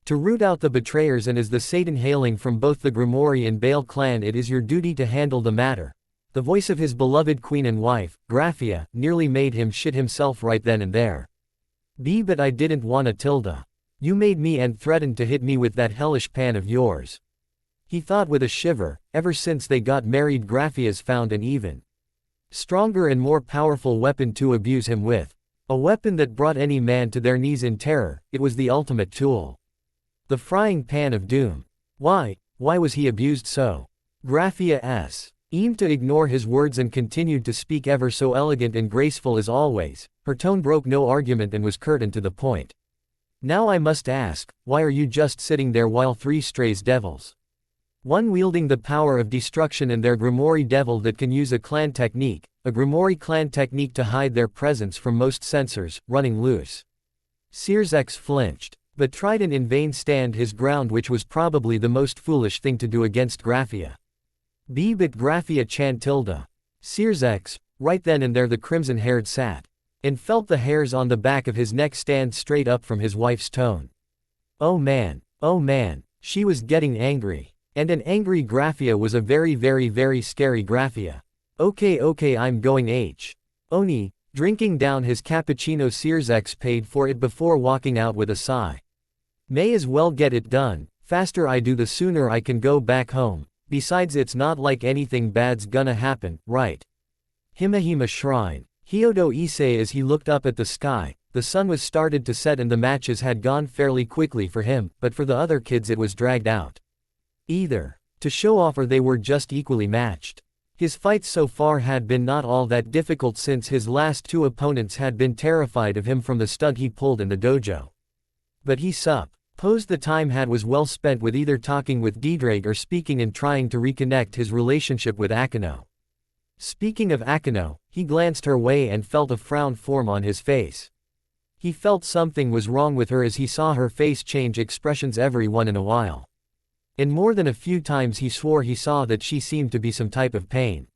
to root out the betrayers, and as the Satan hailing from both the Grimoire and Bale clan, it is your duty to handle the matter. The voice of his beloved queen and wife, Graphia, nearly made him shit himself right then and there. But I didn't wanna Tilda. You made me and threatened to hit me with that hellish pan of yours. He thought with a shiver. Ever since they got married, Graphia's found an even stronger and more powerful weapon to abuse him with. A weapon that brought any man to their knees in terror. It was the ultimate tool. The frying pan of doom. Why Why was he abused so? Graphia aimed to ignore his words and continued to speak ever so elegant and graceful as always. Her tone broke no argument and was curt and to the point. Now I must ask, why are you just sitting there while 3 strays devils? One wielding the power of destruction and their Grimoire devil that can use a Grimoire clan technique to hide their presence from most censors, running loose. Issei flinched, but tried in vain stand his ground, which was probably the most foolish thing to do against Graphia. But Graphia chantilda. Issei, right then and there the crimson-haired sat, and felt the hairs on the back of his neck stand straight up from his wife's tone. Oh man, she was getting angry. And an angry Graphia was a very scary Graphia. Okay, I'm going Oni, drinking down his cappuccino. Issei paid for it before walking out with a sigh. May as well get it done, faster I do the sooner I can go back home, besides it's not like anything bad's gonna happen, right? Himahima Shrine. Hyodo Issei as he looked up at the sky, the sun was started to set and the matches had gone fairly quickly for him, but for the other kids it was dragged out. Either to show off or they were just equally matched. His fights so far had been not all that difficult since his last 2 opponents had been terrified of him from the stunt he pulled in the dojo. But he supposed the time was well spent with either talking with Diedrich or speaking and trying to reconnect his relationship with Akeno. Speaking of Akeno, he glanced her way and felt a frown form on his face. He felt something was wrong with her as he saw her face change expressions every once in a while. And more than a few times he swore he saw that she seemed to be some type of pain.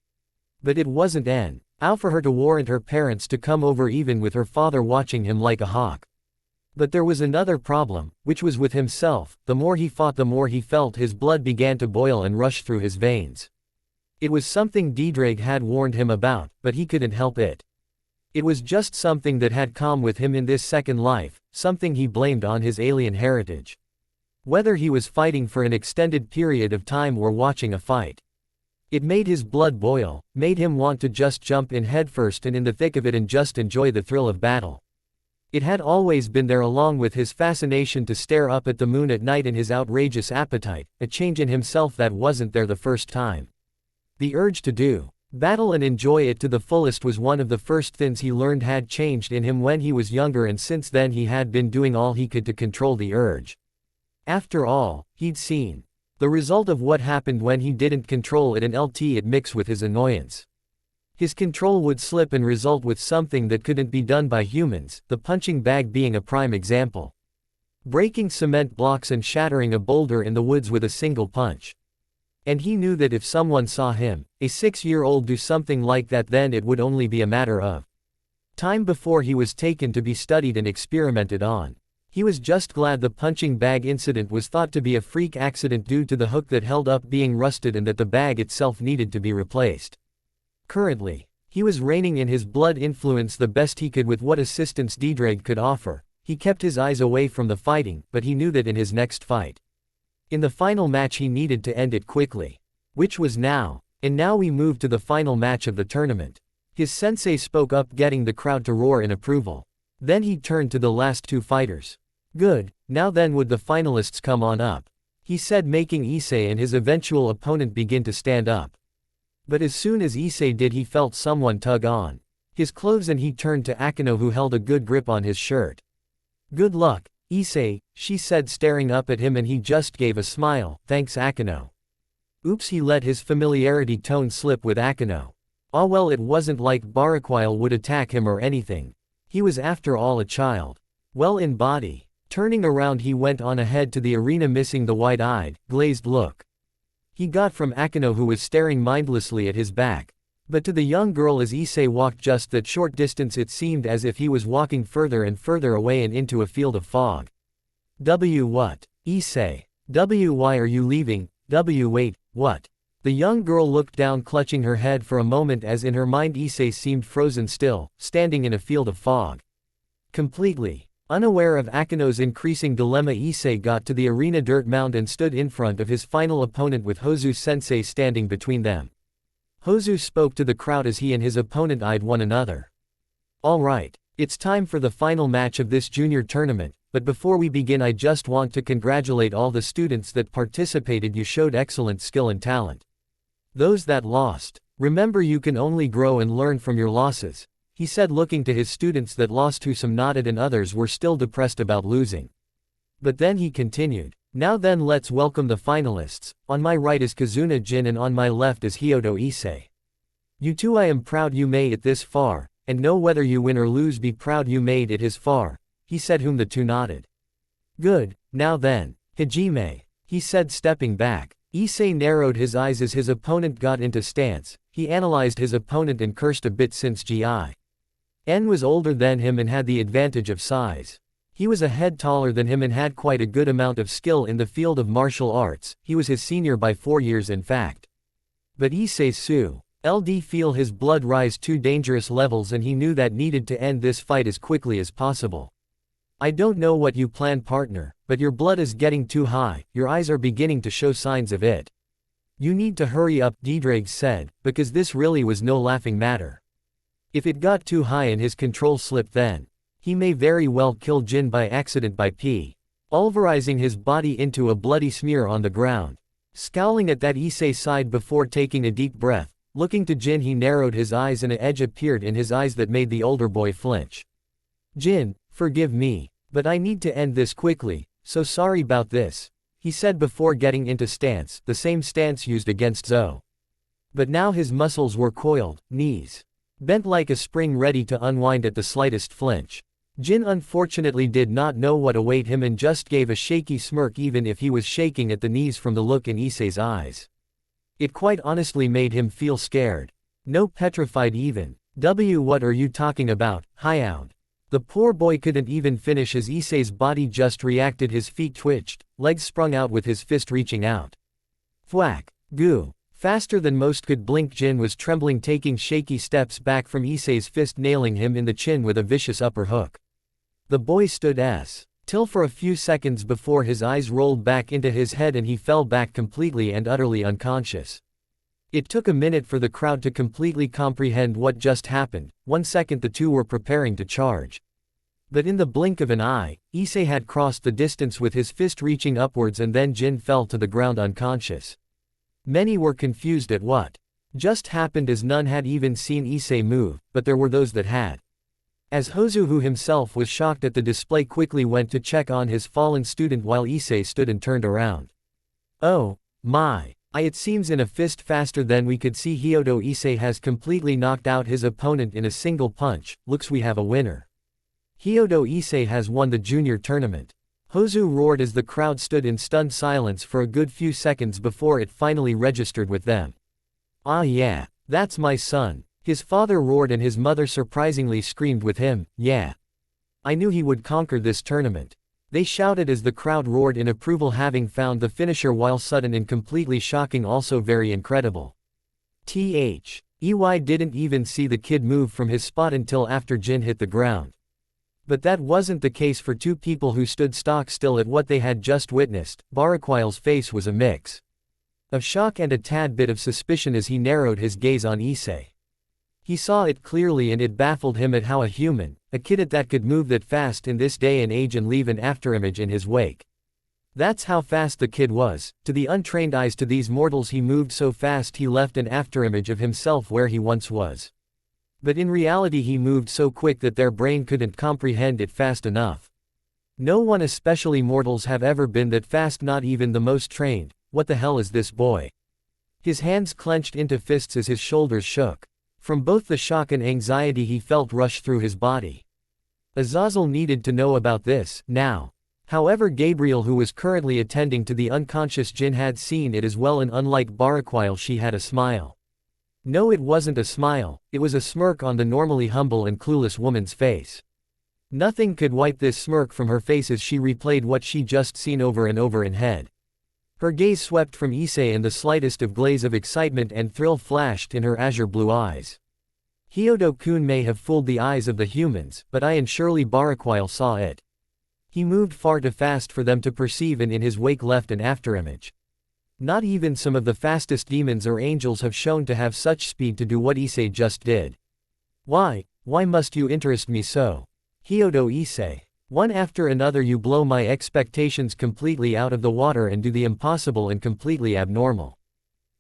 But it wasn't enough for her to warrant her parents to come over, even with her father watching him like a hawk. But there was another problem, which was with himself. The more he fought, the more he felt his blood began to boil and rush through his veins. It was something Diedrich had warned him about, but he couldn't help it. It was just something that had come with him in this second life, something he blamed on his alien heritage. Whether he was fighting for an extended period of time or watching a fight. It made his blood boil, made him want to just jump in headfirst and in the thick of it and just enjoy the thrill of battle. It had always been there, along with his fascination to stare up at the moon at night and his outrageous appetite, a change in himself that wasn't there the first time. The urge to do battle and enjoy it to the fullest was one of the first things he learned had changed in him when he was younger, and since then he had been doing all he could to control the urge. After all, he'd seen the result of what happened when he didn't control it, and it mixed with his annoyance. His control would slip and result with something that couldn't be done by humans, the punching bag being a prime example. Breaking cement blocks and shattering a boulder in the woods with a single punch. And he knew that if someone saw him, a 6-year-old, do something like that, then it would only be a matter of time before he was taken to be studied and experimented on. He was just glad the punching bag incident was thought to be a freak accident due to the hook that held up being rusted and that the bag itself needed to be replaced. Currently, he was reining in his blood influence the best he could with what assistance Diedrich could offer. He kept his eyes away from the fighting, but he knew that in his next fight, in the final match, he needed to end it quickly. Which was now. And now we moved to the final match of the tournament. His sensei spoke up, getting the crowd to roar in approval. Then he turned to the last 2 fighters. Good, now then would the finalists come on up? He said, making Issei and his eventual opponent begin to stand up. But as soon as Issei did, he felt someone tug on his clothes and he turned to Akeno, who held a good grip on his shirt. Good luck, Issei, she said, staring up at him, and he just gave a smile. Thanks, Akeno. Oops, he let his familiarity tone slip with Akeno. Ah well, it wasn't like Baraquile would attack him or anything. He was after all a child. Well, in body. Turning around, he went on ahead to the arena, missing the wide-eyed, glazed look he got from Akeno, who was staring mindlessly at his back. But to the young girl, as Issei walked just that short distance, it seemed as if he was walking further and further away and into a field of fog. What? Issei. Why are you leaving? Wait, what? The young girl looked down, clutching her head for a moment, as in her mind Issei seemed frozen still, standing in a field of fog. Completely unaware of Akeno's increasing dilemma, Issei got to the arena dirt mound and stood in front of his final opponent with Hozu-sensei standing between them. Hozu spoke to the crowd as he and his opponent eyed one another. Alright, it's time for the final match of this junior tournament. but before we begin I just want to congratulate all the students that participated. You showed excellent skill and talent. Those that lost, remember you can only grow and learn from your losses, he said looking to his students that lost who some nodded and others were still depressed about losing. But then he continued, now then let's welcome the finalists. On my right is Kazuna Jin and on my left is Hyodo Issei. You two, I am proud you made it this far, and know whether you win or lose be proud you made it as far, he said whom the two nodded. Good, now then, Hajime, he said stepping back. Issei narrowed his eyes as his opponent got into stance. He analyzed his opponent and cursed a bit since N was older than him and had the advantage of size. He was a head taller than him and had quite a good amount of skill in the field of martial arts. He was his senior by 4 years in fact. But Issei LD feel his blood rise to dangerous levels and he knew that needed to end this fight as quickly as possible. I don't know what you plan partner, but your blood is getting too high, your eyes are beginning to show signs of it. You need to hurry up, Diedrag said, because this really was no laughing matter. If it got too high and his control slipped then, he may very well kill Jin by accident by pulverizing his body into a bloody smear on the ground. Scowling at that Issei sighed before taking a deep breath. Looking to Jin he narrowed his eyes and an edge appeared in his eyes that made the older boy flinch. Jin, forgive me, but I need to end this quickly, so sorry about this, he said before getting into stance, the same stance used against Zou. But now his muscles were coiled, knees bent like a spring ready to unwind at the slightest flinch. Jin unfortunately did not know what awaited him and just gave a shaky smirk even if he was shaking at the knees from the look in Issei's eyes. It quite honestly made him feel scared. No petrified even. What are you talking about, Hyoud? The poor boy couldn't even finish as Issei's body just reacted, his feet twitched, legs sprung out with his fist reaching out. Thwack. Goo. Faster than most could blink. Jin was trembling, taking shaky steps back from Issei's fist, nailing him in the chin with a vicious upper hook. The boy stood still for a few seconds before his eyes rolled back into his head and he fell back completely and utterly unconscious. It took a minute for the crowd to completely comprehend what just happened. 1 second the two were preparing to charge. But in the blink of an eye, Issei had crossed the distance with his fist reaching upwards and then Jin fell to the ground unconscious. Many were confused at what just happened as none had even seen Issei move, but there were those that had. As Hozu, who himself was shocked at the display, quickly went to check on his fallen student while Issei stood and turned around. Oh, my. It seems in a fist faster than we could see. Hyodo Issei has completely knocked out his opponent in a single punch. Looks we have a winner. Hyodo Issei has won the junior tournament. Hozu roared as the crowd stood in stunned silence for a good few seconds before it finally registered with them. Ah yeah, that's my son. His father roared and his mother surprisingly screamed with him, yeah. I knew he would conquer this tournament. They shouted as the crowd roared in approval, having found the finisher while sudden and completely shocking, also very incredible. EY didn't even see the kid move from his spot until after Jin hit the ground. But that wasn't the case for two people who stood stock still at what they had just witnessed. Baraquil's face was a mix of shock and a tad bit of suspicion as he narrowed his gaze on Issei. He saw it clearly and it baffled him at how a human, a kid at that, could move that fast in this day and age and leave an afterimage in his wake. That's how fast the kid was. To the untrained eyes, to these mortals, he moved so fast he left an afterimage of himself where he once was. But in reality he moved so quick that their brain couldn't comprehend it fast enough. No one, especially mortals, have ever been that fast, not even the most trained. What the hell is this boy? His hands clenched into fists as his shoulders shook. From both the shock and anxiety he felt rush through his body. Azazel needed to know about this, now. However, Gabriel, who was currently attending to the unconscious Jin, had seen it as well, and unlike Baraquil, she had a smile. No, it wasn't a smile, it was a smirk on the normally humble and clueless woman's face. Nothing could wipe this smirk from her face as she replayed what she just seen over and over in head. Her gaze swept from Issei and the slightest of glaze of excitement and thrill flashed in her azure blue eyes. Hyodo-kun may have fooled the eyes of the humans, but and surely Baraquil saw it. He moved far too fast for them to perceive, and in his wake left an afterimage. Not even some of the fastest demons or angels have shown to have such speed to do what Issei just did. Why must you interest me so? Hyodo Issei. One after another you blow my expectations completely out of the water and do the impossible and completely abnormal.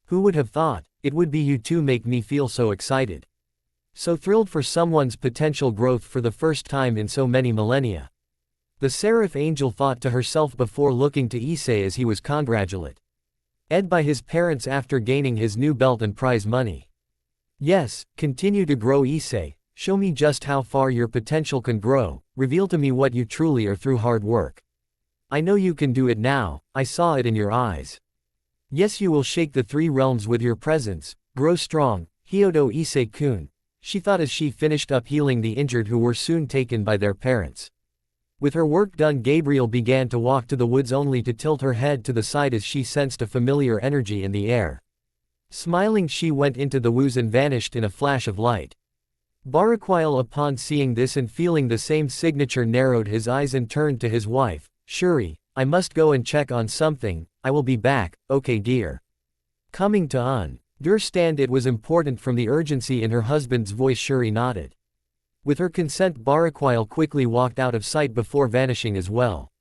Who would have thought? It would be you two make me feel so excited. So thrilled for someone's potential growth for the first time in so many millennia. The seraph angel thought to herself before looking to Issei as he was congratulated by his parents after gaining his new belt and prize money. Yes, continue to grow Issei, show me just how far your potential can grow, reveal to me what you truly are through hard work. I know you can do it now, I saw it in your eyes. Yes, you will shake the three realms with your presence, grow strong, Hyodo Issei-kun, she thought as she finished up healing the injured who were soon taken by their parents. With her work done, Gabriel began to walk to the woods only to tilt her head to the side as she sensed a familiar energy in the air. Smiling, she went into the woods and vanished in a flash of light. Barakwile, upon seeing this and feeling the same signature, narrowed his eyes and turned to his wife. Shuri, I must go and check on something, I will be back, okay dear. Coming to understand it was important from the urgency in her husband's voice, Shuri nodded. With her consent, Barakwile quickly walked out of sight before vanishing as well.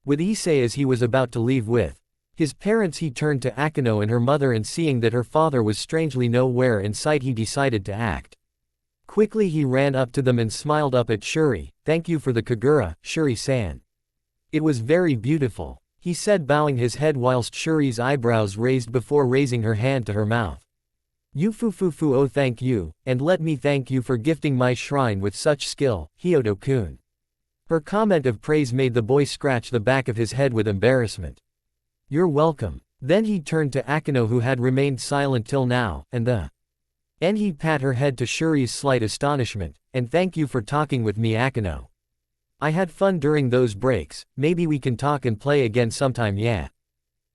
With Issei as he was about to leave with his parents, he turned to Akano and her mother, and seeing that her father was strangely nowhere in sight, he decided to act. Quickly he ran up to them and smiled up at Shuri. Thank you for the kagura, Shuri-san. It was very beautiful, he said, bowing his head whilst Shuri's eyebrows raised before raising her hand to her mouth. Yufufufu, oh thank you, and let me thank you for gifting my shrine with such skill, Hyodo-kun. Her comment of praise made the boy scratch the back of his head with embarrassment. You're welcome. Then he turned to Akano, who had remained silent till now, and he pat her head to Shuri's slight astonishment, and thank you for talking with me, Akano. I had fun during those breaks, maybe we can talk and play again sometime, yeah?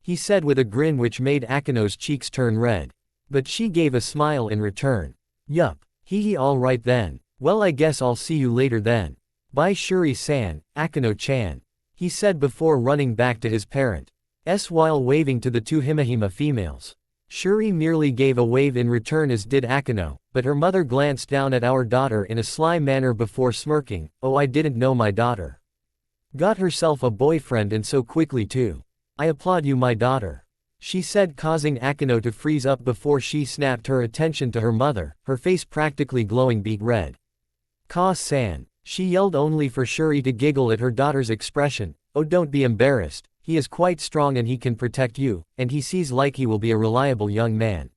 He said with a grin which made Akano's cheeks turn red. But she gave a smile in return. Yup. Hee alright then. Well, I guess I'll see you later then. Bye Shuri-san, Akano-chan. He said before running back to his parents while waving to the two Himahima females. Shuri merely gave a wave in return, as did Akano, but her mother glanced down at our daughter in a sly manner before smirking. Oh, I didn't know my daughter got herself a boyfriend, and so quickly too. I applaud you, my daughter, she said, causing Akano to freeze up before she snapped her attention to her mother, her face practically glowing beet red. Ka-san, she yelled, only for Shuri to giggle at her daughter's expression. Oh, don't be embarrassed, he is quite strong and he can protect you, and he sees like he will be a reliable young man.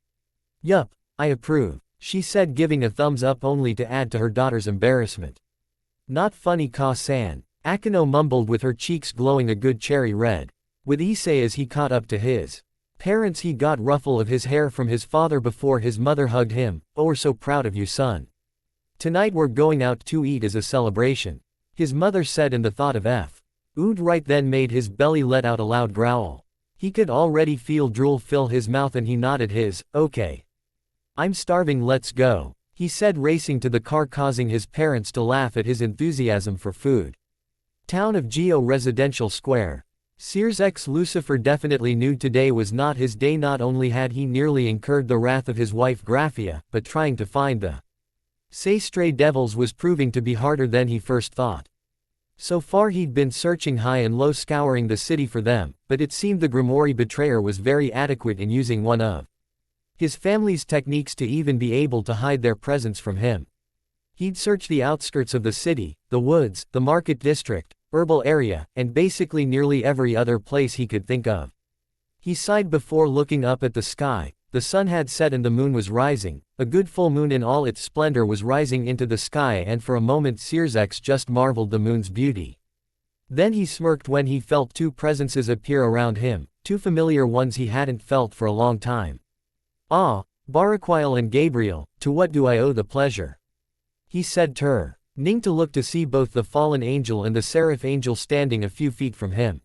Yup, I approve, she said, giving a thumbs up only to add to her daughter's embarrassment. Not funny, Ka-san, Akano mumbled with her cheeks glowing a good cherry red. With Issei as he caught up to his parents, he got ruffle of his hair from his father before his mother hugged him. Oh, we're so proud of you, son. Tonight we're going out to eat as a celebration, his mother said, and the thought of food right then made his belly let out a loud growl. He could already feel drool fill his mouth and he nodded his, okay. I'm starving, let's go, he said, racing to the car, causing his parents to laugh at his enthusiasm for food. Town of Geo Residential Square. Sears X Lucifer definitely knew today was not his day. Not only had he nearly incurred the wrath of his wife Graphia, but trying to find the stray devils was proving to be harder than he first thought. So far he'd been searching high and low, scouring the city for them, but it seemed the Grimoire betrayer was very adequate in using one of his family's techniques to even be able to hide their presence from him. He'd searched the outskirts of the city, the woods, the market district, herbal area, and basically nearly every other place he could think of. He sighed before looking up at the sky. The sun had set and the moon was rising. A good full moon in all its splendor was rising into the sky, and for a moment Searsex just marveled the moon's beauty. Then he smirked when he felt two presences appear around him, two familiar ones he hadn't felt for a long time. Ah, Barakwile and Gabriel, to what do I owe the pleasure? He said, turning to look to see both the fallen angel and the seraph angel standing a few feet from him.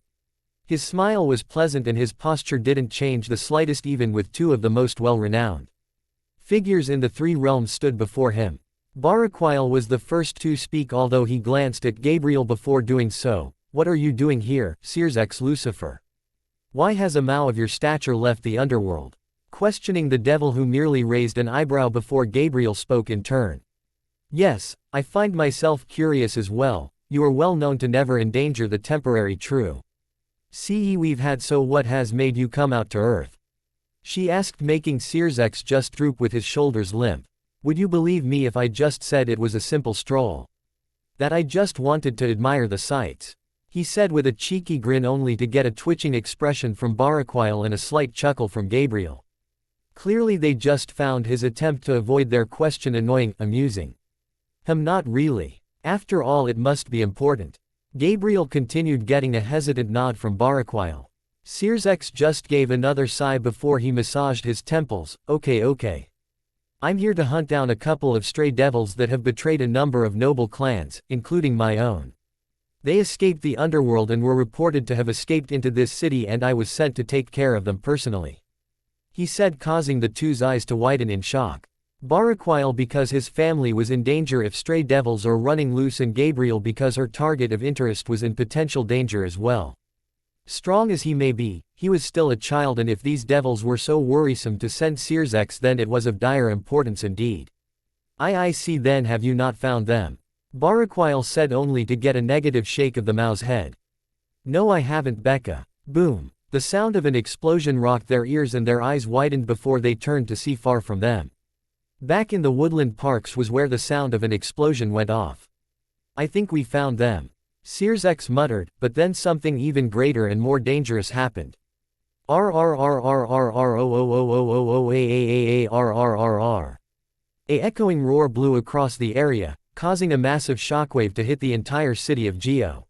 His smile was pleasant and his posture didn't change the slightest, even with two of the most well-renowned figures in the three realms stood before him. Barakwile was the first to speak, although he glanced at Gabriel before doing so. What are you doing here, Sears X Lucifer? Why has a Mao of your stature left the underworld? Questioning the devil, who merely raised an eyebrow before Gabriel spoke in turn. Yes, I find myself curious as well. you are well known to never endanger the temporary true. Ce we've had, so what has made you come out to Earth? She asked, making Issei just droop with his shoulders limp. Would you believe me if I just said it was a simple stroll? That I just wanted to admire the sights? He said with a cheeky grin, only to get a twitching expression from Baraquile and a slight chuckle from Gabriel. Clearly they just found his attempt to avoid their question annoying, amusing. Not really. After all, it must be important. Gabriel continued, getting a hesitant nod from Baraquile. Issei just gave another sigh before he massaged his temples. Okay. I'm here to hunt down a couple of stray devils that have betrayed a number of noble clans, including my own. They escaped the underworld and were reported to have escaped into this city, and I was sent to take care of them personally. He said, causing the two's eyes to widen in shock. Baraquile because his family was in danger if stray devils are running loose, and Gabriel because her target of interest was in potential danger as well. Strong as he may be, he was still a child, and if these devils were so worrisome to send Issei, then it was of dire importance indeed. I see. Then have you not found them? Baraquile said, only to get a negative shake of the Mao's head. No, I haven't, Becca. Boom. The sound of an explosion rocked their ears, and their eyes widened before they turned to see far from them. Back in the woodland parks was where the sound of an explosion went off. I think we found them. Issei muttered, but then something even greater and more dangerous happened. R. A echoing roar blew across the area, causing a massive shockwave to hit the entire city of Geo.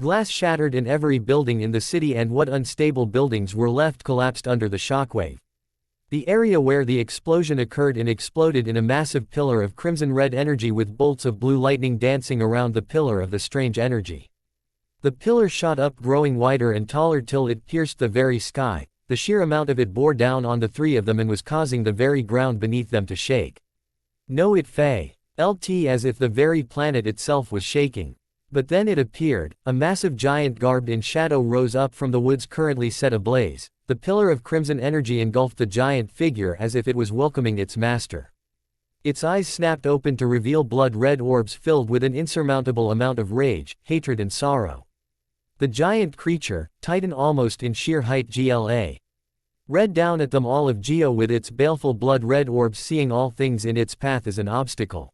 Glass shattered in every building in the city, and what unstable buildings were left collapsed under the shockwave. The area where the explosion occurred exploded in a massive pillar of crimson-red energy, with bolts of blue lightning dancing around the pillar of the strange energy. The pillar shot up, growing wider and taller till it pierced the very sky. The sheer amount of it bore down on the three of them and was causing the very ground beneath them to shake. No, it felt as if the very planet itself was shaking. But then it appeared, a massive giant garbed in shadow rose up from the woods currently set ablaze. The pillar of crimson energy engulfed the giant figure as if it was welcoming its master. Its eyes snapped open to reveal blood-red orbs filled with an insurmountable amount of rage, hatred and sorrow. The giant creature, Titan almost in sheer height, read down at them all of Geo with its baleful blood-red orbs, seeing all things in its path as an obstacle.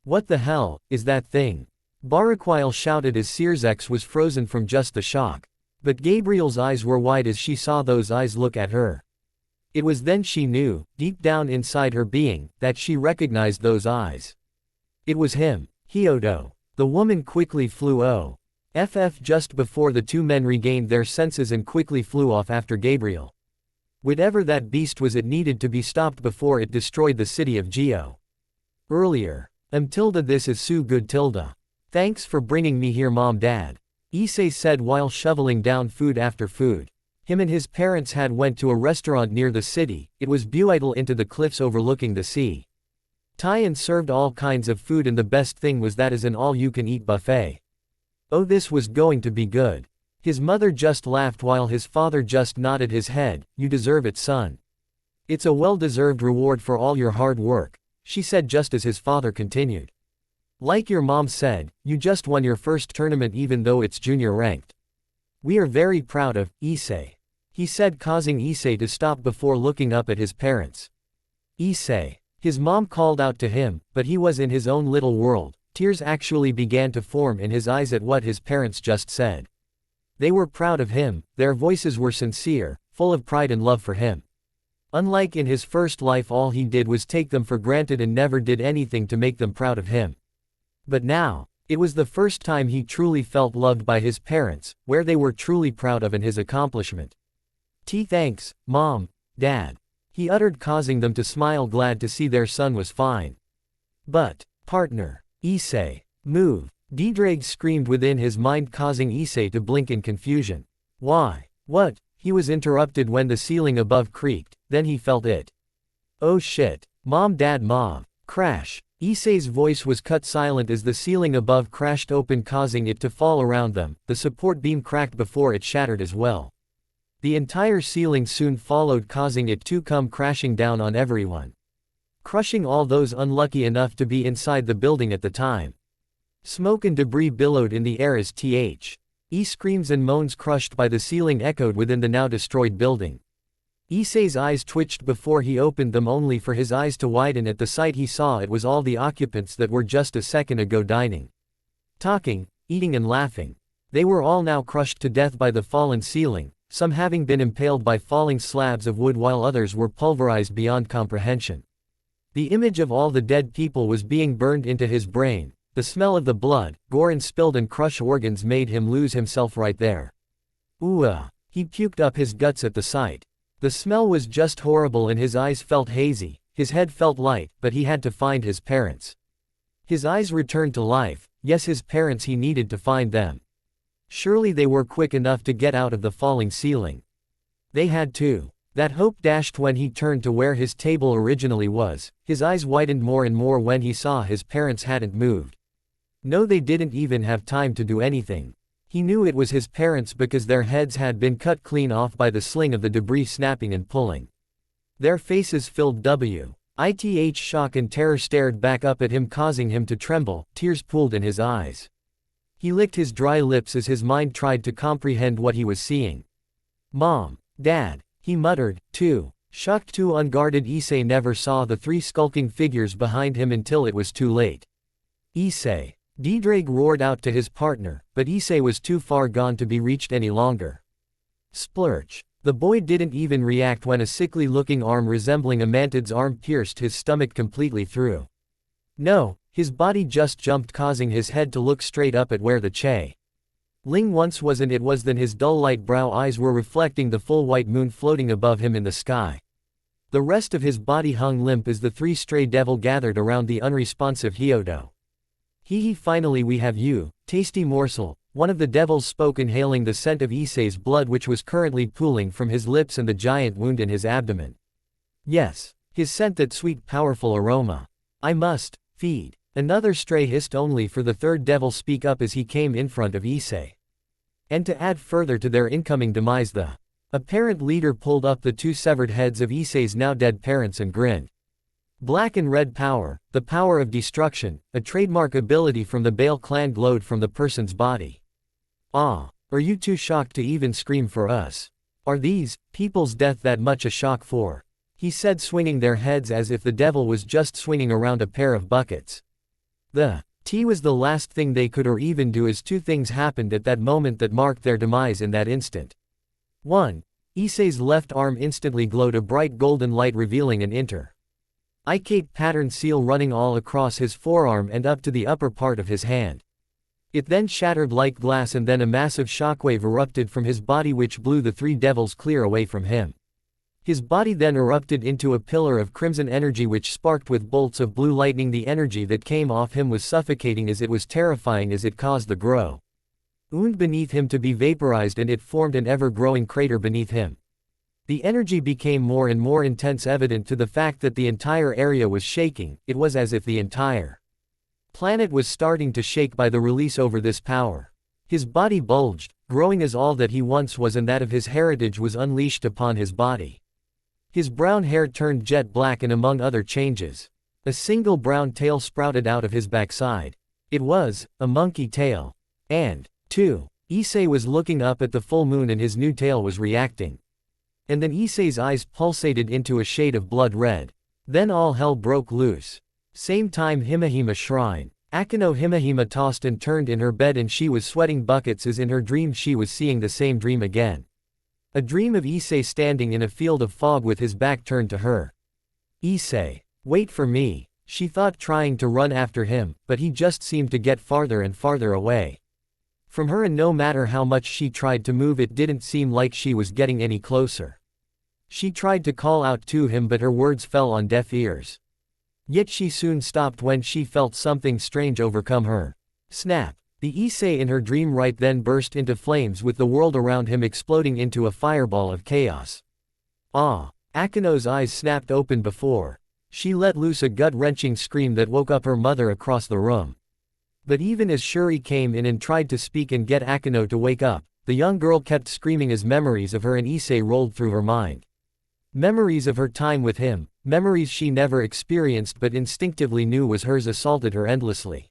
What the hell is that thing? Baraquile shouted as Issei was frozen from just the shock. But Gabriel's eyes were wide as she saw those eyes look at her. It was then she knew, deep down inside her being, that she recognized those eyes. It was him, Hyodo. The woman quickly flew off just before the two men regained their senses and quickly flew off after Gabriel. Whatever that beast was, it needed to be stopped before it destroyed the city of Geo. Earlier. Tilda, this is so good, Tilda. Thanks for bringing me here, Mom, Dad. Issei said while shoveling down food after food. Him and his parents had went to a restaurant near the city. It was beautiful into the cliffs overlooking the sea. Tyan served all kinds of food, and the best thing was that is an all-you-can-eat buffet. Oh, this was going to be good. His mother just laughed while his father just nodded his head. You deserve it, son. It's a well-deserved reward for all your hard work, she said just as his father continued. Like your mom said, you just won your first tournament even though it's junior ranked. We are very proud of, Issei. He said, causing Issei to stop before looking up at his parents. Issei. His mom called out to him, but he was in his own little world. Tears actually began to form in his eyes at what his parents just said. They were proud of him, their voices were sincere, full of pride and love for him. Unlike in his first life, all he did was take them for granted and never did anything to make them proud of him. But now, it was the first time he truly felt loved by his parents, where they were truly proud of his accomplishment. Thanks, Mom, Dad. He uttered, causing them to smile, glad to see their son was fine. But, partner, Issei, move, Diedrag screamed within his mind, causing Issei to blink in confusion. Why? What? He was interrupted when the ceiling above creaked, then he felt it. Oh shit. Mom, Dad, Mom. Crash. Issei's voice was cut silent as the ceiling above crashed open, causing it to fall around them. The support beam cracked before it shattered as well. The entire ceiling soon followed, causing it to come crashing down on everyone, crushing all those unlucky enough to be inside the building at the time. Smoke and debris billowed in the air as screams and moans crushed by the ceiling echoed within the now destroyed building. Issei's eyes twitched before he opened them, only for his eyes to widen at the sight he saw. It was all the occupants that were just a second ago dining, talking, eating and laughing. They were all now crushed to death by the fallen ceiling, some having been impaled by falling slabs of wood while others were pulverized beyond comprehension. The image of all the dead people was being burned into his brain. The smell of the blood, gore and spilled and crushed organs made him lose himself right there. He puked up his guts at the sight. The smell was just horrible and his eyes felt hazy, his head felt light, but he had to find his parents. His eyes returned to life. Yes, his parents, he needed to find them. Surely they were quick enough to get out of the falling ceiling. They had to. That hope dashed when he turned to where his table originally was. His eyes widened more and more when he saw his parents hadn't moved. No, they didn't even have time to do anything. He knew it was his parents because their heads had been cut clean off by the sling of the debris snapping and pulling. Their faces filled with shock and terror stared back up at him, causing him to tremble. Tears pooled in his eyes. He licked his dry lips as his mind tried to comprehend what he was seeing. Mom, Dad, he muttered, too. Shocked, too unguarded, Issei never saw the three skulking figures behind him until it was too late. Issei! Diedrag roared out to his partner, but Issei was too far gone to be reached any longer. Splurge! The boy didn't even react when a sickly-looking arm resembling a mantid's arm pierced his stomach completely through. No, his body just jumped, causing his head to look straight up at where the Che Ling once was, and it was then his dull light brown eyes were reflecting the full white moon floating above him in the sky. The rest of his body hung limp as the three stray devil gathered around the unresponsive Hyodo. Finally we have you, tasty morsel, one of the devils spoke, inhaling the scent of Issei's blood which was currently pooling from his lips and the giant wound in his abdomen. Yes, his scent, that sweet powerful aroma. I must feed. Another stray hissed, only for the third devil speak up as he came in front of Issei. And to add further to their incoming demise, the apparent leader pulled up the two severed heads of Issei's now dead parents and grinned. Black and red power, the power of destruction, a trademark ability from the Bale clan, glowed from the person's body. Are you too shocked to even scream for us? Are these people's death that much a shock for? He said, swinging their heads as if the devil was just swinging around a pair of buckets. The tea was the last thing they could or even do, as two things happened at that moment that marked their demise in that instant. 1. Issei's left arm instantly glowed a bright golden light, revealing an intricate patterned seal running all across his forearm and up to the upper part of his hand. It then shattered like glass, and then a massive shockwave erupted from his body which blew the three devils clear away from him. His body then erupted into a pillar of crimson energy which sparked with bolts of blue lightning. The energy that came off him was suffocating as it was terrifying, as it caused the ground beneath him to be vaporized, and it formed an ever-growing crater beneath him. The energy became more and more intense, evident to the fact that the entire area was shaking. It was as if the entire planet was starting to shake by the release over this power. His body bulged, growing as all that he once was and that of his heritage was unleashed upon his body. His brown hair turned jet black, and among other changes, a single brown tail sprouted out of his backside. It was a monkey tail. And, 2. Issei was looking up at the full moon and his new tail was reacting. And then Issei's eyes pulsated into a shade of blood red. Then all hell broke loose. Same time, Himahima Shrine. Akeno Himahima tossed and turned in her bed, and she was sweating buckets as in her dream she was seeing the same dream again. A dream of Issei standing in a field of fog with his back turned to her. Issei, wait for me, she thought, trying to run after him, but he just seemed to get farther and farther away from her, and no matter how much she tried to move, it didn't seem like she was getting any closer. She tried to call out to him, but her words fell on deaf ears. Yet she soon stopped when she felt something strange overcome her. Snap! The Issei in her dream right then burst into flames, with the world around him exploding into a fireball of chaos. Akeno's eyes snapped open before she let loose a gut-wrenching scream that woke up her mother across the room. But even as Shuri came in and tried to speak and get Akeno to wake up, the young girl kept screaming as memories of her and Issei rolled through her mind. Memories of her time with him, memories she never experienced but instinctively knew was hers, assaulted her endlessly.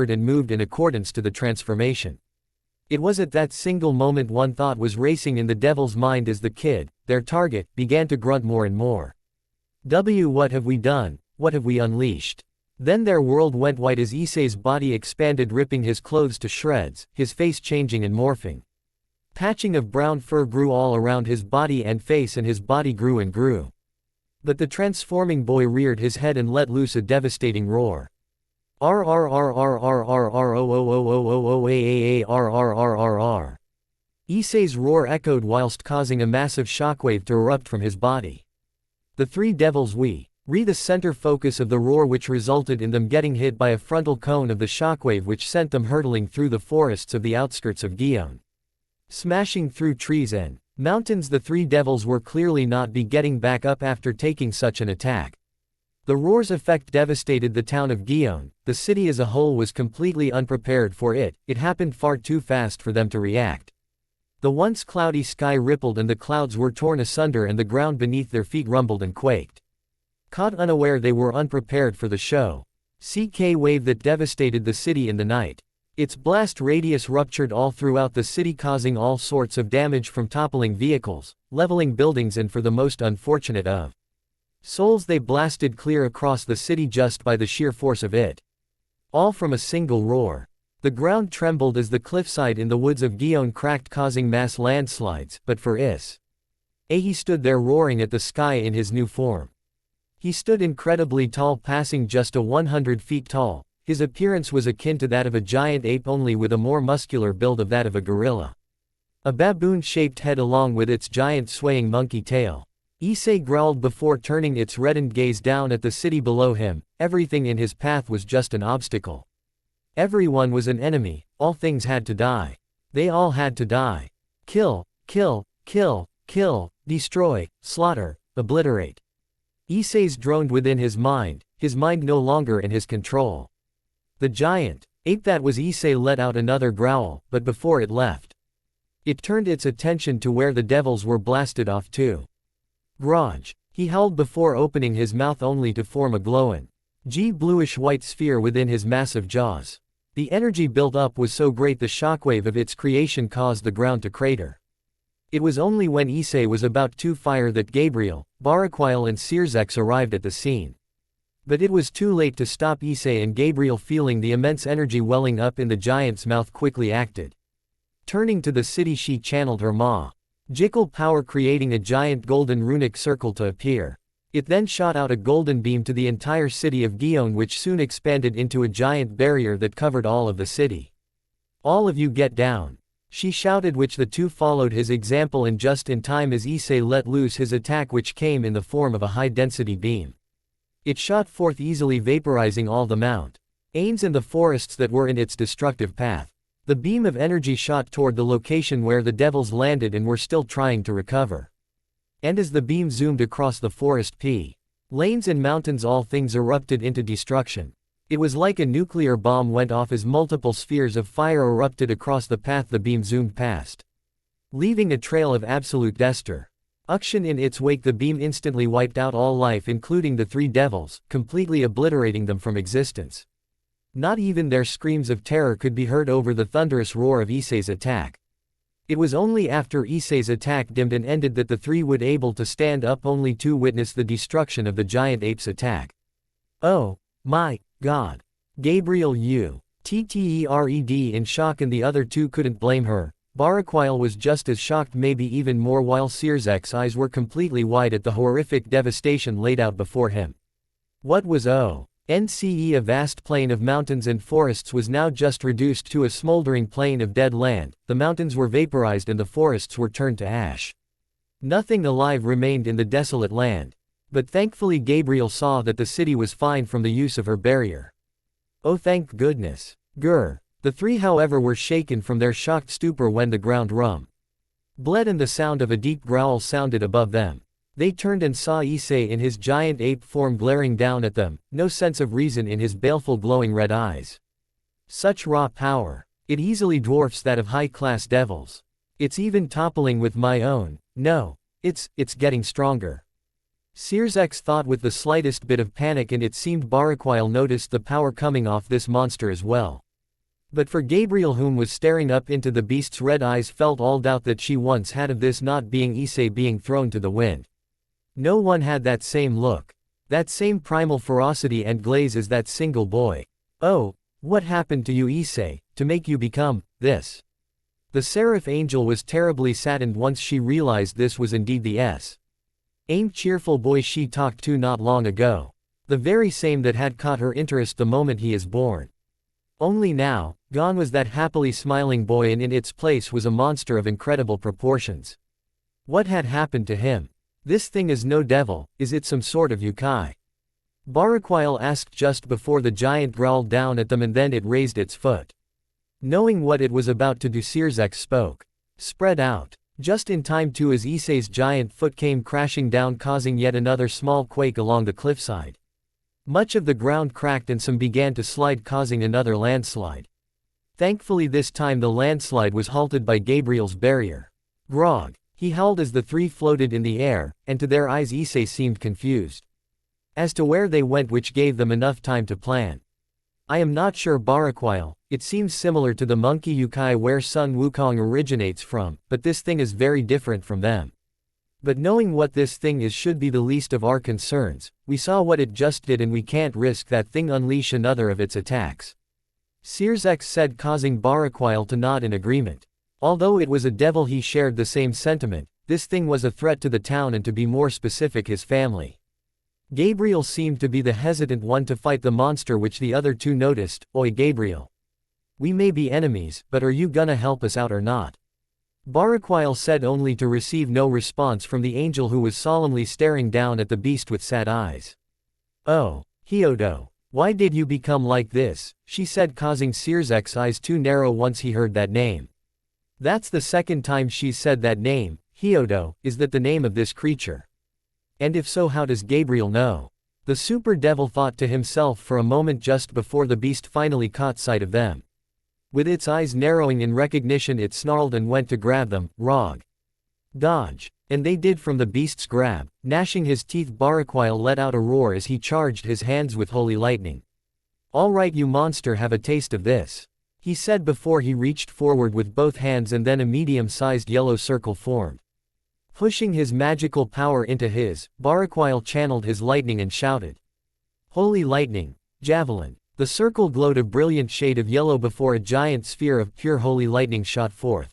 quivered and moved in accordance to the transformation. It was at that single moment one thought was racing in the devil's mind as the kid, their target, began to grunt more and more. What have we done? What have we unleashed? Then their world went white as Issei's body expanded, ripping his clothes to shreds, his face changing and morphing. Patching of brown fur grew all around his body and face, and his body grew and grew. But the transforming boy reared his head and let loose a devastating roar. R R R R R R R O O O O O O A A A R R R R R. Issei's roar echoed whilst causing a massive shockwave to erupt from his body. The three devils Re the center focus of the roar, which resulted in them getting hit by a frontal cone of the shockwave, which sent them hurtling through the forests of the outskirts of Gion. Smashing through trees and mountains, the three devils were clearly not be getting back up after taking such an attack. The roar's effect devastated the town of Gion. The city as a whole was completely unprepared for it. It happened far too fast for them to react. The once cloudy sky rippled and the clouds were torn asunder and the ground beneath their feet rumbled and quaked. Caught unaware, they were unprepared for the show. CK wave that devastated the city in the night. Its blast radius ruptured all throughout the city, causing all sorts of damage from toppling vehicles, leveling buildings, and for the most unfortunate of souls, they blasted clear across the city just by the sheer force of it. All from a single roar. The ground trembled as the cliffside in the woods of Gion cracked, causing mass landslides, but for Issei, he stood there roaring at the sky in his new form. He stood incredibly tall, passing just 100 feet tall. His appearance was akin to that of a giant ape, only with a more muscular build of that of a gorilla. A baboon-shaped head along with its giant swaying monkey tail. Issei growled before turning its reddened gaze down at the city below him. Everything in his path was just an obstacle. Everyone was an enemy. All things had to die. They all had to die. Kill, kill, kill, kill, destroy, slaughter, obliterate. Issei's droned within his mind no longer in his control. The giant ape that was Issei let out another growl, but before it left, it turned its attention to where the devils were blasted off to. Grudge. He howled before opening his mouth, only to form a glowing bluish-white sphere within his massive jaws. The energy built up was so great the shockwave of its creation caused the ground to crater. It was only when Issei was about to fire that Gabriel, Baraquile and Searzex arrived at the scene. But it was too late to stop Issei, and Gabriel, feeling the immense energy welling up in the giant's mouth, quickly acted. Turning to the city, she channeled her magical power, creating a giant golden runic circle to appear. It then shot out a golden beam to the entire city of Gion, which soon expanded into a giant barrier that covered all of the city. "All of you get down," she shouted, which the two followed his example, and just in time as Issei let loose his attack, which came in the form of a high-density beam. It shot forth easily, vaporizing all the mountains and the forests that were in its destructive path. The beam of energy shot toward the location where the devils landed and were still trying to recover. And as the beam zoomed across the forest lanes and mountains, all things erupted into destruction. It was like a nuclear bomb went off as multiple spheres of fire erupted across the path the beam zoomed past, leaving a trail of absolute destruction in its wake. The beam instantly wiped out all life, including the three devils, completely obliterating them from existence. Not even their screams of terror could be heard over the thunderous roar of Issei's attack. It was only after Issei's attack dimmed and ended that the three would able to stand up, only to witness the destruction of the giant ape's attack. "Oh my God. Gabriel uttered in shock, and the other two couldn't blame her. Baraquile was just as shocked, maybe even more, while Searzek's eyes were completely wide at the horrific devastation laid out before him. What was ONCE, a vast plain of mountains and forests, was now just reduced to a smoldering plain of dead land. The mountains were vaporized and the forests were turned to ash. Nothing alive remained in the desolate land. But thankfully Gabriel saw that the city was fine from the use of her barrier. Oh, thank goodness. Grr. The three, however, were shaken from their shocked stupor when the ground bled and the sound of a deep growl sounded above them. They turned and saw Issei in his giant ape form glaring down at them, no sense of reason in his baleful glowing red eyes. Such raw power. It easily dwarfs that of high-class devils. It's even toppling with my own. No. It's getting stronger. Searzex thought with the slightest bit of panic, and it seemed Baraquile noticed the power coming off this monster as well. But for Gabriel, whom was staring up into the beast's red eyes, felt all doubt that she once had of this not being Issei being thrown to the wind. No one had that same look, that same primal ferocity and glaze as that single boy. "Oh, what happened to you, Issei, to make you become this?" The Seraph Angel was terribly saddened once she realized this was indeed the same cheerful boy she talked to not long ago. The very same that had caught her interest the moment he is born. Only now, gone was that happily smiling boy, and in its place was a monster of incredible proportions. What had happened to him? This thing is no devil, is it some sort of yokai? Baraquile asked just before the giant growled down at them and then it raised its foot. Knowing what it was about to do, Sirzek spoke. Spread out. Just in time too, as Issei's giant foot came crashing down, causing yet another small quake along the cliffside. Much of the ground cracked and some began to slide, causing another landslide. Thankfully this time the landslide was halted by Gabriel's barrier. Grog, he howled as the three floated in the air, and to their eyes Issei seemed confused as to where they went, which gave them enough time to plan. I am not sure, Baraquile. It seems similar to the monkey Yukai where Sun Wukong originates from, but this thing is very different from them. But knowing what this thing is should be the least of our concerns. We saw what it just did and we can't risk that thing unleash another of its attacks. Sirzek said, causing Baraquile to nod in agreement. Although it was a devil, he shared the same sentiment. This thing was a threat to the town and, to be more specific, his family. Gabriel seemed to be the hesitant one to fight the monster, which the other two noticed. Oi Gabriel. We may be enemies, but are you gonna help us out or not? Baraquile said, only to receive no response from the angel, who was solemnly staring down at the beast with sad eyes. Oh, Hyodo. Why did you become like this? She said, causing Sirzek's eyes to narrow once he heard that name. That's the second time she's said that name. Hyodo, is that the name of this creature? And if so, how does Gabriel know? The super devil thought to himself for a moment just before the beast finally caught sight of them. With its eyes narrowing in recognition, it snarled and went to grab them. Rog. Dodge. And they did from the beast's grab. Gnashing his teeth, Baraquile let out a roar as he charged his hands with holy lightning. All right, you monster, have a taste of this, he said before he reached forward with both hands, and then a medium-sized yellow circle formed. Pushing his magical power into his, Baraquile channeled his lightning and shouted, Holy lightning, javelin. The circle glowed a brilliant shade of yellow before a giant sphere of pure holy lightning shot forth.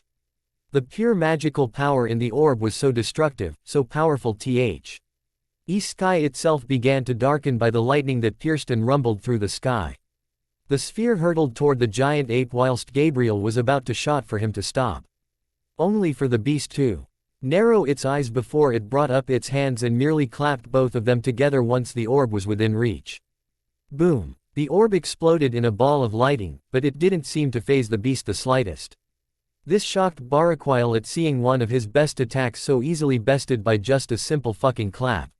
The pure magical power in the orb was so destructive, so powerful. Issei itself began to darken by the lightning that pierced and rumbled through the sky. The sphere hurtled toward the giant ape whilst Gabriel was about to shout for him to stop. Only for the beast to narrow its eyes before it brought up its hands and merely clapped both of them together once the orb was within reach. Boom! The orb exploded in a ball of lighting, but it didn't seem to faze the beast the slightest. This shocked Baraquile at seeing one of his best attacks so easily bested by just a simple fucking clap.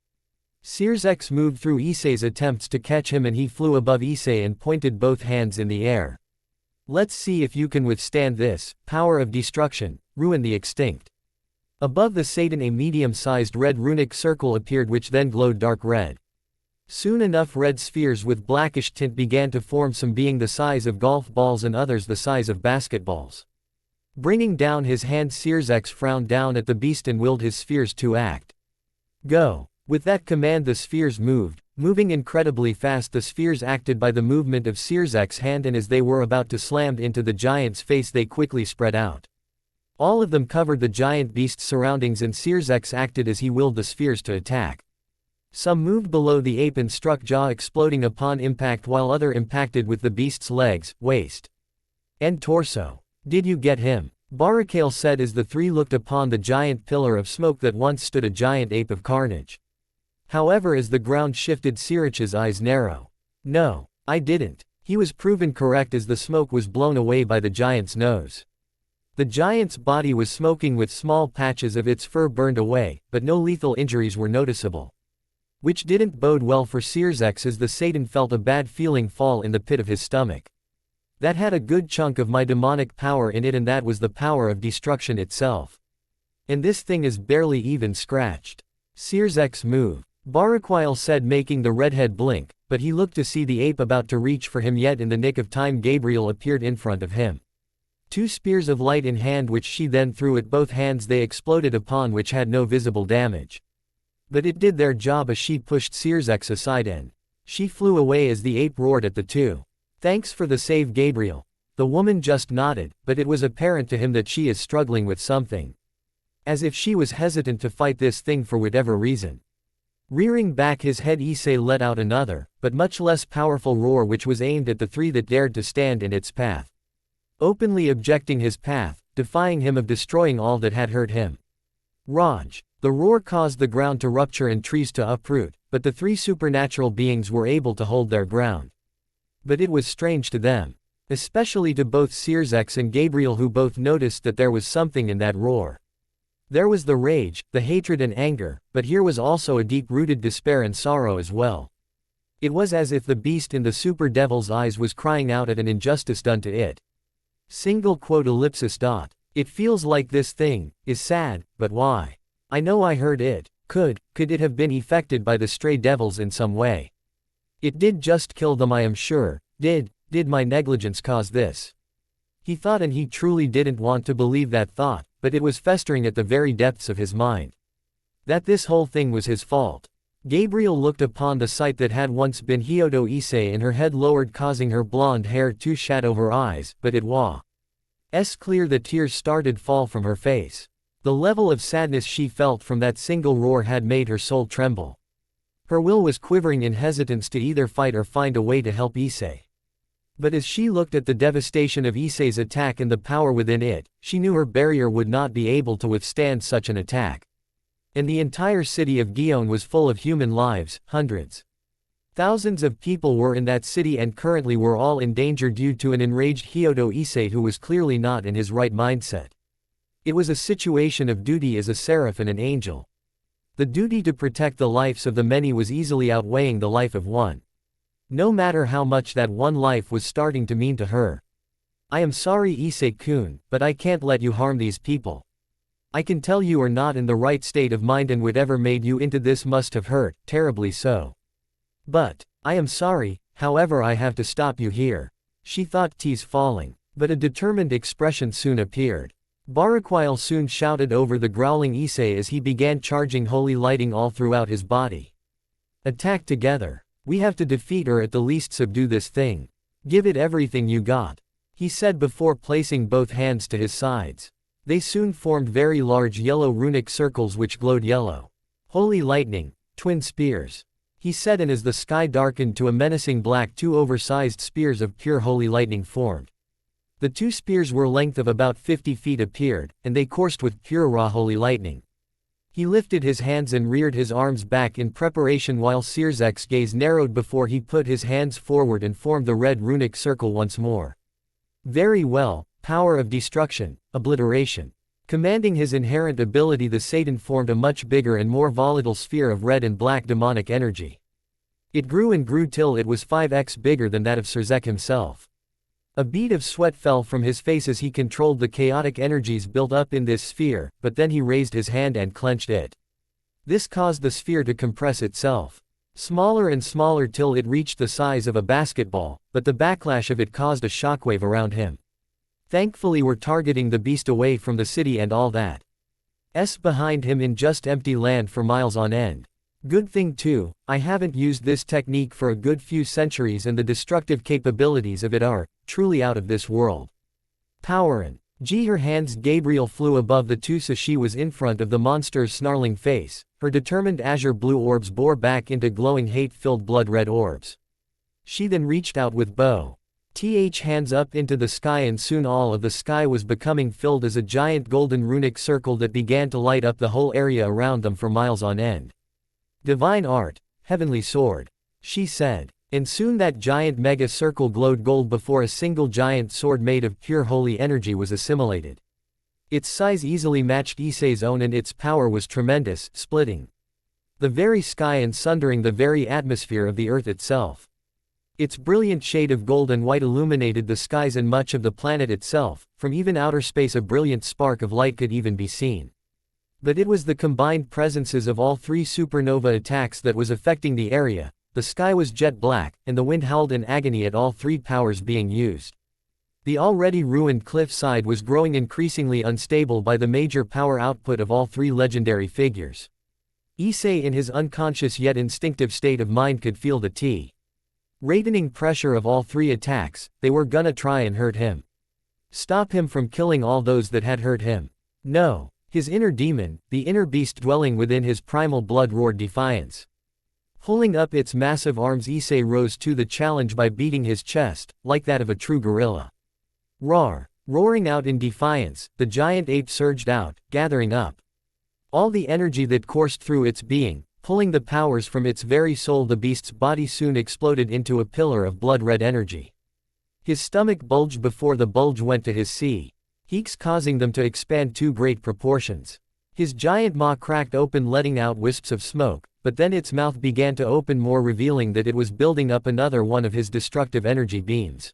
Sirzek moved through Issei's attempts to catch him and he flew above Issei and pointed both hands in the air. Let's see if you can withstand this power of destruction, ruin the extinct. Above the Satan a medium-sized red runic circle appeared, which then glowed dark red. Soon enough red spheres with blackish tint began to form, some being the size of golf balls and others the size of basketballs. Bringing down his hand, Sirzek frowned down at the beast and willed his spheres to act. Go! With that command the spheres moved, moving incredibly fast. The spheres acted by the movement of Sirzek's hand, and as they were about to slam into the giant's face they quickly spread out. All of them covered the giant beast's surroundings, and Sirzek acted as he willed the spheres to attack. Some moved below the ape and struck jaw, exploding upon impact, while other impacted with the beast's legs, waist, and torso. Did you get him? Baraquile said as the three looked upon the giant pillar of smoke that once stood a giant ape of carnage. However, as the ground shifted, Sirzek's eyes narrow. No, I didn't. He was proven correct as the smoke was blown away by the giant's nose. The giant's body was smoking with small patches of its fur burned away, but no lethal injuries were noticeable. Which didn't bode well for Sirzek, as the Satan felt a bad feeling fall in the pit of his stomach. That had a good chunk of my demonic power in it, and that was the power of destruction itself. And this thing is barely even scratched. Sirzek's move, Baraquile said, making the redhead blink, but he looked to see the ape about to reach for him, yet in the nick of time Gabriel appeared in front of him. Two spears of light in hand, which she then threw at both hands, they exploded upon, which had no visible damage. But it did their job as she pushed Sirzek aside and she flew away as the ape roared at the two. Thanks for the save, Gabriel. The woman just nodded, but it was apparent to him that she is struggling with something. As if she was hesitant to fight this thing for whatever reason. Rearing back his head, Issei let out another, but much less powerful roar, which was aimed at the three that dared to stand in its path. Openly objecting his path, defying him of destroying all that had hurt him. Raj. The roar caused the ground to rupture and trees to uproot, but the three supernatural beings were able to hold their ground. But it was strange to them. Especially to both Issei and Gabriel, who both noticed that there was something in that roar. There was the rage, the hatred and anger, but here was also a deep-rooted despair and sorrow as well. It was as if the beast in the super devil's eyes was crying out at an injustice done to it. It feels like this thing is sad, but why? I know I heard it. Could it have been affected by the stray devils in some way? It did just kill them, I am sure. Did my negligence cause this? He thought, and he truly didn't want to believe that thought, but it was festering at the very depths of his mind. That this whole thing was his fault. Gabriel looked upon the sight that had once been Hyodo Issei, and her head lowered, causing her blonde hair to shadow her eyes, but it was clear the tears started fall from her face. The level of sadness she felt from that single roar had made her soul tremble. Her will was quivering in hesitance to either fight or find a way to help Issei. But as she looked at the devastation of Issei's attack and the power within it, she knew her barrier would not be able to withstand such an attack. And the entire city of Gion was full of human lives, hundreds. Thousands of people were in that city and currently were all in danger due to an enraged Hyodo Issei who was clearly not in his right mindset. It was a situation of duty as a seraph and an angel. The duty to protect the lives of the many was easily outweighing the life of one. No matter how much that one life was starting to mean to her. I am sorry, Issei-kun, but I can't let you harm these people. I can tell you are not in the right state of mind, and whatever made you into this must have hurt, terribly so. But, I am sorry, however I have to stop you here. She thought, tears falling. But a determined expression soon appeared. Barakwile soon shouted over the growling Issei as he began charging holy lighting all throughout his body. Attack together. We have to defeat or at the least subdue this thing. Give it everything you got, he said before placing both hands to his sides. They soon formed very large yellow runic circles which glowed yellow. Holy lightning, twin spears, he said, and as the sky darkened to a menacing black, two oversized spears of pure holy lightning formed. The two spears were length of about 50 feet appeared, and they coursed with pure raw holy lightning. He lifted his hands and reared his arms back in preparation while Issei's gaze narrowed before he put his hands forward and formed the red runic circle once more. Very well, power of destruction, obliteration. Commanding his inherent ability, the Satan formed a much bigger and more volatile sphere of red and black demonic energy. It grew and grew till it was 5x bigger than that of Issei himself. A bead of sweat fell from his face as he controlled the chaotic energies built up in this sphere, but then he raised his hand and clenched it. This caused the sphere to compress itself. Smaller and smaller till it reached the size of a basketball, but the backlash of it caused a shockwave around him. Thankfully we're targeting the beast away from the city and all that. Behind him in just empty land for miles on end. Good thing too, I haven't used this technique for a good few centuries, and the destructive capabilities of it are truly out of this world. Power and her hands. Gabriel flew above the two so she was in front of the monster's snarling face. Her determined azure blue orbs bore back into glowing hate-filled blood-red orbs. She then reached out with bow. Hands up into the sky, and soon all of the sky was becoming filled as a giant golden runic circle that began to light up the whole area around them for miles on end. Divine art, heavenly sword, she said. And soon that giant mega circle glowed gold before a single giant sword made of pure holy energy was assimilated. Its size easily matched Issei's own, and its power was tremendous, splitting the very sky and sundering the very atmosphere of the earth itself. Its brilliant shade of gold and white illuminated the skies and much of the planet itself. From even outer space a brilliant spark of light could even be seen. But it was the combined presences of all three supernova attacks that was affecting the area. The sky was jet black, and the wind howled in agony at all three powers being used. The already ruined cliffside was growing increasingly unstable by the major power output of all three legendary figures. Issei, in his unconscious yet instinctive state of mind, could feel the radening pressure of all three attacks. They were gonna try and hurt him. Stop him from killing all those that had hurt him. No. His inner demon, the inner beast dwelling within his primal blood, roared defiance. Pulling up its massive arms, Issei rose to the challenge by beating his chest, like that of a true gorilla. Roar! Roaring out in defiance, the giant ape surged out, gathering up all the energy that coursed through its being, Pulling the powers from its very soul, the beast's body soon exploded into a pillar of blood-red energy. His stomach bulged before the bulge went to his cheeks, causing them to expand to great proportions. His giant maw cracked open, letting out wisps of smoke, but then its mouth began to open more, revealing that it was building up another one of his destructive energy beams.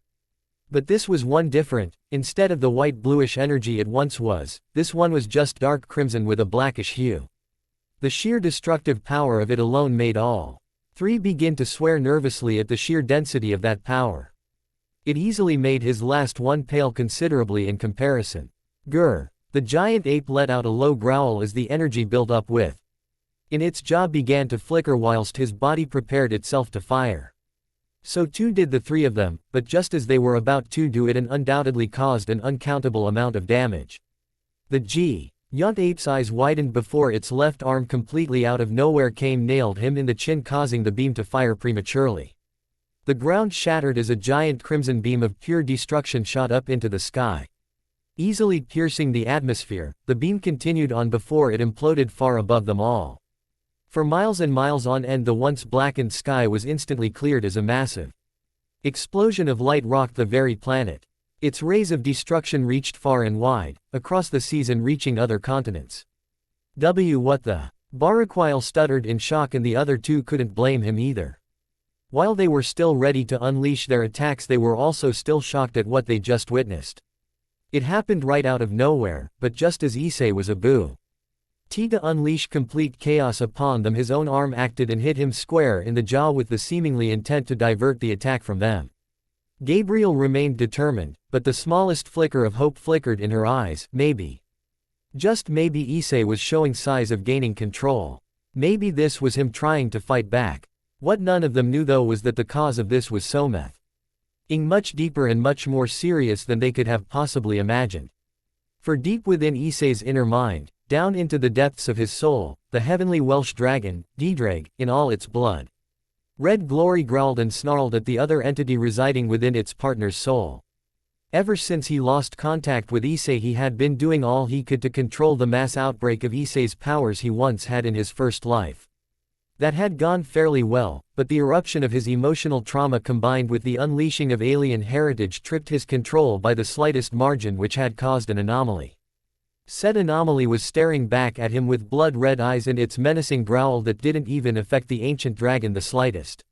But this was one different. Instead of the white-bluish energy it once was, this one was just dark crimson with a blackish hue. The sheer destructive power of it alone made all three begin to swear nervously at the sheer density of that power. It easily made his last one pale considerably in comparison. Grr! The giant ape let out a low growl as the energy built up within its jaw began to flicker whilst his body prepared itself to fire. So too did the three of them, but just as they were about to do it, it undoubtedly caused an uncountable amount of damage. The giant ape's eyes widened before its left arm completely out of nowhere came nailed him in the chin, causing the beam to fire prematurely. The ground shattered as a giant crimson beam of pure destruction shot up into the sky. Easily piercing the atmosphere, the beam continued on before it imploded far above them all. For miles and miles on end the once blackened sky was instantly cleared as a massive explosion of light rocked the very planet. Its rays of destruction reached far and wide, across the seas and reaching other continents. What the? Baraquile stuttered in shock, and the other two couldn't blame him either. While they were still ready to unleash their attacks, they were also still shocked at what they just witnessed. It happened right out of nowhere, but just as Issei was about to unleash complete chaos upon them, his own arm acted and hit him square in the jaw with the seemingly intent to divert the attack from them. Gabriel remained determined, but the smallest flicker of hope flickered in her eyes. Maybe, just maybe, Issei was showing signs of gaining control. Maybe this was him trying to fight back. What none of them knew though was that the cause of this was something much deeper and much more serious than they could have possibly imagined. For deep within Issei's inner mind, down into the depths of his soul, the heavenly Welsh dragon, Didraig, in all its blood red glory, growled and snarled at the other entity residing within its partner's soul. Ever since he lost contact with Issei, he had been doing all he could to control the mass outbreak of Issei's powers he once had in his first life. That had gone fairly well, but the eruption of his emotional trauma combined with the unleashing of alien heritage tripped his control by the slightest margin, which had caused an anomaly. Said anomaly was staring back at him with blood-red eyes and its menacing growl that didn't even affect the ancient dragon the slightest.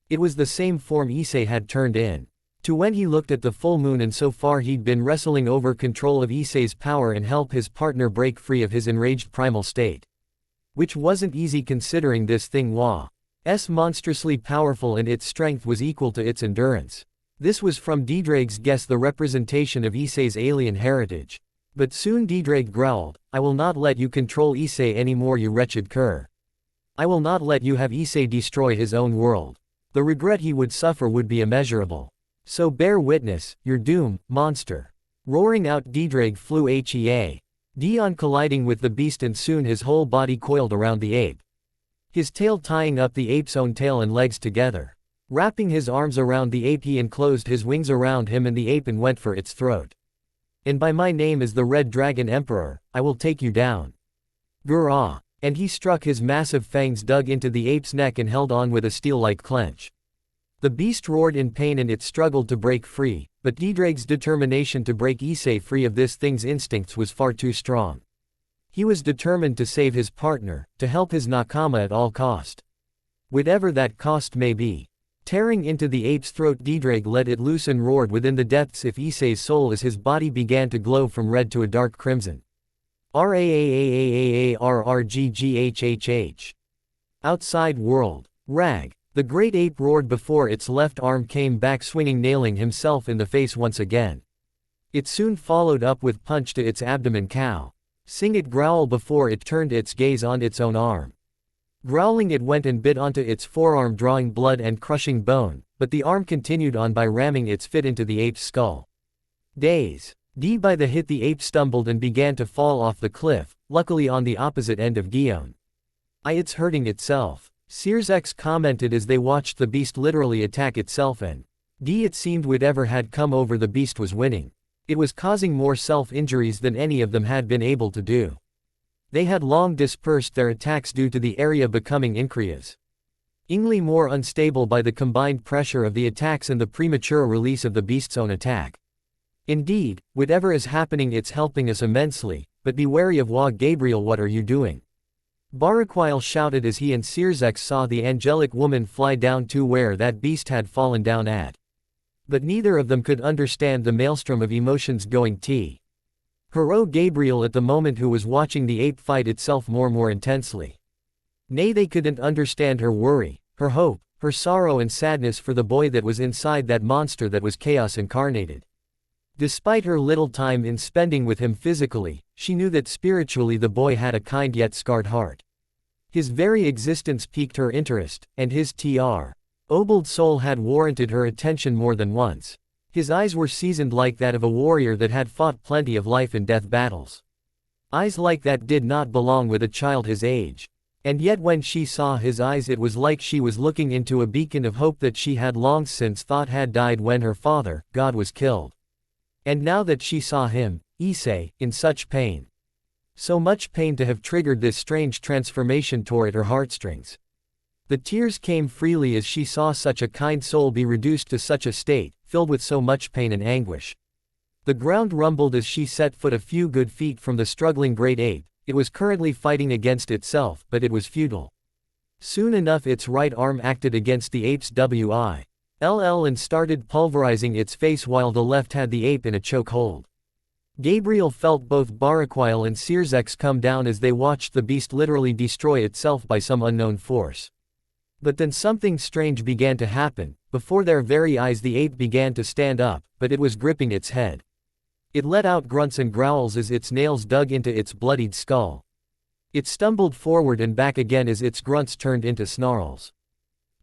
It was the same form Issei had turned in to when he looked at the full moon, and so far he'd been wrestling over control of Issei's power and help his partner break free of his enraged primal state. Which wasn't easy considering this thing was monstrously powerful and its strength was equal to its endurance. This was from Didraig's guess the representation of Issei's alien heritage. But soon Didraig growled, "I will not let you control Issei anymore, you wretched cur. I will not let you have Issei destroy his own world. The regret he would suffer would be immeasurable. So bear witness, your doom, monster." Roaring out, Didraig flew Dion colliding with the beast, and soon his whole body coiled around the ape. His tail tying up the ape's own tail and legs together. Wrapping his arms around the ape, he enclosed his wings around him and the ape and went for its throat. "And by my name as the Red Dragon Emperor, I will take you down. Grrrah!" And he struck, his massive fangs dug into the ape's neck and held on with a steel-like clench. The beast roared in pain and it struggled to break free, but Didraig's determination to break Issei free of this thing's instincts was far too strong. He was determined to save his partner, to help his nakama at all cost. Whatever that cost may be. Tearing into the ape's throat, Didraig let it loose and roared within the depths of Issei's soul as his body began to glow from red to a dark crimson. RAAAAAARRGGHHH. Outside world. Rag. The great ape roared before its left arm came back swinging, nailing himself in the face once again. It soon followed up with punch to its abdomen. Cow. Sing it growl before it turned its gaze on its own arm. Growling, it went and bit onto its forearm, drawing blood and crushing bone, but the arm continued on by ramming its fit into the ape's skull. Daze. By the hit, the ape stumbled and began to fall off the cliff, luckily on the opposite end of Gion. It's hurting itself," Sears X commented as they watched the beast literally attack itself, and it seemed whatever had come over the beast was winning. It was causing more self-injuries than any of them had been able to do. They had long dispersed their attacks due to the area becoming increasingly more unstable by the combined pressure of the attacks and the premature release of the beast's own attack. Indeed, whatever is happening, it's helping us immensely, but be wary of Gabriel. What are you doing? Baraquile shouted as he and Sirzex saw the angelic woman fly down to where that beast had fallen down at. But neither of them could understand the maelstrom of emotions going to her Gabriel at the moment, who was watching the ape fight itself more intensely. Nay, they couldn't understand her worry, her hope, her sorrow and sadness for the boy that was inside that monster that was chaos incarnated. Despite her little time in spending with him physically, she knew that spiritually the boy had a kind yet scarred heart. His very existence piqued her interest, and his troubled soul had warranted her attention more than once. His eyes were seasoned like that of a warrior that had fought plenty of life and death battles. Eyes like that did not belong with a child his age. And yet when she saw his eyes, it was like she was looking into a beacon of hope that she had long since thought had died when her father, God, was killed. And now that she saw him, Issei, in such pain. So much pain to have triggered this strange transformation tore at her heartstrings. The tears came freely as she saw such a kind soul be reduced to such a state, filled with so much pain and anguish. The ground rumbled as she set foot a few good feet from the struggling great ape. It was currently fighting against itself, but it was futile. Soon enough its right arm acted against the ape's will and started pulverizing its face, while the left had the ape in a choke hold. Gabriel felt both Baraquile and Sirzex come down as they watched the beast literally destroy itself by some unknown force. But then something strange began to happen. Before their very eyes the ape began to stand up, but it was gripping its head. It let out grunts and growls as its nails dug into its bloodied skull. It stumbled forward and back again as its grunts turned into snarls.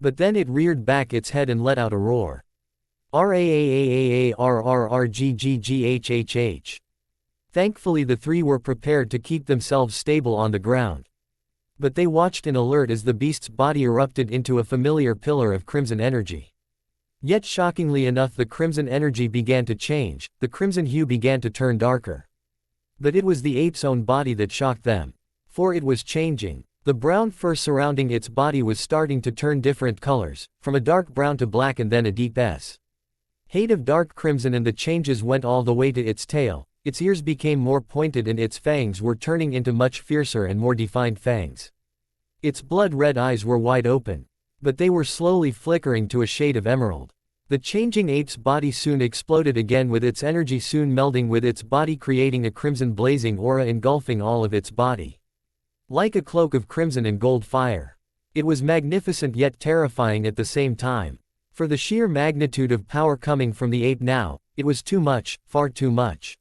But then it reared back its head and let out a roar. Raaaarrrggghh. Thankfully the three were prepared to keep themselves stable on the ground. But they watched in alert as the beast's body erupted into a familiar pillar of crimson energy. Yet shockingly enough, the crimson energy began to change, the crimson hue began to turn darker. But it was the ape's own body that shocked them. For it was changing. The brown fur surrounding its body was starting to turn different colors, from a dark brown to black and then a deep shade of dark crimson, and the changes went all the way to its tail. Its ears became more pointed and its fangs were turning into much fiercer and more defined fangs. Its blood-red eyes were wide open. But they were slowly flickering to a shade of emerald. The changing ape's body soon exploded again, with its energy soon melding with its body, creating a crimson blazing aura engulfing all of its body. Like a cloak of crimson and gold fire. It was magnificent yet terrifying at the same time. For the sheer magnitude of power coming from the ape now, it was too much, far too much.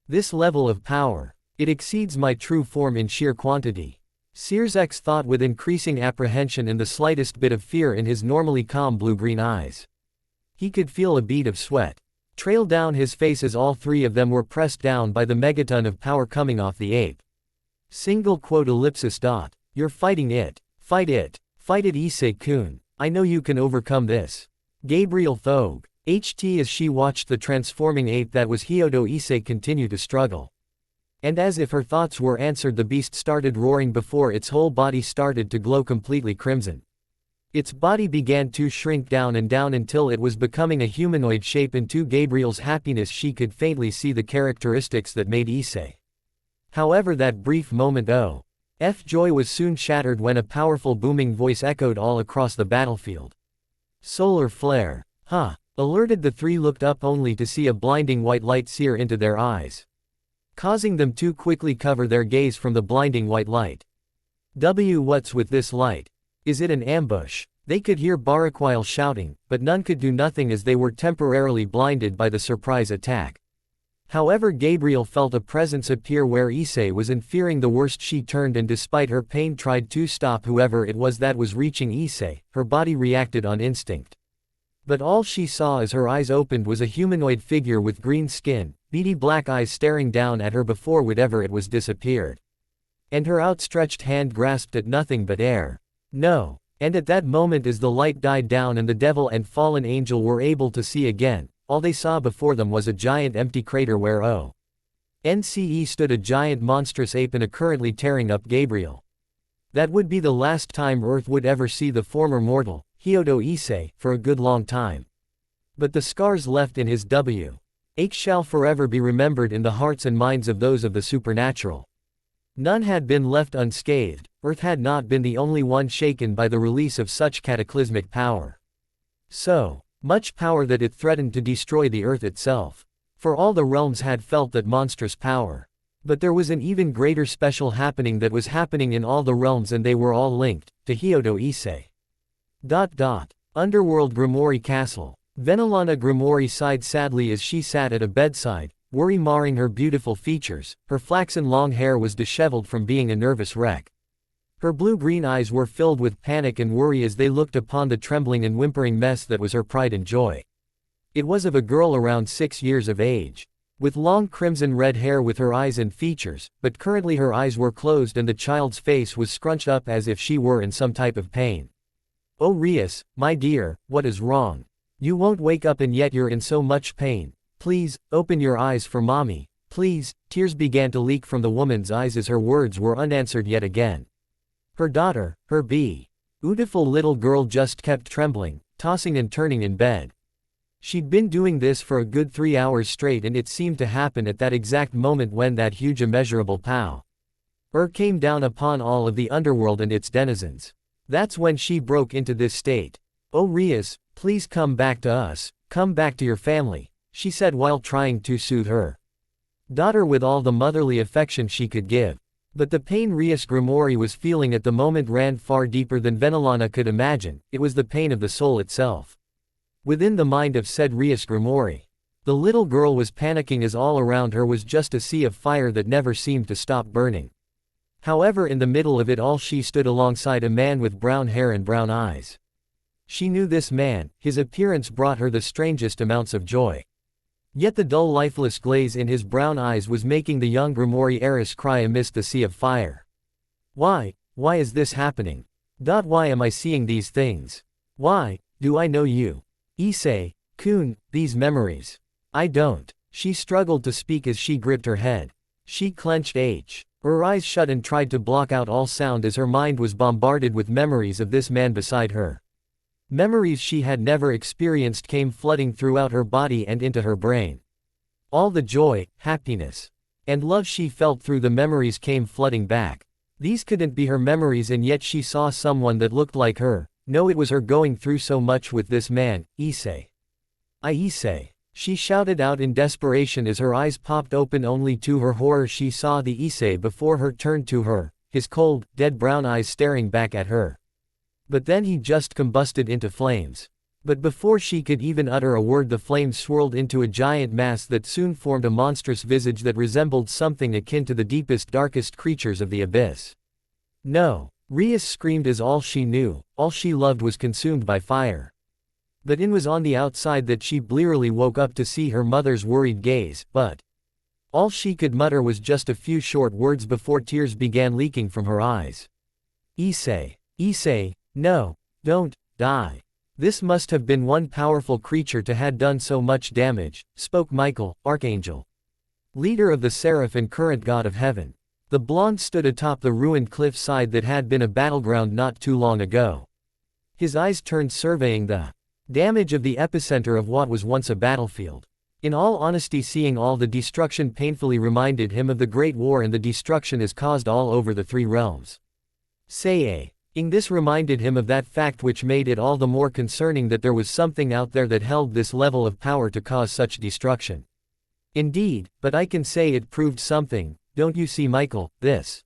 This level of power, it exceeds my true form in sheer quantity. Sirzex thought with increasing apprehension and the slightest bit of fear in his normally calm blue-green eyes. He could feel a bead of sweat trail down his face as all three of them were pressed down by the megaton of power coming off the ape. You're fighting it. Fight it. Fight it, Issei-kun. I know you can overcome this. Gabriel thought. As she watched the transforming ape that was Hyodo Issei continue to struggle. And as if her thoughts were answered, the beast started roaring before its whole body started to glow completely crimson. Its body began to shrink down and down until it was becoming a humanoid shape, and to Gabriel's happiness she could faintly see the characteristics that made Issei. However, that brief moment of joy was soon shattered when a powerful booming voice echoed all across the battlefield. Solar flare. Alerted, the three looked up only to see a blinding white light sear into their eyes, causing them to quickly cover their gaze from the blinding white light. What's with this light? Is it an ambush? They could hear Baraquile shouting, but none could do nothing as they were temporarily blinded by the surprise attack. However, Gabriel felt a presence appear where Issei was, and fearing the worst she turned and despite her pain tried to stop whoever it was that was reaching Issei. Her body reacted on instinct. But all she saw as her eyes opened was a humanoid figure with green skin, beady black eyes staring down at her before whatever it was disappeared. And her outstretched hand grasped at nothing but air. No. And at that moment, as the light died down and the devil and fallen angel were able to see again, all they saw before them was a giant empty crater where NCE stood a giant monstrous ape and currently tearing up Gabriel. That would be the last time Earth would ever see the former mortal, Hyodo Issei, for a good long time. But the scars left in his W.H. shall forever be remembered in the hearts and minds of those of the supernatural. None had been left unscathed. Earth had not been the only one shaken by the release of such cataclysmic power. So much power that it threatened to destroy the Earth itself. For all the realms had felt that monstrous power. But there was an even greater special happening that was happening in all the realms, and they were all linked to Hyodo Issei. Underworld Grimoire Castle. Venelana Grimoire sighed sadly as she sat at a bedside, worry marring her beautiful features. Her flaxen long hair was disheveled from being a nervous wreck. Her blue-green eyes were filled with panic and worry as they looked upon the trembling and whimpering mess that was her pride and joy. It was of a girl around 6 years of age, with long crimson-red hair with her eyes and features, but currently her eyes were closed and the child's face was scrunched up as if she were in some type of pain. "Oh Rias, my dear, what is wrong? You won't wake up and yet you're in so much pain. Please, open your eyes for mommy, please." Tears began to leak from the woman's eyes as her words were unanswered yet again. Her daughter, her beautiful little girl, just kept trembling, tossing and turning in bed. She'd been doing this for a good 3 hours straight, and it seemed to happen at that exact moment when that huge immeasurable power came down upon all of the underworld and its denizens. That's when she broke into this state. "Oh Rias, please come back to us, come back to your family," she said while trying to soothe her daughter with all the motherly affection she could give. But the pain Rias Grimoire was feeling at the moment ran far deeper than Venelana could imagine. It was the pain of the soul itself. Within the mind of said Rias Grimoire, the little girl was panicking as all around her was just a sea of fire that never seemed to stop burning. However, in the middle of it all she stood alongside a man with brown hair and brown eyes. She knew this man. His appearance brought her the strangest amounts of joy. Yet the dull lifeless glaze in his brown eyes was making the young Grimoire heiress cry amidst the sea of fire. Why is this happening? Why am I seeing these things? Why do I know you? Issei-kun, these memories. I don't. She struggled to speak as she gripped her head. She clenched her eyes shut and tried to block out all sound as her mind was bombarded with memories of this man beside her. Memories she had never experienced came flooding throughout her body and into her brain. All the joy, happiness, and love she felt through the memories came flooding back. These couldn't be her memories, and yet she saw someone that looked like her. No, it was her going through so much with this man, Issei. Issei. She shouted out in desperation as her eyes popped open. Only to her horror she saw the Issei before her turned to her, his cold, dead brown eyes staring back at her. But then he just combusted into flames. But before she could even utter a word, the flames swirled into a giant mass that soon formed a monstrous visage that resembled something akin to the deepest, darkest creatures of the abyss. No! Rias screamed as all she knew, all she loved was consumed by fire. But it was on the outside that she blearily woke up to see her mother's worried gaze, but all she could mutter was just a few short words before tears began leaking from her eyes. Issei, no, don't die. This must have been one powerful creature to had done so much damage, spoke Michael, Archangel, leader of the Seraph and current god of heaven. The blonde stood atop the ruined cliffside that had been a battleground not too long ago. His eyes turned, surveying the damage of the epicenter of what was once a battlefield. In all honesty, seeing all the destruction painfully reminded him of the Great War and the destruction is caused all over the three realms. Saying this reminded him of that fact, which made it all the more concerning that there was something out there that held this level of power to cause such destruction. Indeed, but I can say it proved something, don't you see, Michael? This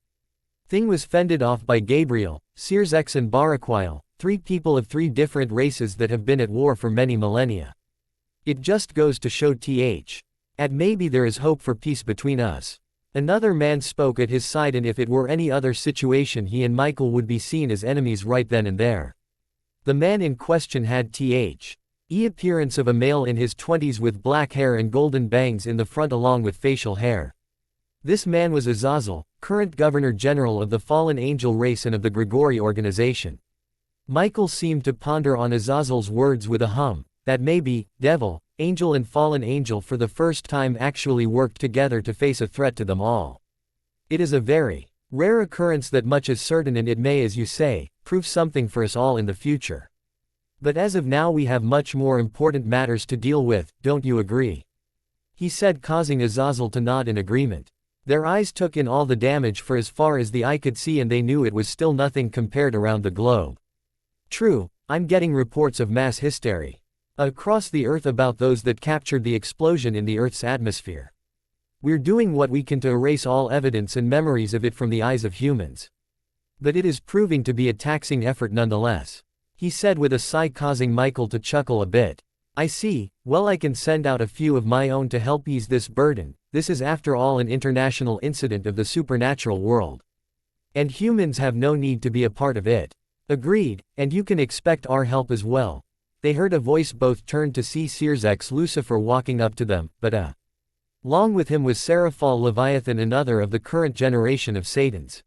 thing was fended off by Gabriel, Searsex and Baraquile, 3 people of 3 different races that have been at war for many millennia. It just goes to show that maybe there is hope for peace between us. Another man spoke at his side, and if it were any other situation he and Michael would be seen as enemies right then and there. The man in question had the appearance of a male in his 20s with black hair and golden bangs in the front along with facial hair. This man was Azazel, current Governor General of the fallen angel race and of the Grigori organization. Michael seemed to ponder on Azazel's words with a hum. That may be, devil, angel and fallen angel for the first time actually worked together to face a threat to them all. It is a very rare occurrence that much is certain, and it may, as you say, prove something for us all in the future. But as of now we have much more important matters to deal with, don't you agree? He said, causing Azazel to nod in agreement. Their eyes took in all the damage for as far as the eye could see, and they knew it was still nothing compared around the globe. True, I'm getting reports of mass hysteria across the Earth about those that captured the explosion in the Earth's atmosphere. We're doing what we can to erase all evidence and memories of it from the eyes of humans. But it is proving to be a taxing effort nonetheless, he said with a sigh, causing Michael to chuckle a bit. I see, well, I can send out a few of my own to help ease this burden. This is after all an international incident of the supernatural world. And humans have no need to be a part of it. Agreed, and you can expect our help as well. They heard a voice. Both turned to see Sears's Lucifer walking up to them, but along with him was Seraphal Leviathan, another of the current generation of Satans.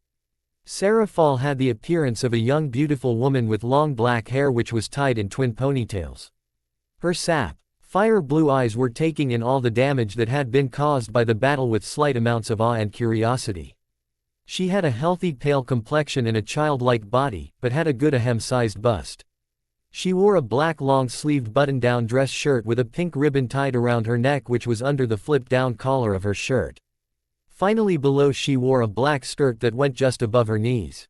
Seraphal had the appearance of a young beautiful woman with long black hair which was tied in twin ponytails. Her sapphire blue eyes were taking in all the damage that had been caused by the battle with slight amounts of awe and curiosity. She had a healthy pale complexion and a childlike body, but had a good ahem-sized bust. She wore a black long-sleeved button-down dress shirt with a pink ribbon tied around her neck which was under the flip-down collar of her shirt. Finally below she wore a black skirt that went just above her knees.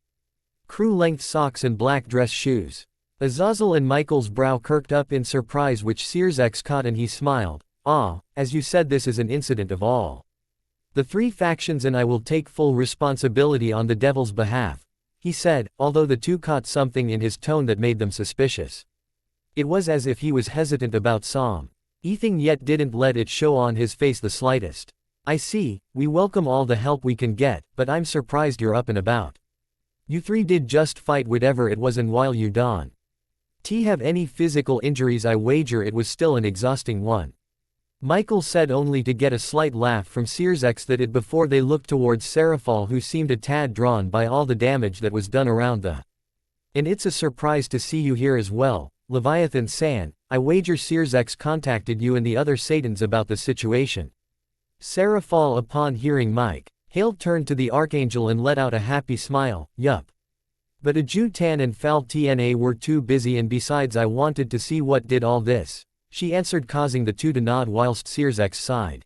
Crew-length socks and black dress shoes. Azazel and Michael's brow kirked up in surprise, which Sears's caught, and he smiled. Ah, as you said, this is an incident of all the three factions, and I will take full responsibility on the devil's behalf, he said, although the two caught something in his tone that made them suspicious. It was as if he was hesitant about something, yet didn't let it show on his face the slightest. I see, we welcome all the help we can get, but I'm surprised you're up and about. You three did just fight whatever it was, and while you don't have any physical injuries, I wager it was still an exhausting one. Michael said, only to get a slight laugh from Sears that it before they looked towards Seraphal, who seemed a tad drawn by all the damage that was done around the. And it's a surprise to see you here as well, Leviathan-san. I wager Sears contacted you and the other Satans about the situation. Seraphal, upon hearing Mike Hale, turned to the Archangel and let out a happy smile. Yup. But Ajutan and Faltna were too busy, and besides I wanted to see what did all this, she answered, causing the two to nod whilst Sears sighed.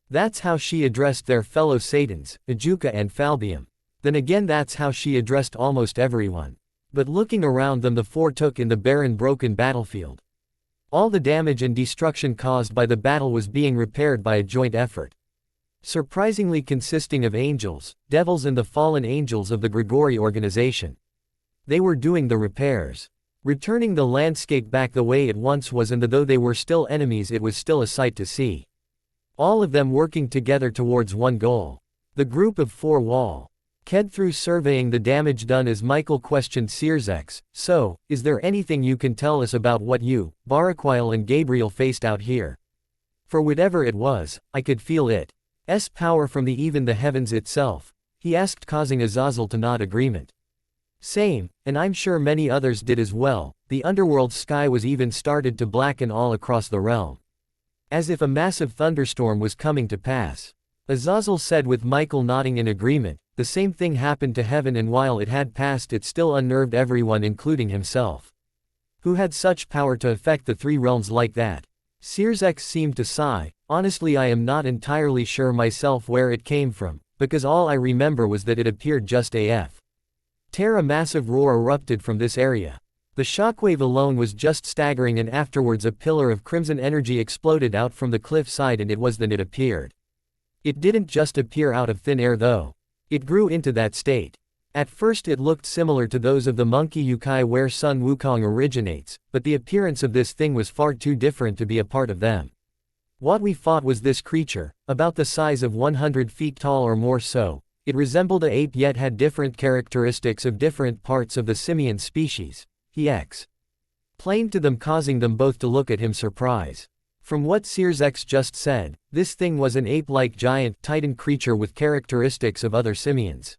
That's how she addressed their fellow Satans, Ajuka and Falbium. Then again, that's how she addressed almost everyone. But looking around them, the four took in the barren, broken battlefield. All the damage and destruction caused by the battle was being repaired by a joint effort, surprisingly consisting of angels, devils and the fallen angels of the Grigori organization. They were doing the repairs, returning the landscape back the way it once was, and though they were still enemies, it was still a sight to see. All of them working together towards one goal. The group of four walked through, surveying the damage done as Michael questioned Sears. So, is there anything you can tell us about what you, Baraquile and Gabriel faced out here? For whatever it was, I could feel its power from even the heavens itself, he asked, causing Azazel to nod agreement. Same, and I'm sure many others did as well. The underworld sky was even started to blacken all across the realm, as if a massive thunderstorm was coming to pass. Azazel said, with Michael nodding in agreement. The same thing happened to heaven, and while it had passed, it still unnerved everyone, including himself. Who had such power to affect the three realms like that? Sears seemed to sigh. Honestly, I am not entirely sure myself where it came from, because all I remember was that it appeared just AF. A massive roar erupted from this area. The shockwave alone was just staggering, and afterwards a pillar of crimson energy exploded out from the cliff side, and it was then it appeared. It didn't just appear out of thin air though. It grew into that state. At first it looked similar to those of the monkey Yukai where Sun Wukong originates, but the appearance of this thing was far too different to be a part of them. What we fought was this creature, about the size of 100 feet tall or more so. It resembled an ape yet had different characteristics of different parts of the simian species, he explained to them, causing them both to look at him surprise. From what Sears just said, this thing was an ape-like giant titan creature with characteristics of other simians.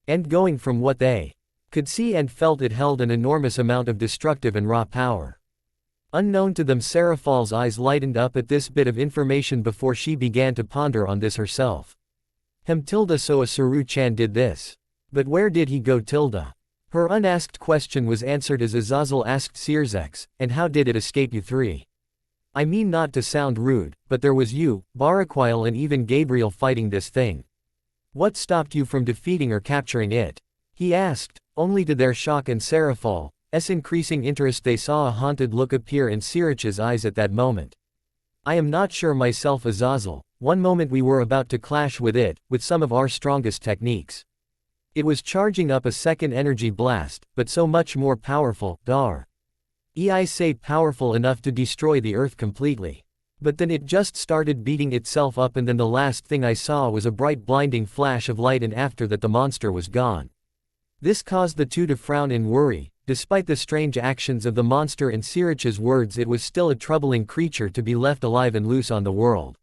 And going from what they could see and felt, it held an enormous amount of destructive and raw power. Unknown to them, Seraphal's eyes lightened up at this bit of information before she began to ponder on this herself. So a Saru-chan did this. But where did he go? Her unasked question was answered as Azazel asked Searzex, and how did it escape you three? I mean not to sound rude, but there was you, Baraquile and even Gabriel fighting this thing. What stopped you from defeating or capturing it? He asked. Only to their shock and Seraphal's increasing interest they saw a haunted look appear in Sirich's eyes at that moment. I am not sure myself, Azazel. One moment we were about to clash with it, with some of our strongest techniques. It was charging up a second energy blast, but so much more powerful, Issei powerful enough to destroy the earth completely. But then it just started beating itself up, and then the last thing I saw was a bright blinding flash of light, and after that the monster was gone. This caused the two to frown in worry. Despite the strange actions of the monster, in Sirich's words, it was still a troubling creature to be left alive and loose on the world.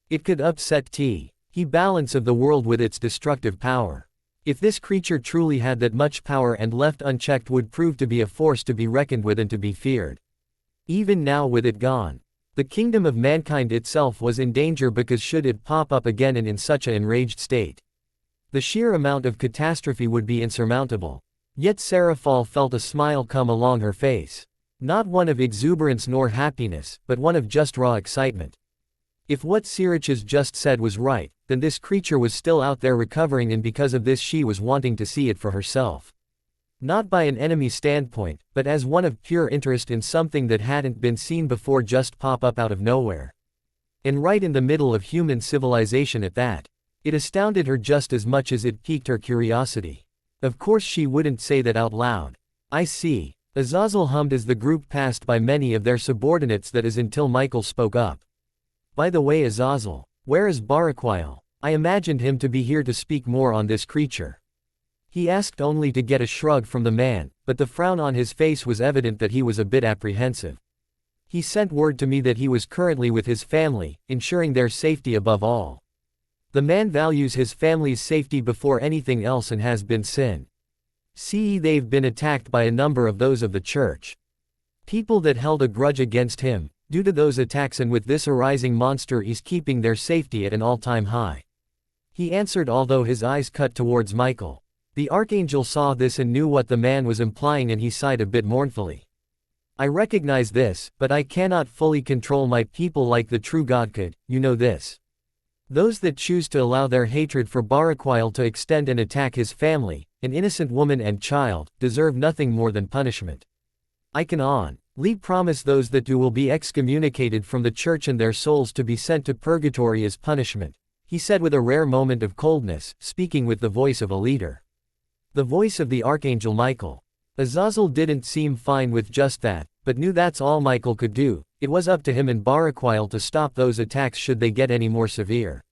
It could upset the balance of the world with its destructive power. If this creature truly had that much power and left unchecked, would prove to be a force to be reckoned with and to be feared. Even now, with it gone, the kingdom of mankind itself was in danger, because should it pop up again and in such an enraged state, the sheer amount of catastrophe would be insurmountable. Yet Seraphal felt a smile come along her face. Not one of exuberance nor happiness, but one of just raw excitement. If what Sirich's just said was right, then this creature was still out there recovering, and because of this she was wanting to see it for herself. Not by an enemy standpoint, but as one of pure interest in something that hadn't been seen before just pop up out of nowhere. And right in the middle of human civilization at that. It astounded her just as much as it piqued her curiosity. Of course she wouldn't say that out loud. I see. Azazel hummed as the group passed by many of their subordinates, that is, until Michael spoke up. By the way, Azazel, where is Baraquile? I imagined him to be here to speak more on this creature. He asked, only to get a shrug from the man, but the frown on his face was evident that he was a bit apprehensive. He sent word to me that he was currently with his family, ensuring their safety above all. The man values his family's safety before anything else and has been they've been attacked by a number of those of the church. People that held a grudge against him, due to those attacks, and with this arising monster he's keeping their safety at an all-time high. He answered, although his eyes cut towards Michael. The archangel saw this and knew what the man was implying, and he sighed a bit mournfully. I recognize this, but I cannot fully control my people like the true God could, you know this. Those that choose to allow their hatred for Baraquile to extend and attack his family, an innocent woman and child, deserve nothing more than punishment. I can only promise those that do will be excommunicated from the church and their souls to be sent to purgatory as punishment, he said with a rare moment of coldness, speaking with the voice of a leader. The voice of the Archangel Michael. Azazel didn't seem fine with just that, but knew that's all Michael could do. It was up to him and Baraquile to stop those attacks should they get any more severe.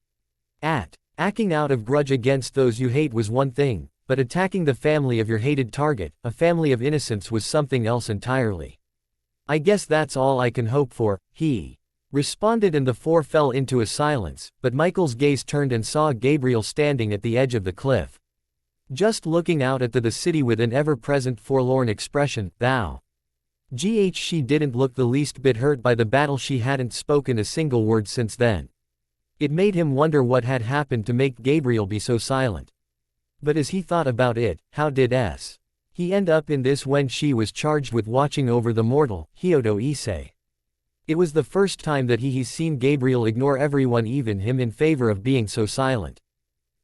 Acting out of grudge against those you hate was one thing, but attacking the family of your hated target, a family of innocents, was something else entirely. I guess that's all I can hope for, he responded, and the four fell into a silence, but Michael's gaze turned and saw Gabriel standing at the edge of the cliff. Just looking out at the city with an ever-present forlorn expression. She didn't look the least bit hurt by the battle. She hadn't spoken a single word since then. It made him wonder what had happened to make Gabriel be so silent. But as he thought about it, how did he end up in this when she was charged with watching over the mortal, Hyodo Issei? It was the first time that he's seen Gabriel ignore everyone, even him, in favor of being so silent.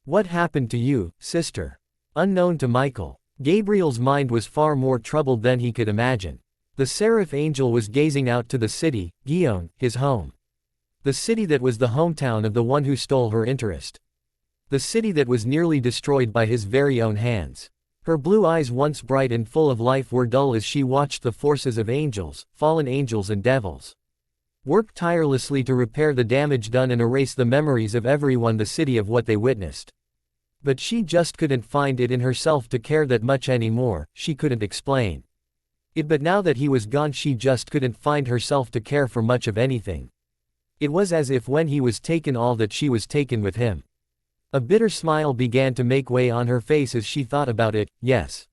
What happened to you, sister? Unknown to Michael, Gabriel's mind was far more troubled than he could imagine. The seraph angel was gazing out to the city, Gion, his home. The city that was the hometown of the one who stole her interest. The city that was nearly destroyed by his very own hands. Her blue eyes, once bright and full of life, were dull as she watched the forces of angels, fallen angels and devils, work tirelessly to repair the damage done and erase the memories of everyone the city of what they witnessed. But she just couldn't find it in herself to care that much anymore. She couldn't explain it, but now that he was gone she just couldn't find herself to care for much of anything. It was as if when he was taken, all that she was taken with him. A bitter smile began to make way on her face as she thought about it. Yes.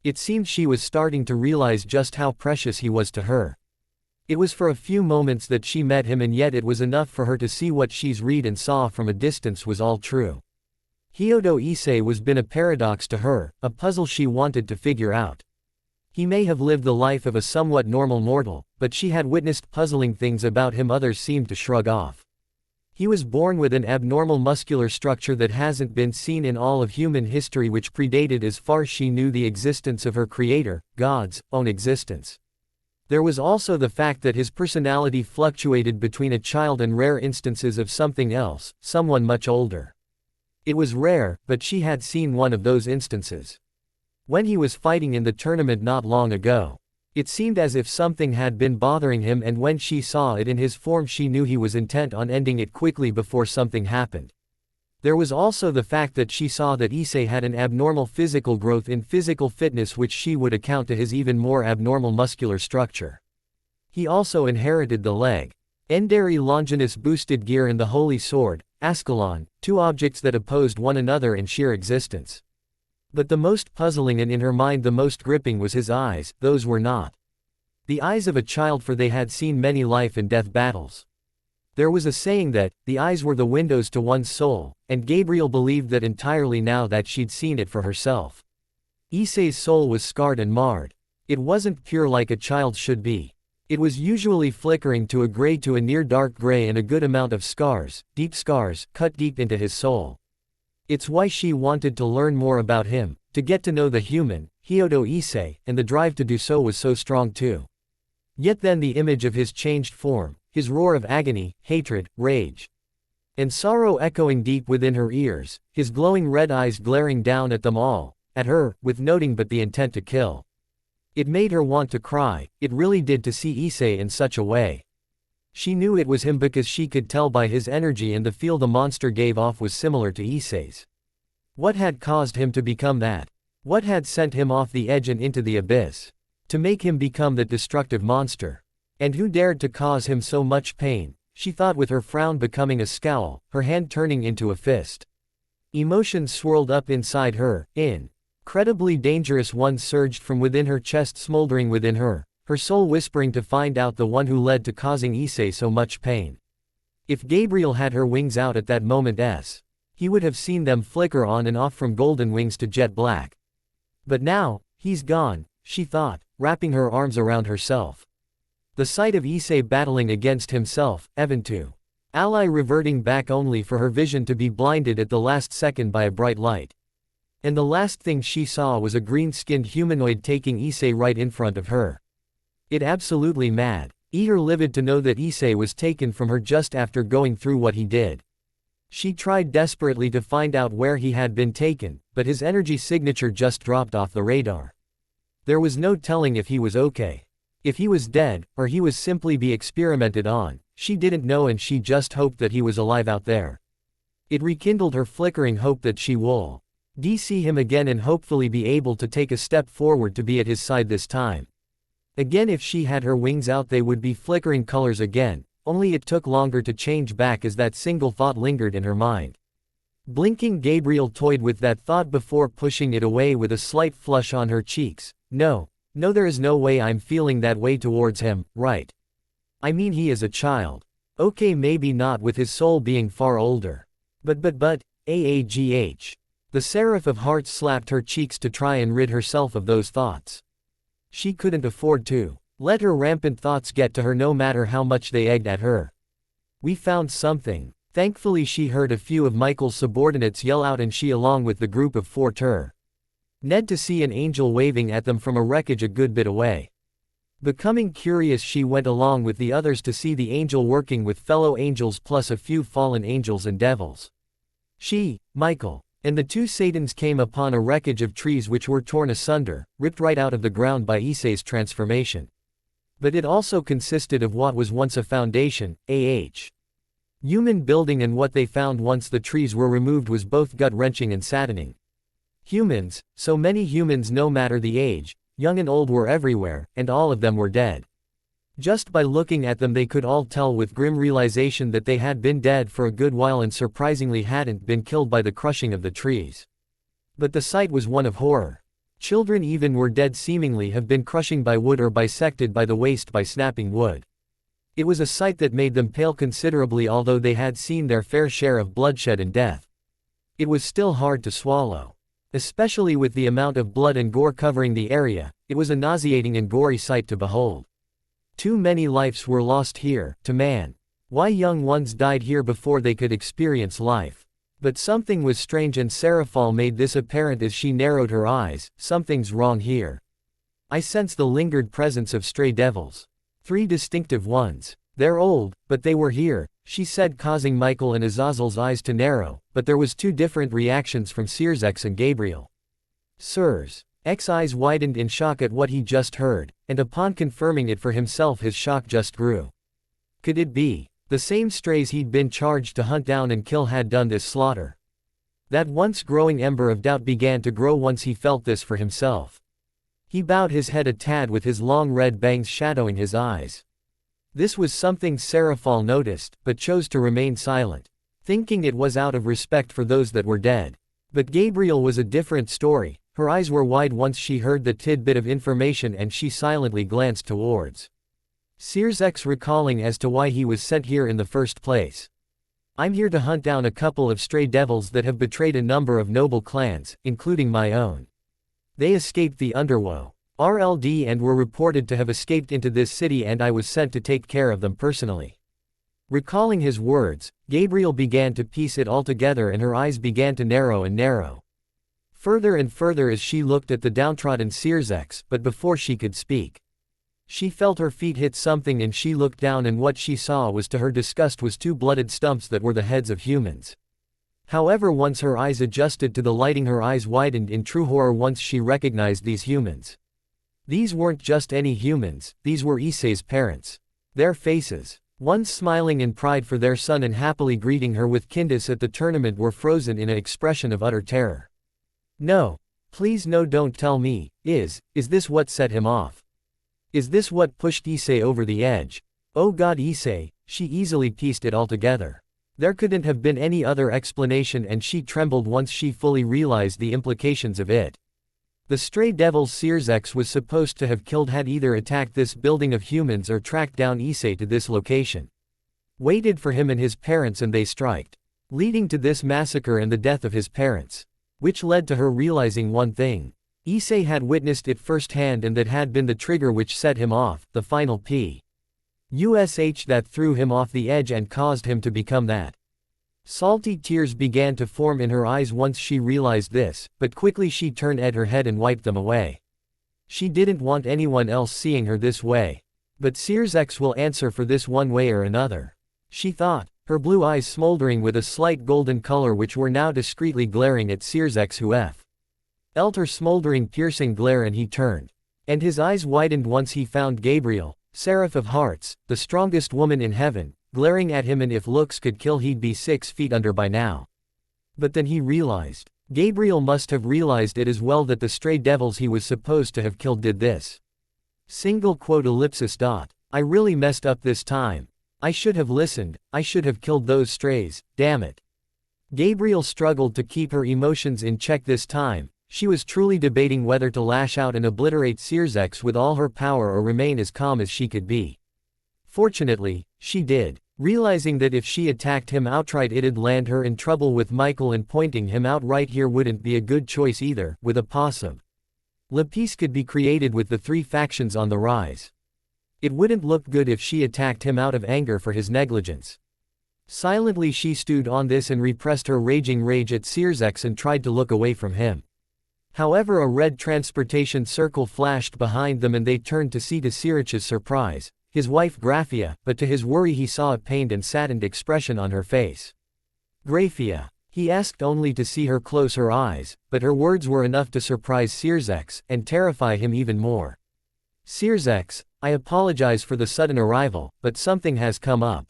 It seemed she was starting to realize just how precious he was to her. It was for a few moments that she met him, and yet it was enough for her to see what she's read and saw from a distance was all true. Hyodo Issei was been a paradox to her, a puzzle she wanted to figure out. He may have lived the life of a somewhat normal mortal, but she had witnessed puzzling things about him others seemed to shrug off. He was born with an abnormal muscular structure that hasn't been seen in all of human history, which predated as far as she knew the existence of her creator, God's, own existence. There was also the fact that his personality fluctuated between a child and rare instances of something else, someone much older. It was rare, but she had seen one of those instances. When he was fighting in the tournament not long ago. It seemed as if something had been bothering him, and when she saw it in his form she knew he was intent on ending it quickly before something happened. There was also the fact that she saw that Issei had an abnormal physical growth in physical fitness, which she would account to his even more abnormal muscular structure. He also inherited the leg. Endari Longinus boosted gear and the Holy Sword, Ascalon, two objects that opposed one another in sheer existence. But the most puzzling and in her mind the most gripping was his eyes. Those were not the eyes of a child, for they had seen many life and death battles. There was a saying that, the eyes were the windows to one's soul, and Gabriel believed that entirely now that she'd seen it for herself. Issei's soul was scarred and marred. It wasn't pure like a child's should be. It was usually flickering to a gray to a near dark gray, and a good amount of scars, deep scars, cut deep into his soul. It's why she wanted to learn more about him, to get to know the human, Hyodo Issei, and the drive to do so was so strong too. Yet then the image of his changed form, his roar of agony, hatred, rage, and sorrow echoing deep within her ears, his glowing red eyes glaring down at them all, at her, with nothing but the intent to kill. It made her want to cry, it really did, to see Issei in such a way. She knew it was him because she could tell by his energy, and the feel the monster gave off was similar to Issei's. What had caused him to become that? What had sent him off the edge and into the abyss? To make him become that destructive monster? And who dared to cause him so much pain? She thought, with her frown becoming a scowl, her hand turning into a fist. Emotions swirled up inside her, incredibly dangerous ones surged from within her chest, smoldering within her, her soul whispering to find out the one who led to causing Issei so much pain. If Gabriel had her wings out at that moment, he would have seen them flicker on and off from golden wings to jet black. But now, he's gone, she thought, wrapping her arms around herself. The sight of Issei battling against himself, even to ally, reverting back only for her vision to be blinded at the last second by a bright light. And the last thing she saw was a green-skinned humanoid taking Issei right in front of her. It absolutely mad, her livid to know that Issei was taken from her just after going through what he did. She tried desperately to find out where he had been taken, but his energy signature just dropped off the radar. There was no telling if he was okay. If he was dead, or he was simply be experimented on, she didn't know, and she just hoped that he was alive out there. It rekindled her flickering hope that she will see him again and hopefully be able to take a step forward to be at his side this time. Again, if she had her wings out they would be flickering colors again, only it took longer to change back as that single thought lingered in her mind. Blinking, Gabriel toyed with that thought before pushing it away with a slight flush on her cheeks. No, there is no way I'm feeling that way towards him, right? I mean, he is a child. Okay, maybe not with his soul being far older. But, aagh. The Seraph of Hearts slapped her cheeks to try and rid herself of those thoughts. She couldn't afford to let her rampant thoughts get to her, no matter how much they egged at her. We found something. Thankfully she heard a few of Michael's subordinates yell out, and she, along with the group of 4 Ned, to see an angel waving at them from a wreckage a good bit away. Becoming curious, she went along with the others to see the angel working with fellow angels plus a few fallen angels and devils. She, Michael, and the 2 Satans came upon a wreckage of trees which were torn asunder, ripped right out of the ground by Issei's transformation. But it also consisted of what was once a foundation, human building, and what they found once the trees were removed was both gut-wrenching and saddening. Humans, so many humans, no matter the age, young and old, were everywhere, and all of them were dead. Just by looking at them they could all tell with grim realization that they had been dead for a good while and surprisingly hadn't been killed by the crushing of the trees. But the sight was one of horror. Children even were dead, seemingly have been crushing by wood or bisected by the waist by snapping wood. It was a sight that made them pale considerably, although they had seen their fair share of bloodshed and death. It was still hard to swallow. Especially with the amount of blood and gore covering the area, it was a nauseating and gory sight to behold. Too many lives were lost here, to man. Why young ones died here before they could experience life. But something was strange, and Seraphal made this apparent as she narrowed her eyes. Something's wrong here. I sense the lingered presence of stray devils. 3 distinctive ones. They're old, but they were here, she said, causing Michael and Azazel's eyes to narrow, but there was 2 different reactions from Sirzek's and Gabriel. Sirs. X's eyes widened in shock at what he just heard, and upon confirming it for himself his shock just grew. Could it be? The same strays he'd been charged to hunt down and kill had done this slaughter. That once growing ember of doubt began to grow once he felt this for himself. He bowed his head a tad with his long red bangs shadowing his eyes. This was something Seraphal noticed, but chose to remain silent, thinking it was out of respect for those that were dead. But Gabriel was a different story. Her eyes were wide once she heard the tidbit of information, and she silently glanced towards Sirzek's, recalling as to why he was sent here in the first place. I'm here to hunt down a couple of stray devils that have betrayed a number of noble clans, including my own. They escaped the underworld RLD and were reported to have escaped into this city, and I was sent to take care of them personally. Recalling his words, Gabriel began to piece it all together, and her eyes began to narrow and narrow further and further as she looked at the downtrodden Sirzeks, but before she could speak, she felt her feet hit something, and she looked down, and what she saw was, to her disgust, was 2 blooded stumps that were the heads of humans. However, once her eyes adjusted to the lighting, her eyes widened in true horror once she recognized these humans. These weren't just any humans, these were Issei's parents. Their faces, once smiling in pride for their son and happily greeting her with Kindis at the tournament, were frozen in an expression of utter terror. No. Please no, don't tell me. Is this what set him off? Is this what pushed Issei over the edge? Oh God, Issei, she easily pieced it all together. There couldn't have been any other explanation, and she trembled once she fully realized the implications of it. The stray devils Sirzek was supposed to have killed had either attacked this building of humans or tracked down Issei to this location. Waited for him and his parents, and they striked, leading to this massacre and the death of his parents. Which led to her realizing one thing. Issei had witnessed it firsthand, and that had been the trigger which set him off, the final push that threw him off the edge and caused him to become that. Salty tears began to form in her eyes once she realized this, but quickly she turned her head and wiped them away. She didn't want anyone else seeing her this way. But Sirzek will answer for this one way or another, she thought, her blue eyes smoldering with a slight golden color, which were now discreetly glaring at Sirzek, who felt her smoldering, piercing glare, and he turned. And his eyes widened once he found Gabriel, Seraph of Hearts, the strongest woman in heaven, glaring at him, and if looks could kill, he'd be 6 feet under by now. But then he realized. Gabriel must have realized it as well, that the stray devils he was supposed to have killed did this. I really messed up this time. I should have listened, I should have killed those strays, damn it. Gabriel struggled to keep her emotions in check this time. She was truly debating whether to lash out and obliterate Sirzek with all her power or remain as calm as she could be. Fortunately, she did, realizing that if she attacked him outright it'd land her in trouble with Michael, and pointing him out right here wouldn't be a good choice either. With a possible peace could be created with the 3 factions on the rise. It wouldn't look good if she attacked him out of anger for his negligence. Silently she stewed on this and repressed her raging rage at Sirzek and tried to look away from him. However, a red transportation circle flashed behind them, and they turned to see, to Sirzek's surprise, his wife Grafia, but to his worry he saw a pained and saddened expression on her face. Grafia. He asked only to see her close her eyes, but her words were enough to surprise Sirzek and terrify him even more. Sirzek, I apologize for the sudden arrival, but something has come up.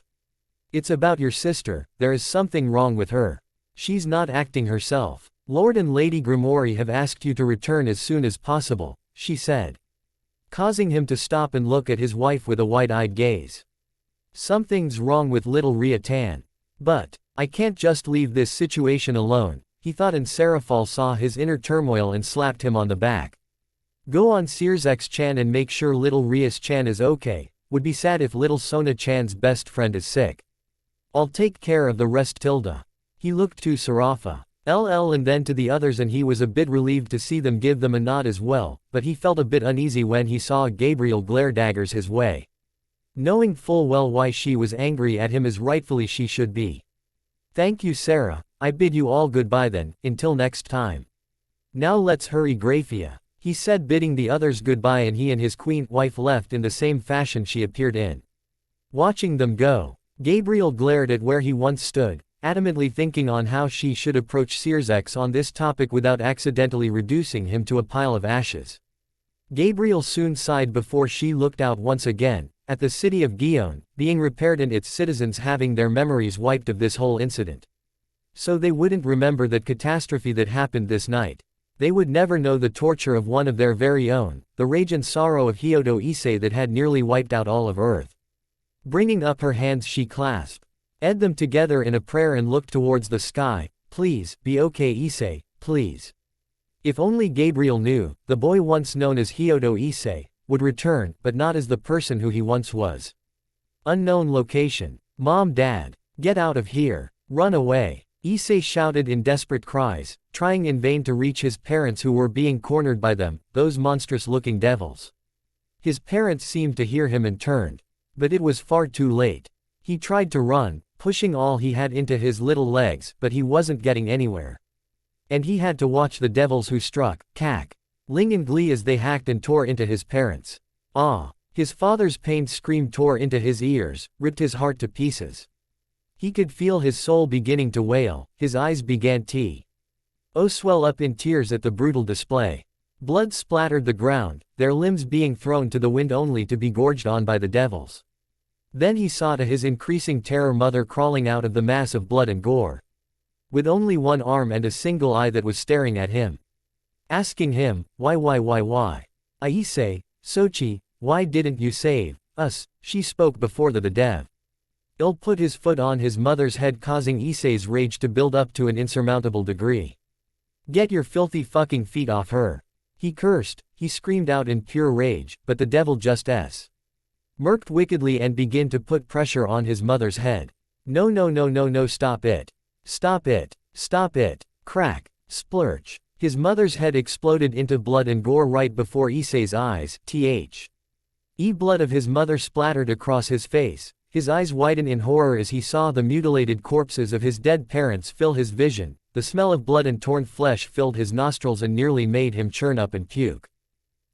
It's about your sister. There is something wrong with her. She's not acting herself. Lord and Lady Grimoire have asked you to return as soon as possible, she said, causing him to stop and look at his wife with a wide-eyed gaze. Something's wrong with little Riatan. But I can't just leave this situation alone, he thought, and Seraphal saw his inner turmoil and slapped him on the back. Go on, Sirzek-chan, and make sure little Rias-chan is okay. would be sad if little Sona-chan's best friend is sick. I'll take care of the rest Tilda. He looked to Sarafa, LL and then to the others and he was a bit relieved to see them give them a nod as well, but he felt a bit uneasy when he saw Gabriel glare daggers his way. Knowing full well why she was angry at him as rightfully she should be. Thank you Sarah, I bid you all goodbye then, until next time. Now let's hurry Graphia, he said bidding the others goodbye and he and his queen wife left in the same fashion she appeared in. Watching them go, Gabriel glared at where he once stood, adamantly thinking on how she should approach Sirzex on this topic without accidentally reducing him to a pile of ashes. Gabriel soon sighed before she looked out once again, at the city of Gion, being repaired and its citizens having their memories wiped of this whole incident. So they wouldn't remember that catastrophe that happened this night. They would never know the torture of one of their very own, the rage and sorrow of Hyodo Issei that had nearly wiped out all of Earth. Bringing up her hands she clasped them together in a prayer and looked towards the sky. Please, be okay Issei, please. If only Gabriel knew, the boy once known as Hyodo Issei, would return, but not as the person who he once was. Unknown location. Mom Dad. Get out of here. Run away. Issei shouted in desperate cries, trying in vain to reach his parents who were being cornered by them, those monstrous-looking devils. His parents seemed to hear him and turned. But it was far too late. He tried to run, pushing all he had into his little legs, but he wasn't getting anywhere. And he had to watch the devils who struck, Ling in glee as they hacked and tore into his parents. Ah! His father's pained scream tore into his ears, ripped his heart to pieces. He could feel his soul beginning to wail, his eyes began to swell up in tears at the brutal display. Blood splattered the ground, their limbs being thrown to the wind only to be gorged on by the devils. Then he saw to his increasing terror Mother crawling out of the mass of blood and gore. With only one arm and a single eye that was staring at him. Asking him, why? Issei, Sochi, why didn't you save us? She spoke before the dev. Il put his foot on his mother's head causing Issei's rage to build up to an insurmountable degree. Get your filthy fucking feet off her. He cursed, he screamed out in pure rage, but the devil just murked wickedly and began to put pressure on his mother's head. No, stop it. Stop it. Crack, splurch. His mother's head exploded into blood and gore right before Issei's eyes, blood of his mother splattered across his face, his eyes widened in horror as he saw the mutilated corpses of his dead parents fill his vision, the smell of blood and torn flesh filled his nostrils and nearly made him churn up and puke.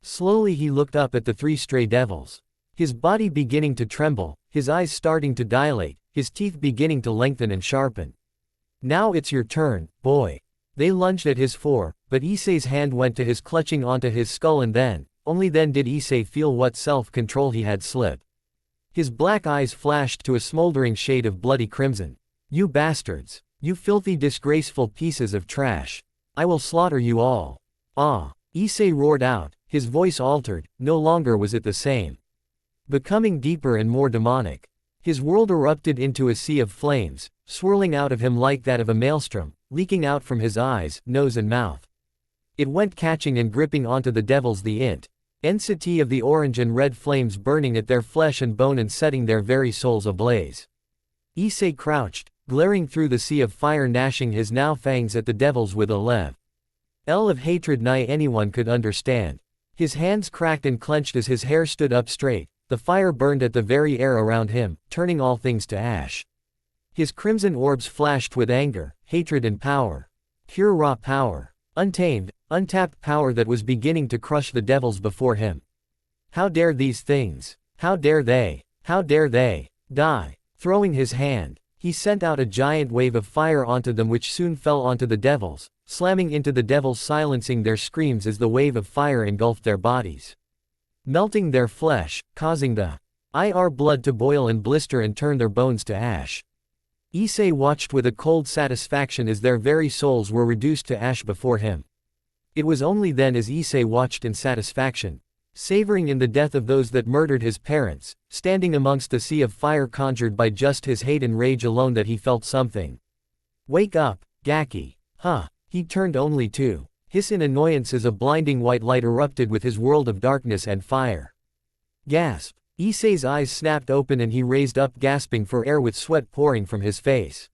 Slowly he looked up at the three stray devils. His body beginning to tremble, his eyes starting to dilate, his teeth beginning to lengthen and sharpen. Now it's your turn, boy. They lunged at his fore, but Issei's hand went to his clutching onto his skull and then, only then did Issei feel what self-control he had slipped. His black eyes flashed to a smoldering shade of bloody crimson. You bastards! You filthy disgraceful pieces of trash! I will slaughter you all! Ah! Issei roared out, his voice altered, no longer was it the same. Becoming deeper and more demonic. His world erupted into a sea of flames, swirling out of him like that of a maelstrom, leaking out from his eyes, nose and mouth. It went catching and gripping onto the devils the intensity of the orange and red flames burning at their flesh and bone and setting their very souls ablaze. Issei crouched, glaring through the sea of fire gnashing his now fangs at the devils with a level of hatred nigh anyone could understand. His hands cracked and clenched as his hair stood up straight, the fire burned at the very air around him, turning all things to ash. His crimson orbs flashed with anger, hatred and power. Pure raw power. Untamed, untapped power that was beginning to crush the devils before him. How dare these things? How dare they? How dare they die? Throwing his hand, he sent out a giant wave of fire onto them which soon fell onto the devils, slamming into the devils silencing their screams as the wave of fire engulfed their bodies. Melting their flesh, causing the blood to boil and blister and turn their bones to ash. Issei watched with a cold satisfaction as their very souls were reduced to ash before him. It was only then as Issei watched in satisfaction, savoring in the death of those that murdered his parents, standing amongst a sea of fire conjured by just his hate and rage alone that he felt something. Wake up, Gaki. Huh. He turned only to hiss in annoyance as a blinding white light erupted with his world of darkness and fire. Gasp. Issei's eyes snapped open and he raised up gasping for air with sweat pouring from his face.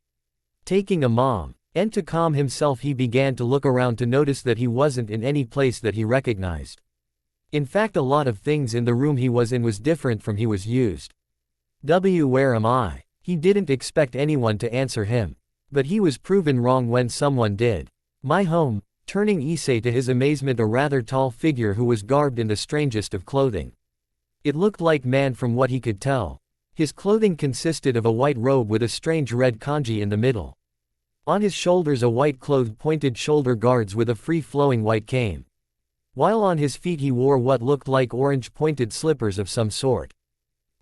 Taking a mom. And to calm himself he began to look around to notice that he wasn't in any place that he recognized. In fact, a lot of things in the room he was in was different from he was used. Where am I? He didn't expect anyone to answer him. But he was proven wrong when someone did. My home, turning Issei to his amazement a rather tall figure who was garbed in the strangest of clothing. It looked like man from what he could tell. His clothing consisted of a white robe with a strange red kanji in the middle. On his shoulders a white-clothed pointed shoulder guards with a free-flowing white cane. While on his feet he wore what looked like orange pointed slippers of some sort.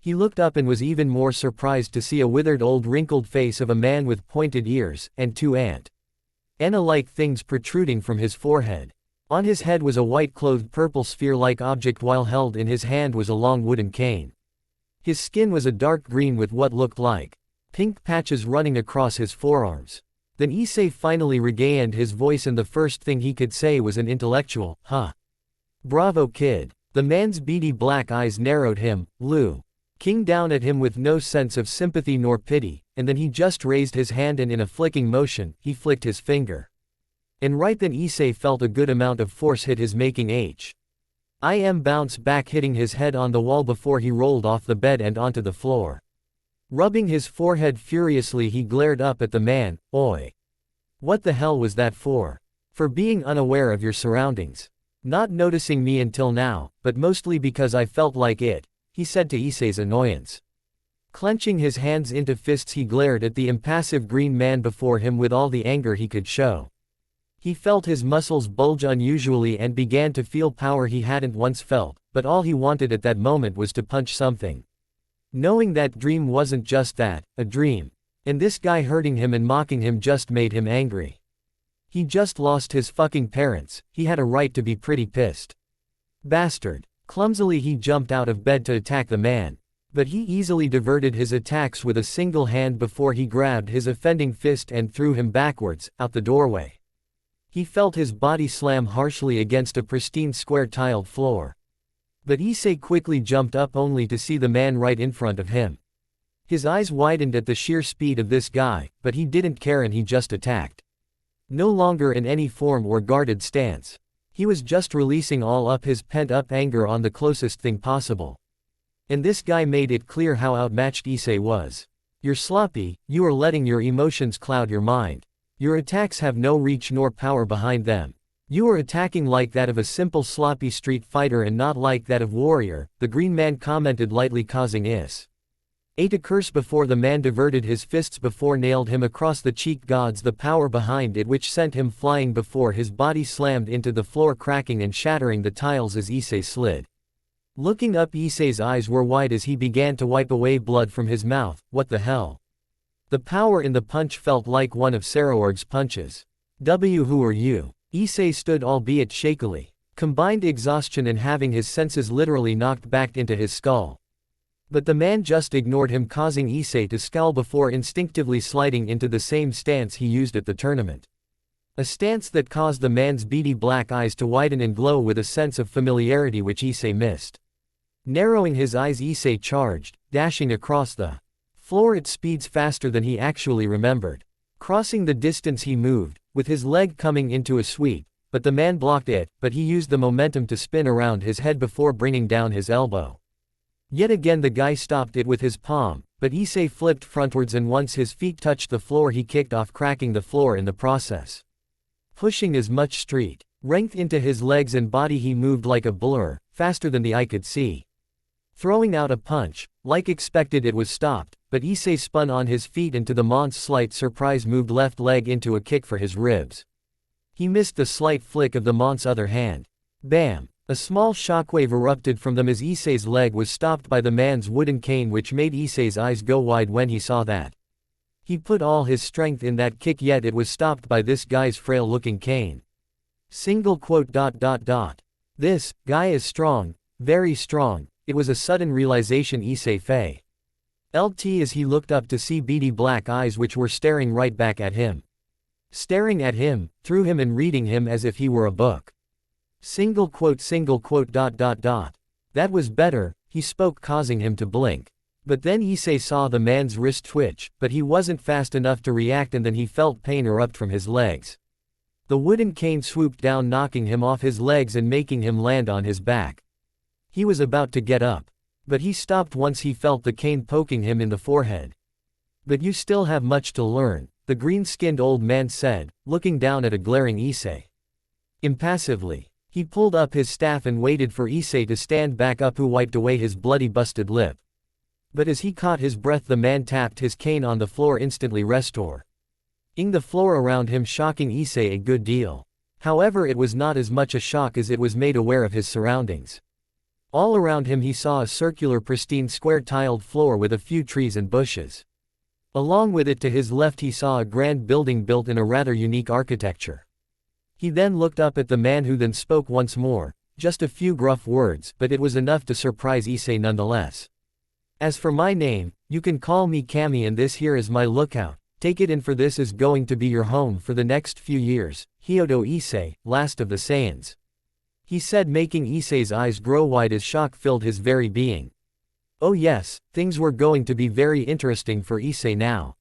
He looked up and was even more surprised to see a withered old wrinkled face of a man with pointed ears, and two antenna-like things protruding from his forehead. On his head was a white-clothed purple sphere-like object while held in his hand was a long wooden cane. His skin was a dark green with what looked like pink patches running across his forearms. Then Issei finally regained his voice and the first thing he could say was an intellectual, "Huh. Bravo kid." The man's beady black eyes narrowed him, looking down at him with no sense of sympathy nor pity, and then he just raised his hand and in a flicking motion, he flicked his finger. And right then Issei felt a good amount of force hit his making him bounce back hitting his head on the wall before he rolled off the bed and onto the floor. Rubbing his forehead furiously he glared up at the man. Oi. What the hell was that for? For being unaware of your surroundings. Not noticing me until now, but mostly because I felt like it, he said to Issei's annoyance. Clenching his hands into fists he glared at the impassive green man before him with all the anger he could show. He felt his muscles bulge unusually and began to feel power he hadn't once felt, but all he wanted at that moment was to punch something. Knowing that dream wasn't just that, a dream. And this guy hurting him and mocking him just made him angry. He just lost his fucking parents, he had a right to be pretty pissed. Bastard. Clumsily he jumped out of bed to attack the man. But he easily diverted his attacks with a single hand before he grabbed his offending fist and threw him backwards, out the doorway. He felt his body slam harshly against a pristine square tiled floor. But Issei quickly jumped up only to see the man right in front of him. His eyes widened at the sheer speed of this guy, but he didn't care and he just attacked. No longer in any form or guarded stance. He was just releasing all up his pent-up anger on the closest thing possible. And this guy made it clear how outmatched Issei was. You're sloppy, you are letting your emotions cloud your mind. Your attacks have no reach nor power behind them. You are attacking like that of a simple sloppy street fighter and not like that of warrior, the green man commented lightly causing Issei to curse before the man diverted his fists before nailed him across the cheek gods the power behind it which sent him flying before his body slammed into the floor cracking and shattering the tiles as Issei slid. Looking up Issei's eyes were wide as he began to wipe away blood from his mouth. What the hell? The power in the punch felt like one of Saraorg's punches. Who are you? Issei stood albeit shakily. Combined exhaustion and having his senses literally knocked back into his skull. But the man just ignored him causing Issei to scowl before instinctively sliding into the same stance he used at the tournament. A stance that caused the man's beady black eyes to widen and glow with a sense of familiarity which Issei missed. Narrowing his eyes Issei charged, dashing across the floor at speeds faster than he actually remembered. Crossing the distance he moved, with his leg coming into a sweep, but the man blocked it, but he used the momentum to spin around his head before bringing down his elbow. Yet again the guy stopped it with his palm, but Issei flipped frontwards and once his feet touched the floor he kicked off cracking the floor in the process. Pushing as much strength into his legs and body he moved like a blur, faster than the eye could see. Throwing out a punch, like expected it was stopped, but Issei spun on his feet and to the man's slight surprise moved left leg into a kick for his ribs. He missed the slight flick of the man's other hand. Bam! A small shockwave erupted from them as Issei's leg was stopped by the man's wooden cane which made Issei's eyes go wide when he saw that. He put all his strength in that kick yet it was stopped by this guy's frail-looking cane. This guy is strong, very strong. It was a sudden realization Issei felt as he looked up to see beady black eyes which were staring right back at him. Staring at him, through him and reading him as if he were a book. That was better, he spoke causing him to blink. But then Issei saw the man's wrist twitch, but he wasn't fast enough to react and then he felt pain erupt from his legs. The wooden cane swooped down knocking him off his legs and making him land on his back. He was about to get up. But he stopped once he felt the cane poking him in the forehead. But you still have much to learn, the green-skinned old man said, looking down at a glaring Issei. Impassively, he pulled up his staff and waited for Issei to stand back up, who wiped away his bloody busted lip. But as he caught his breath, the man tapped his cane on the floor, instantly restoring the floor around him, shocking Issei a good deal. However, it was not as much a shock as it was made aware of his surroundings. All around him he saw a circular, pristine, square-tiled floor with a few trees and bushes. Along with it to his left he saw a grand building built in a rather unique architecture. He then looked up at the man, who then spoke once more, just a few gruff words, but it was enough to surprise Issei nonetheless. As for my name, you can call me Kami, and this here is my lookout. Take it in, for this is going to be your home for the next few years. Hyodo Issei, last of the Saiyans, he said, making Issei's eyes grow wide as shock filled his very being. Oh yes, things were going to be very interesting for Issei now.